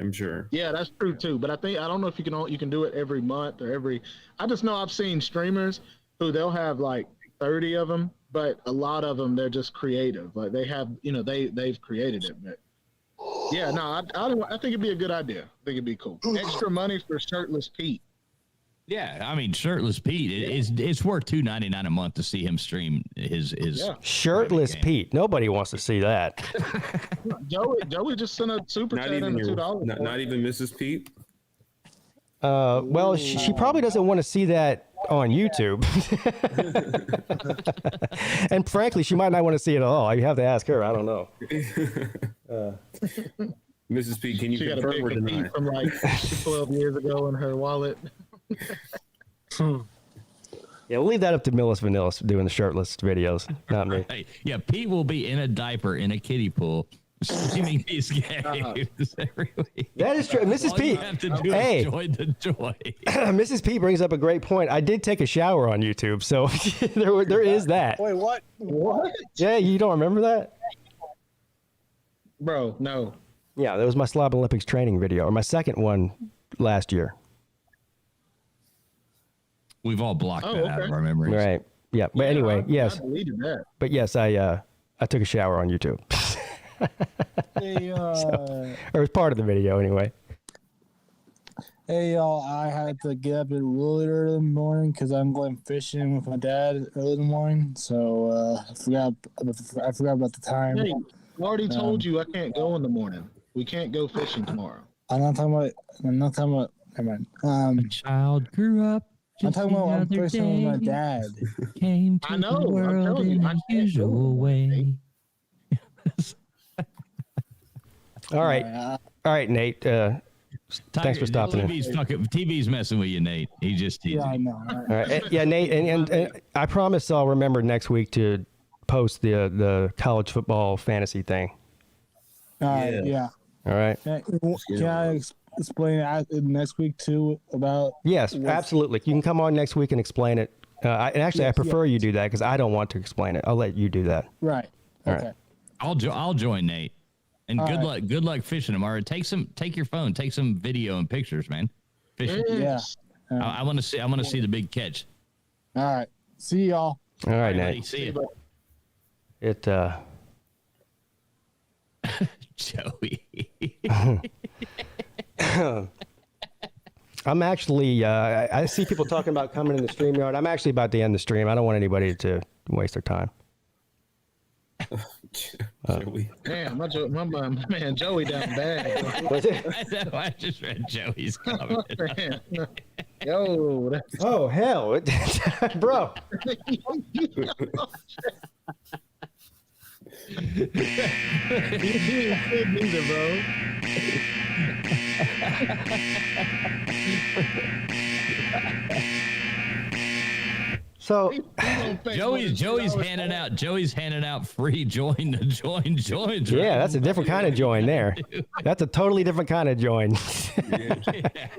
I'm sure. Yeah, that's true too. But I don't know if you can do it every month or every. I just know I've seen streamers who they'll have like 30 of them, but a lot of them they're just creative. Like they have, they've created it. But yeah, no, I think it'd be a good idea. I think it'd be cool. Extra money for shirtless Pete. Yeah, I mean, shirtless Pete. It's worth $2.99 a month to see him stream his shirtless Pete. Nobody wants to see that. Joey just sent a super chat in $2. Not even Mrs. Pete. Well, she probably doesn't want to see that on YouTube. And frankly, she might not want to see it at all. You have to ask her. I don't know. Mrs. Pete, can you confirm or deny? From like 12 years ago in her wallet. Yeah, we'll leave that up to Millis Vanillis doing the shirtless videos, not me. Right. Yeah, Pete will be in a diaper in a kiddie pool streaming these games every week. That is true. Mrs. Pete. You have to do is join the joy. Mrs. Pete brings up a great point. I did take a shower on YouTube, so there is that. Wait, what? What? Yeah, you don't remember that? Bro, no. Yeah, that was my Slob Olympics training video, or my second one last year. We've all blocked that out of our memories. Right. Yeah. But anyway, yes. I deleted that. But yes, I took a shower on YouTube. Hey, or it was part of the video anyway. Hey, y'all, I had to get up really early in the morning because I'm going fishing with my dad early in the morning. So I forgot about the time. Hey, I already told you I can't go in the morning. We can't go fishing tomorrow. I'm not talking about. Never mind. A child grew up. I'm talking about I'm fishing with my dad. Came to the world in an unusual way. All right, Nate. Thanks for stopping in. TV's messing with you, Nate. He just teasing. Yeah, I know. All right. Yeah, Nate, and I promise I'll remember next week to post the college football fantasy thing. Yeah. All right. Can I explain it next week too about? Yes, absolutely. You can come on next week and explain it And actually, I prefer you do that because I don't want to explain it. I'll let you do that. Right. All Okay. right. I'll join Nate. And All good right. luck. Good luck fishing tomorrow. Take your phone. Take some video and pictures, man. Fishing. Yeah. I want to see. I want to see the big catch. All right. See y'all. All right, buddy. Nate. See you. It. Joey. I'm actually. I see people talking about coming in the StreamYard. I'm actually about to end the stream. I don't want anybody to waste their time. Joey. Damn, my man Joey down bad. I know. I just read Joey's comment. Yo, that's... Oh hell, bro. You ain't neither, bro. So Joey's handing out. Joey's handing out free join. Yeah, that's a different kind of join there. That's a totally different kind of join.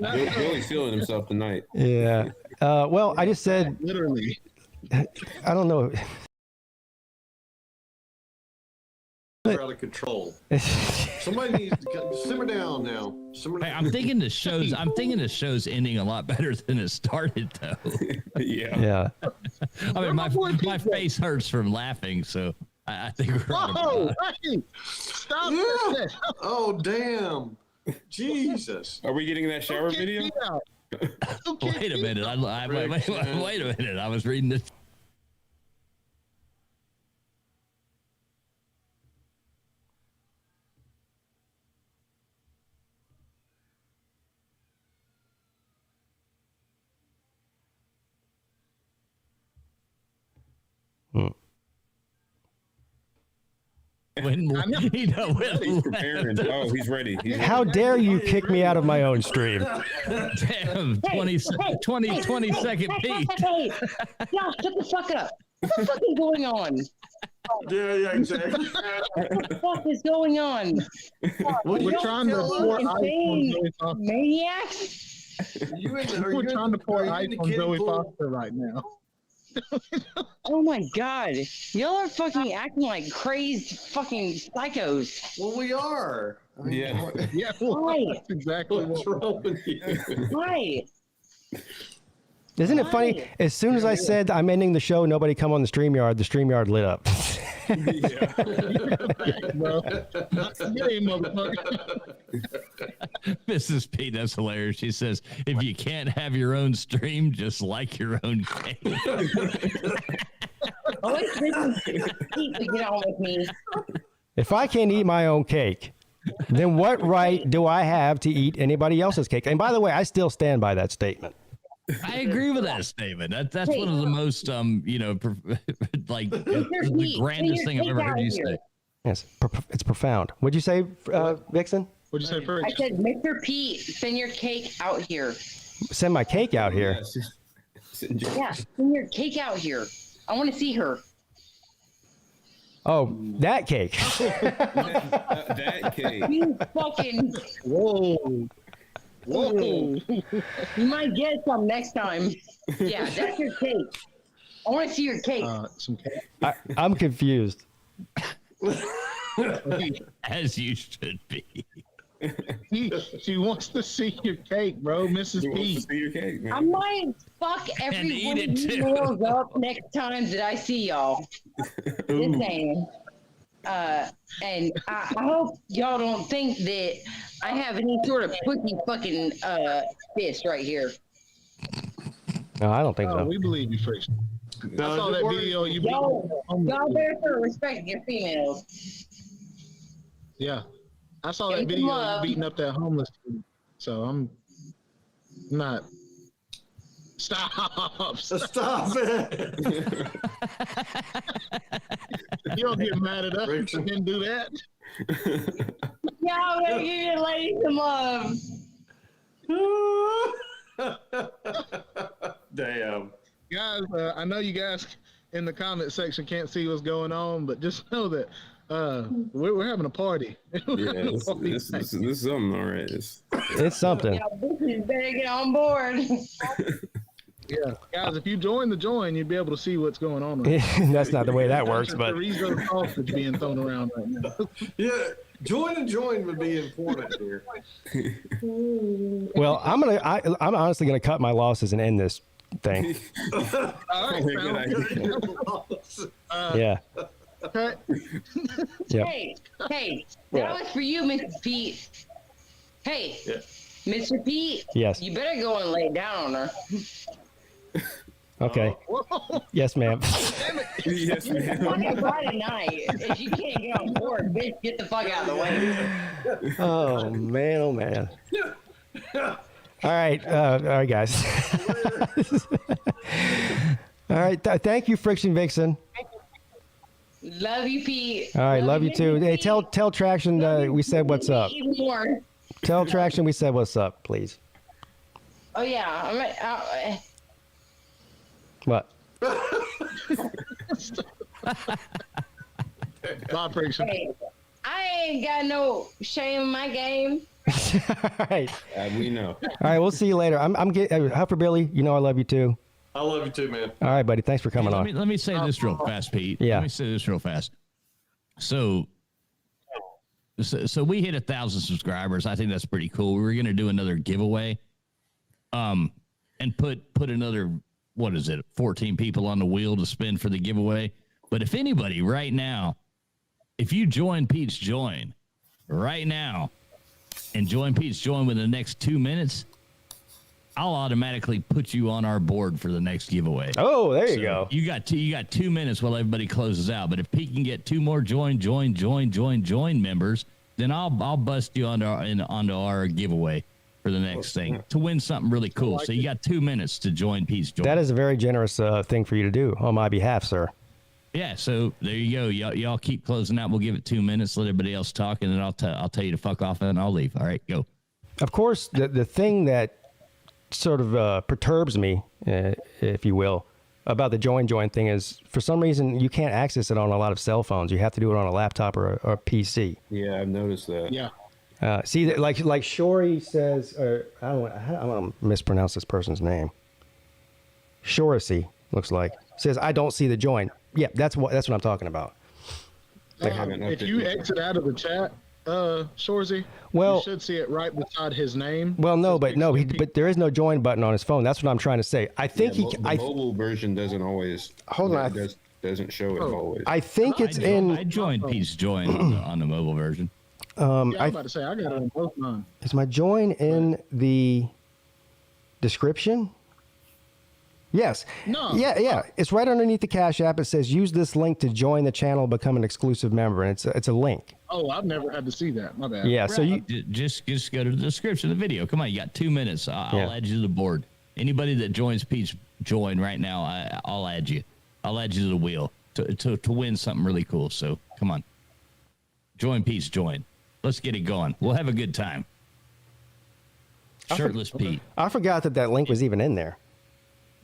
Joey's feeling himself tonight. Yeah. Well, I just said literally. I don't know. Out of control. Somebody needs to simmer down now. Hey, I'm thinking the show's ending a lot better than it started, though. Yeah. I mean, my face hurts from laughing, so I think we're on Oh, hey, stop that. Oh, damn. Jesus. Are we getting that shower video? Wait a minute. Wait a minute. I was reading this. When, He's preparing. Oh, he's ready. How dare you kick me out of my own stream? Damn, 20 second Pete. Hey, y'all, shut the fuck up. What the fuck is going on? Yeah, exactly. What the fuck is going on? We're trying to pour ice on Joey Foster. Maniacs? We're trying to pour ice on Joey Foster right now. Oh my god. Y'all are fucking acting like crazed fucking psychos. Well, we are. I mean, Yeah, well, Why? that's exactly what's wrong with you? Why? Isn't it funny? As soon as I said I'm ending the show, nobody come on the StreamYard, the StreamYard lit up. Mrs. Pete, that's hilarious. She says, if you can't have your own stream, just like your own cake. Always Pete to get on with me. If I can't eat my own cake, then what right do I have to eat anybody else's cake? And by the way, I still stand by that statement. I agree with that statement. That's one of the most, like the grandest thing I've ever heard you say. Yes, it's profound. What'd you say, Vixen? What'd you say first? I said, Mr. Pete, send your cake out here. Send my cake out here. Yeah, send your cake out here. I want to see her. Oh, that cake. That cake. You fucking. Whoa. Whoa. You might get some next time. Yeah, that's your cake. I want to see your cake. Some cake. I'm confused. As you should be. She wants to see your cake, bro, Mrs. P. See your cake, man. I might fuck every eat one it of you too. males up next time that I see y'all. Just saying. And I hope y'all don't think that I have any sort of pussy fucking fist right here. No, I don't think Oh, so. we believe you, Freak. I saw that video. Y'all better start respecting your females. Yeah, I saw that Give them video. You love. beating up that homeless dude. So I'm not. Stop! Stop it! You don't get mad at us. You didn't do that. Y'all better give your lady some love. Damn. Guys, I know you guys in the comment section can't see what's going on, but just know that we're having a party. Yeah, this is something, all right. It's something. Y'all bitches better get on board. Yeah, guys, if you join the join, you'd be able to see what's going on. That's not the way that works, but Chorizo sausage being thrown around right now. Yeah, join would be important here. well, I'm honestly gonna cut my losses and end this thing. All right, Yeah. Okay. Yep. Hey, that was for you, Mr. Pete. Hey, Mr. Pete. Yes. You better go and lay down on her. Okay. Yes, ma'am. Yes, It's fucking Friday night. If you can't get on board, bitch, get the fuck out of the way. Oh man, oh man. All right, guys. All right, thank you, Friction Vixen. Love you, Pete. All right, love you too. Hey, tell Traction we said what's up. Even more. Tell Traction we said what's up, please. Oh yeah, What? Bob Friction. Hey, I ain't got no shame in my game. All right. We know. All right, we'll see you later. I'm getting Huffer Billy. You know I love you too. I love you too, man. All right, buddy. Thanks for coming on. Let me say this real fast, Pete. Yeah. Let me say this real fast. So we hit 1,000 subscribers. I think that's pretty cool. We're gonna do another giveaway, and put another 14 people on the wheel to spin for the giveaway. But if anybody right now, if you join Pete's Join right now, and join Pete's Join within the next 2 minutes, I'll automatically put you on our board for the next giveaway. Oh, there you go. You got 2 minutes while everybody closes out. But if Pete can get 2 more join members, then I'll bust you onto our giveaway for the next thing to win something really cool. So you got 2 minutes to join Pete's Join. That is a very generous thing for you to do on my behalf, sir. Yeah, so there you go. Y'all keep closing out. We'll give it 2 minutes, let everybody else talk, and then I'll tell you to fuck off, and I'll leave. All right, go. Of course, the thing that sort of perturbs me, if you will, about the join thing is for some reason you can't access it on a lot of cell phones. You have to do it on a laptop or a PC. Yeah, I've noticed that. Yeah. See, like Shori says, or I don't want to mispronounce this person's name. Shorisi looks like says I don't see the join. Yeah, that's what I'm talking about. If you exit out of the chat, Shorzy, well, you should see it right beside his name. Well, but there is no join button on his phone. That's what I'm trying to say. I think the mobile version doesn't always. Hold on. Doesn't show it always. I think it's I joined Pete's Join on the mobile version. I'm about to say I got it on both mine. Is my join in the description? Yes. No. Yeah. It's right underneath the Cash App. It says use this link to join the channel, become an exclusive member, and it's a link. Oh, I've never had to see that. My bad. Yeah. So you just go to the description of the video. Come on, you got 2 minutes. I'll add you to the board. Anybody that joins Pete's Join right now, I'll add you. I'll add you to the wheel to win something really cool. So come on, join Pete's Join. Let's get it going. We'll have a good time. Shirtless Pete. I forgot that link was even in there.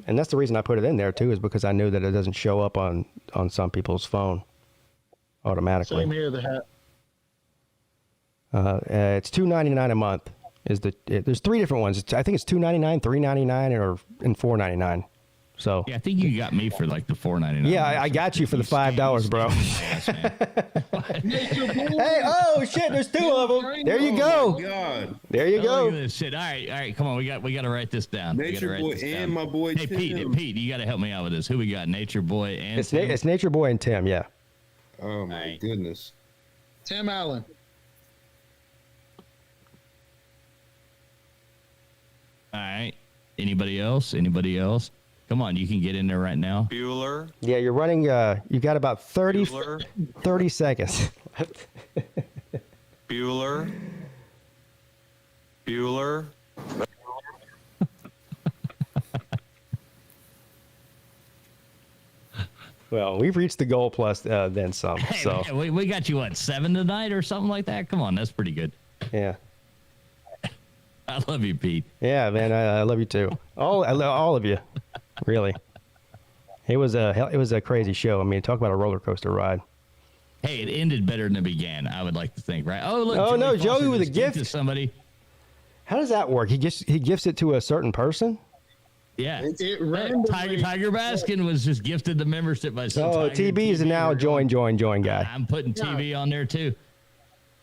And that's the reason I put it in there too, is because I knew that it doesn't show up on some people's phone automatically. Same here, the hat. It's $2.99 a month. There's 3 different ones. I think it's $2.99, $3.99, and $4.99. So yeah, I think you got me for like the $4.99. Yeah, I got you for the $5, bro. Hey, oh shit! There's 2 of them. There you go. Oh, God. There you go. Look at this shit. All right. Come on, we got to write this down. Nature Boy and my boy Tim. Pete, you got to help me out with this. Who we got? Nature Boy and Tim? It's Nature Boy and Tim. Yeah. Oh my goodness. Tim Allen. All right. Anybody else? Come on, you can get in there right now. Bueller. Yeah, you're running. You got about 30 seconds. Bueller. Well, we've reached the goal plus then some. Hey, so man, we got you 7 tonight or something like that. Come on, that's pretty good. Yeah. I love you, Pete. Yeah, man, I love you too. All of you, really. It was a crazy show. I mean, talk about a roller coaster ride. Hey, it ended better than it began. I would like to think, right? Oh, look. Oh no, Joey with a gift to somebody. How does that work? He gifts it to a certain person. Yeah. randomly, Tiger Baskin was just gifted the membership by some Oh, Tiger TB is now join guy. I'm putting TV on there too.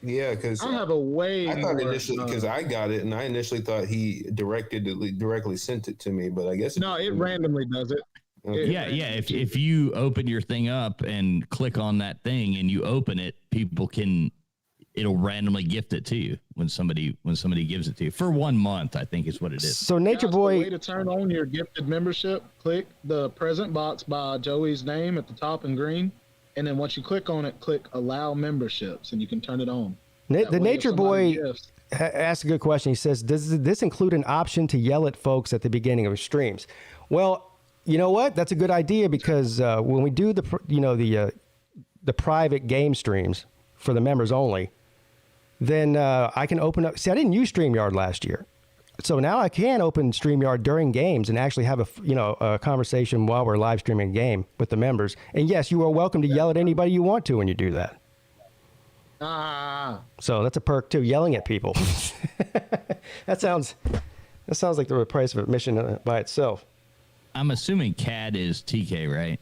Yeah, because I have a way. I thought more, initially because I got it, and I initially thought he directly sent it to me, but I guess no, it randomly does it. Okay. Yeah. If you open your thing up and click on that thing and you open it, it'll randomly gift it to you when somebody gives it to you for 1 month. I think is what it is. So Nature Guys, Boy, the way to turn on your gifted membership, click the present box by Joey's name at the top in green, and then once you click on it, click allow memberships, and you can turn it on. the Nature Boy asked a good question. He says, "Does this include an option to yell at folks at the beginning of streams?" Well, you know what? That's a good idea because when we do the private game streams for the members only, then I can open up. See, I didn't use StreamYard last year, so now I can open StreamYard during games and actually have a conversation while we're live streaming a game with the members. And yes, you are welcome to yell at anybody you want to when you do that. So that's a perk too, yelling at people. that sounds like the price of admission by itself. I'm assuming CAD is TK, right?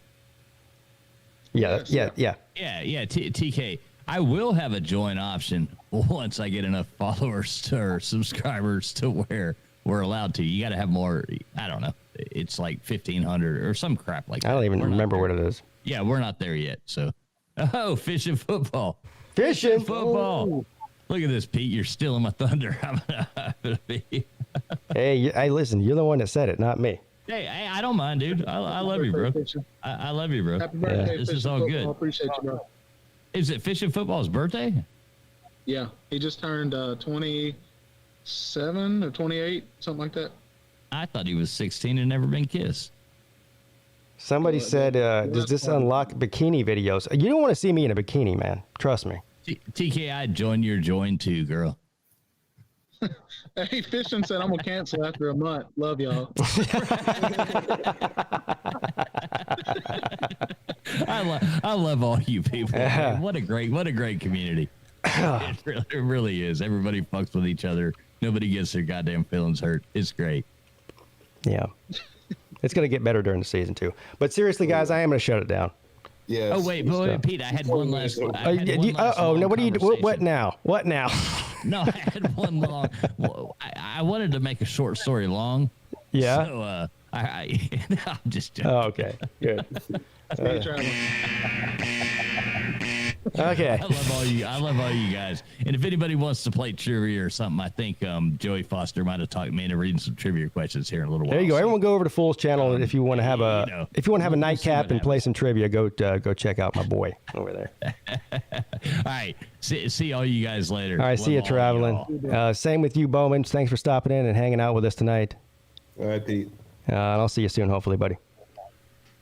Yeah. TK. I will have a join option once I get enough followers or subscribers to where we're allowed to. You got to have more. I don't know. It's like 1,500 or some crap like that. I don't even remember what it is. Yeah, we're not there yet. So, fishing football. Fishing football. Ooh. Look at this, Pete. You're stealing my thunder. I'm gonna be. Hey, listen. You're the one that said it, not me. Hey, I don't mind, dude. I love you, bro. I love you, bro. Happy birthday, This is all football. good. I appreciate you, bro. Is it Fishing Football's birthday? Yeah, he just turned 27 or 28, something like that. I thought he was 16 and never been kissed. Somebody said, does this unlock bikini videos? You don't want to see me in a bikini, man. Trust me. TK, I'd join your join too, girl. Hey, Fishing said I'm going to cancel after a month. Love y'all. I love all you people. Man. What a great community. It really is. Everybody fucks with each other. Nobody gets their goddamn feelings hurt. It's great. Yeah. It's going to get better during the season, too. But seriously, guys, I am going to shut it down. Yeah. Oh, wait, Pete, I had one last. No, what do you do? What now? What now? No, I had one long. I wanted to make a short story long. Yeah. So, I'm just joking. Oh, okay. Good. Okay. I love all you guys. And if anybody wants to play trivia or something, I think Joey Foster might have talked me into reading some trivia questions here in a little while. There you go. Everyone go over to Fool's channel if you want to have a nightcap and play some trivia. Go check out my boy over there. All right. See all you guys later. All right. See you traveling. Same with you, Bowman. Thanks for stopping in and hanging out with us tonight. All right, Pete. And I'll see you soon, hopefully, buddy.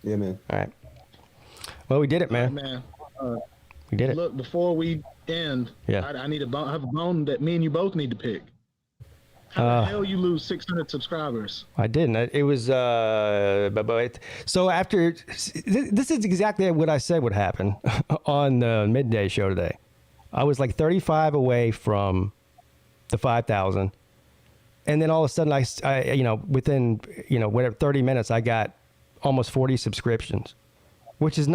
Yeah, man. All right. Well, we did it, man. We did it. Look, before we end, yeah. I need I have a bone that me and you both need to pick. How the hell you lose 600 subscribers? I didn't. It was so after this is exactly what I said would happen on the midday show today. I was like 35 away from the 5,000, and then all of a sudden I within whatever 30 minutes I got almost 40 subscriptions, which is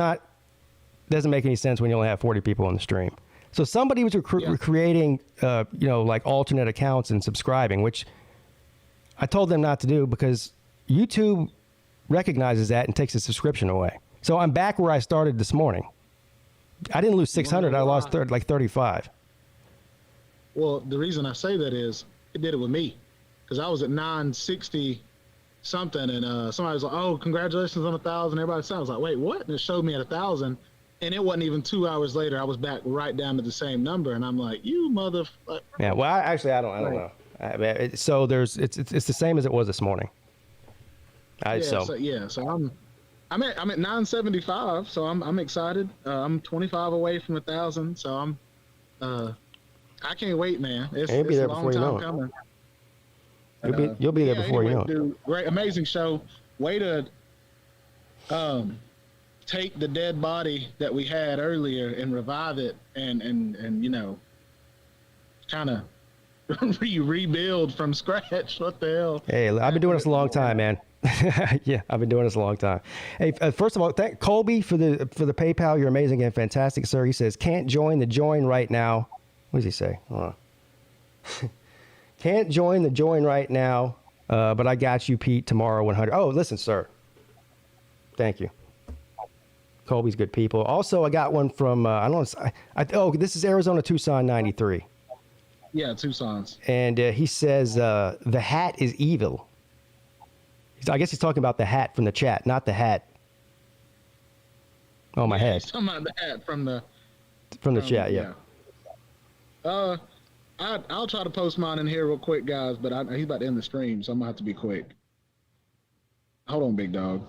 doesn't make any sense when you only have 40 people on the stream. So somebody was creating, like alternate accounts and subscribing, which I told them not to do because YouTube recognizes that and takes the subscription away. So I'm back where I started this morning. I didn't lose 600. I lost 35. Well, the reason I say that is it did it with me because I was at 960 something, and somebody was like, "Oh, congratulations on 1,000." Everybody said, I was like, "Wait, what?" And it showed me at 1,000. And it wasn't even 2 hours later. I was back right down to the same number, and I'm like, "You motherfucker!" Yeah, well, I don't know. So it's the same as it was this morning. So I'm at 975. So I'm excited. I'm 25 away from 1,000. So I can't wait, man. It's you'll be there a long before time you know it. You'll be there before you know it. Dude, great, amazing show. Way to take the dead body that we had earlier and revive it and kind of rebuild from scratch. What the hell? Hey, I've been doing this a long time, man. Yeah, I've been doing this a long time. Hey, first of all, thank Colby for the PayPal. You're amazing and fantastic, sir. He says, can't join the join right now. What does he say? Hold on. Can't join the join right now, but I got you, Pete, tomorrow 100. Oh, listen, sir. Thank you. Colby's good people. Also, I got one from, I don't know, this is Arizona Tucson 93. Yeah, Tucson's. And he says, the hat is evil. I guess he's talking about the hat from the chat, not the hat on my head. He's talking about the hat from the chat, yeah. I'll try to post mine in here real quick, guys, but he's about to end the stream, so I'm gonna have to be quick. Hold on, big dog.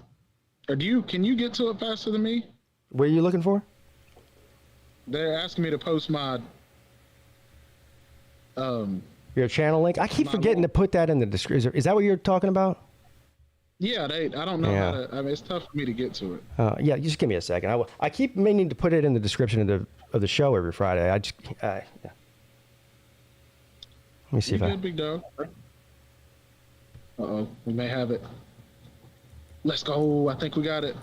Or can you get to it faster than me? What are you looking for? They're asking me to post my your channel link. I keep forgetting to put that in the description. Is that what you're talking about? Yeah, I don't know how to. I mean, it's tough for me to get to it. Yeah, just give me a second. I keep meaning to put it in the description of the show every Friday. Yeah. Let me see if good, big dog. We may have it. Let's go. I think we got it.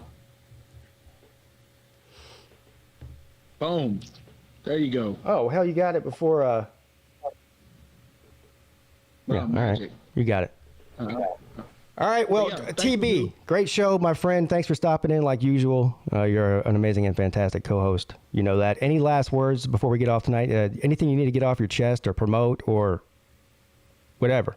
Boom. There you go. Oh, hell, you got it before. Yeah, all right. You got it. All right, well, yeah, TB, great show, my friend. Thanks for stopping in like usual. You're an amazing and fantastic co-host. You know that. Any last words before we get off tonight? Anything you need to get off your chest or promote or whatever?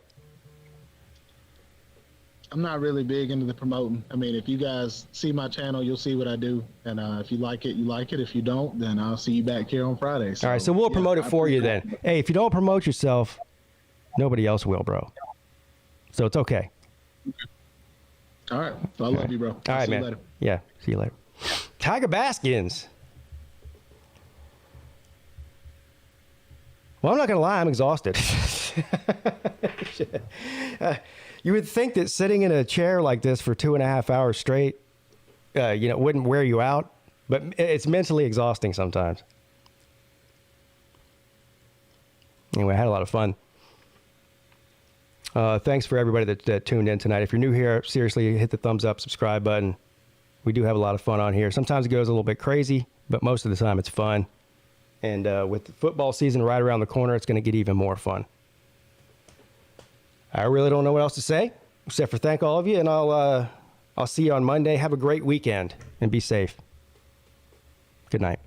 I'm not really big into the promoting. I mean, if you guys see my channel, you'll see what I do. And if you like it, you like it. If you don't, then I'll see you back here on Friday. So, all right, so we'll promote it for you then. Hey, if you don't promote yourself, nobody else will, bro. So it's okay. All right. I love you, bro. All right, man. Later. Yeah. See you later. Tiger Baskins. Well, I'm not going to lie. I'm exhausted. You would think that sitting in a chair like this for 2.5 hours straight, wouldn't wear you out, but it's mentally exhausting sometimes. Anyway, I had a lot of fun. Thanks for everybody that tuned in tonight. If you're new here, seriously, hit the thumbs up, subscribe button. We do have a lot of fun on here. Sometimes it goes a little bit crazy, but most of the time it's fun. And with the football season right around the corner, it's going to get even more fun. I really don't know what else to say, except for thank all of you, and I'll see you on Monday. Have a great weekend, and be safe. Good night.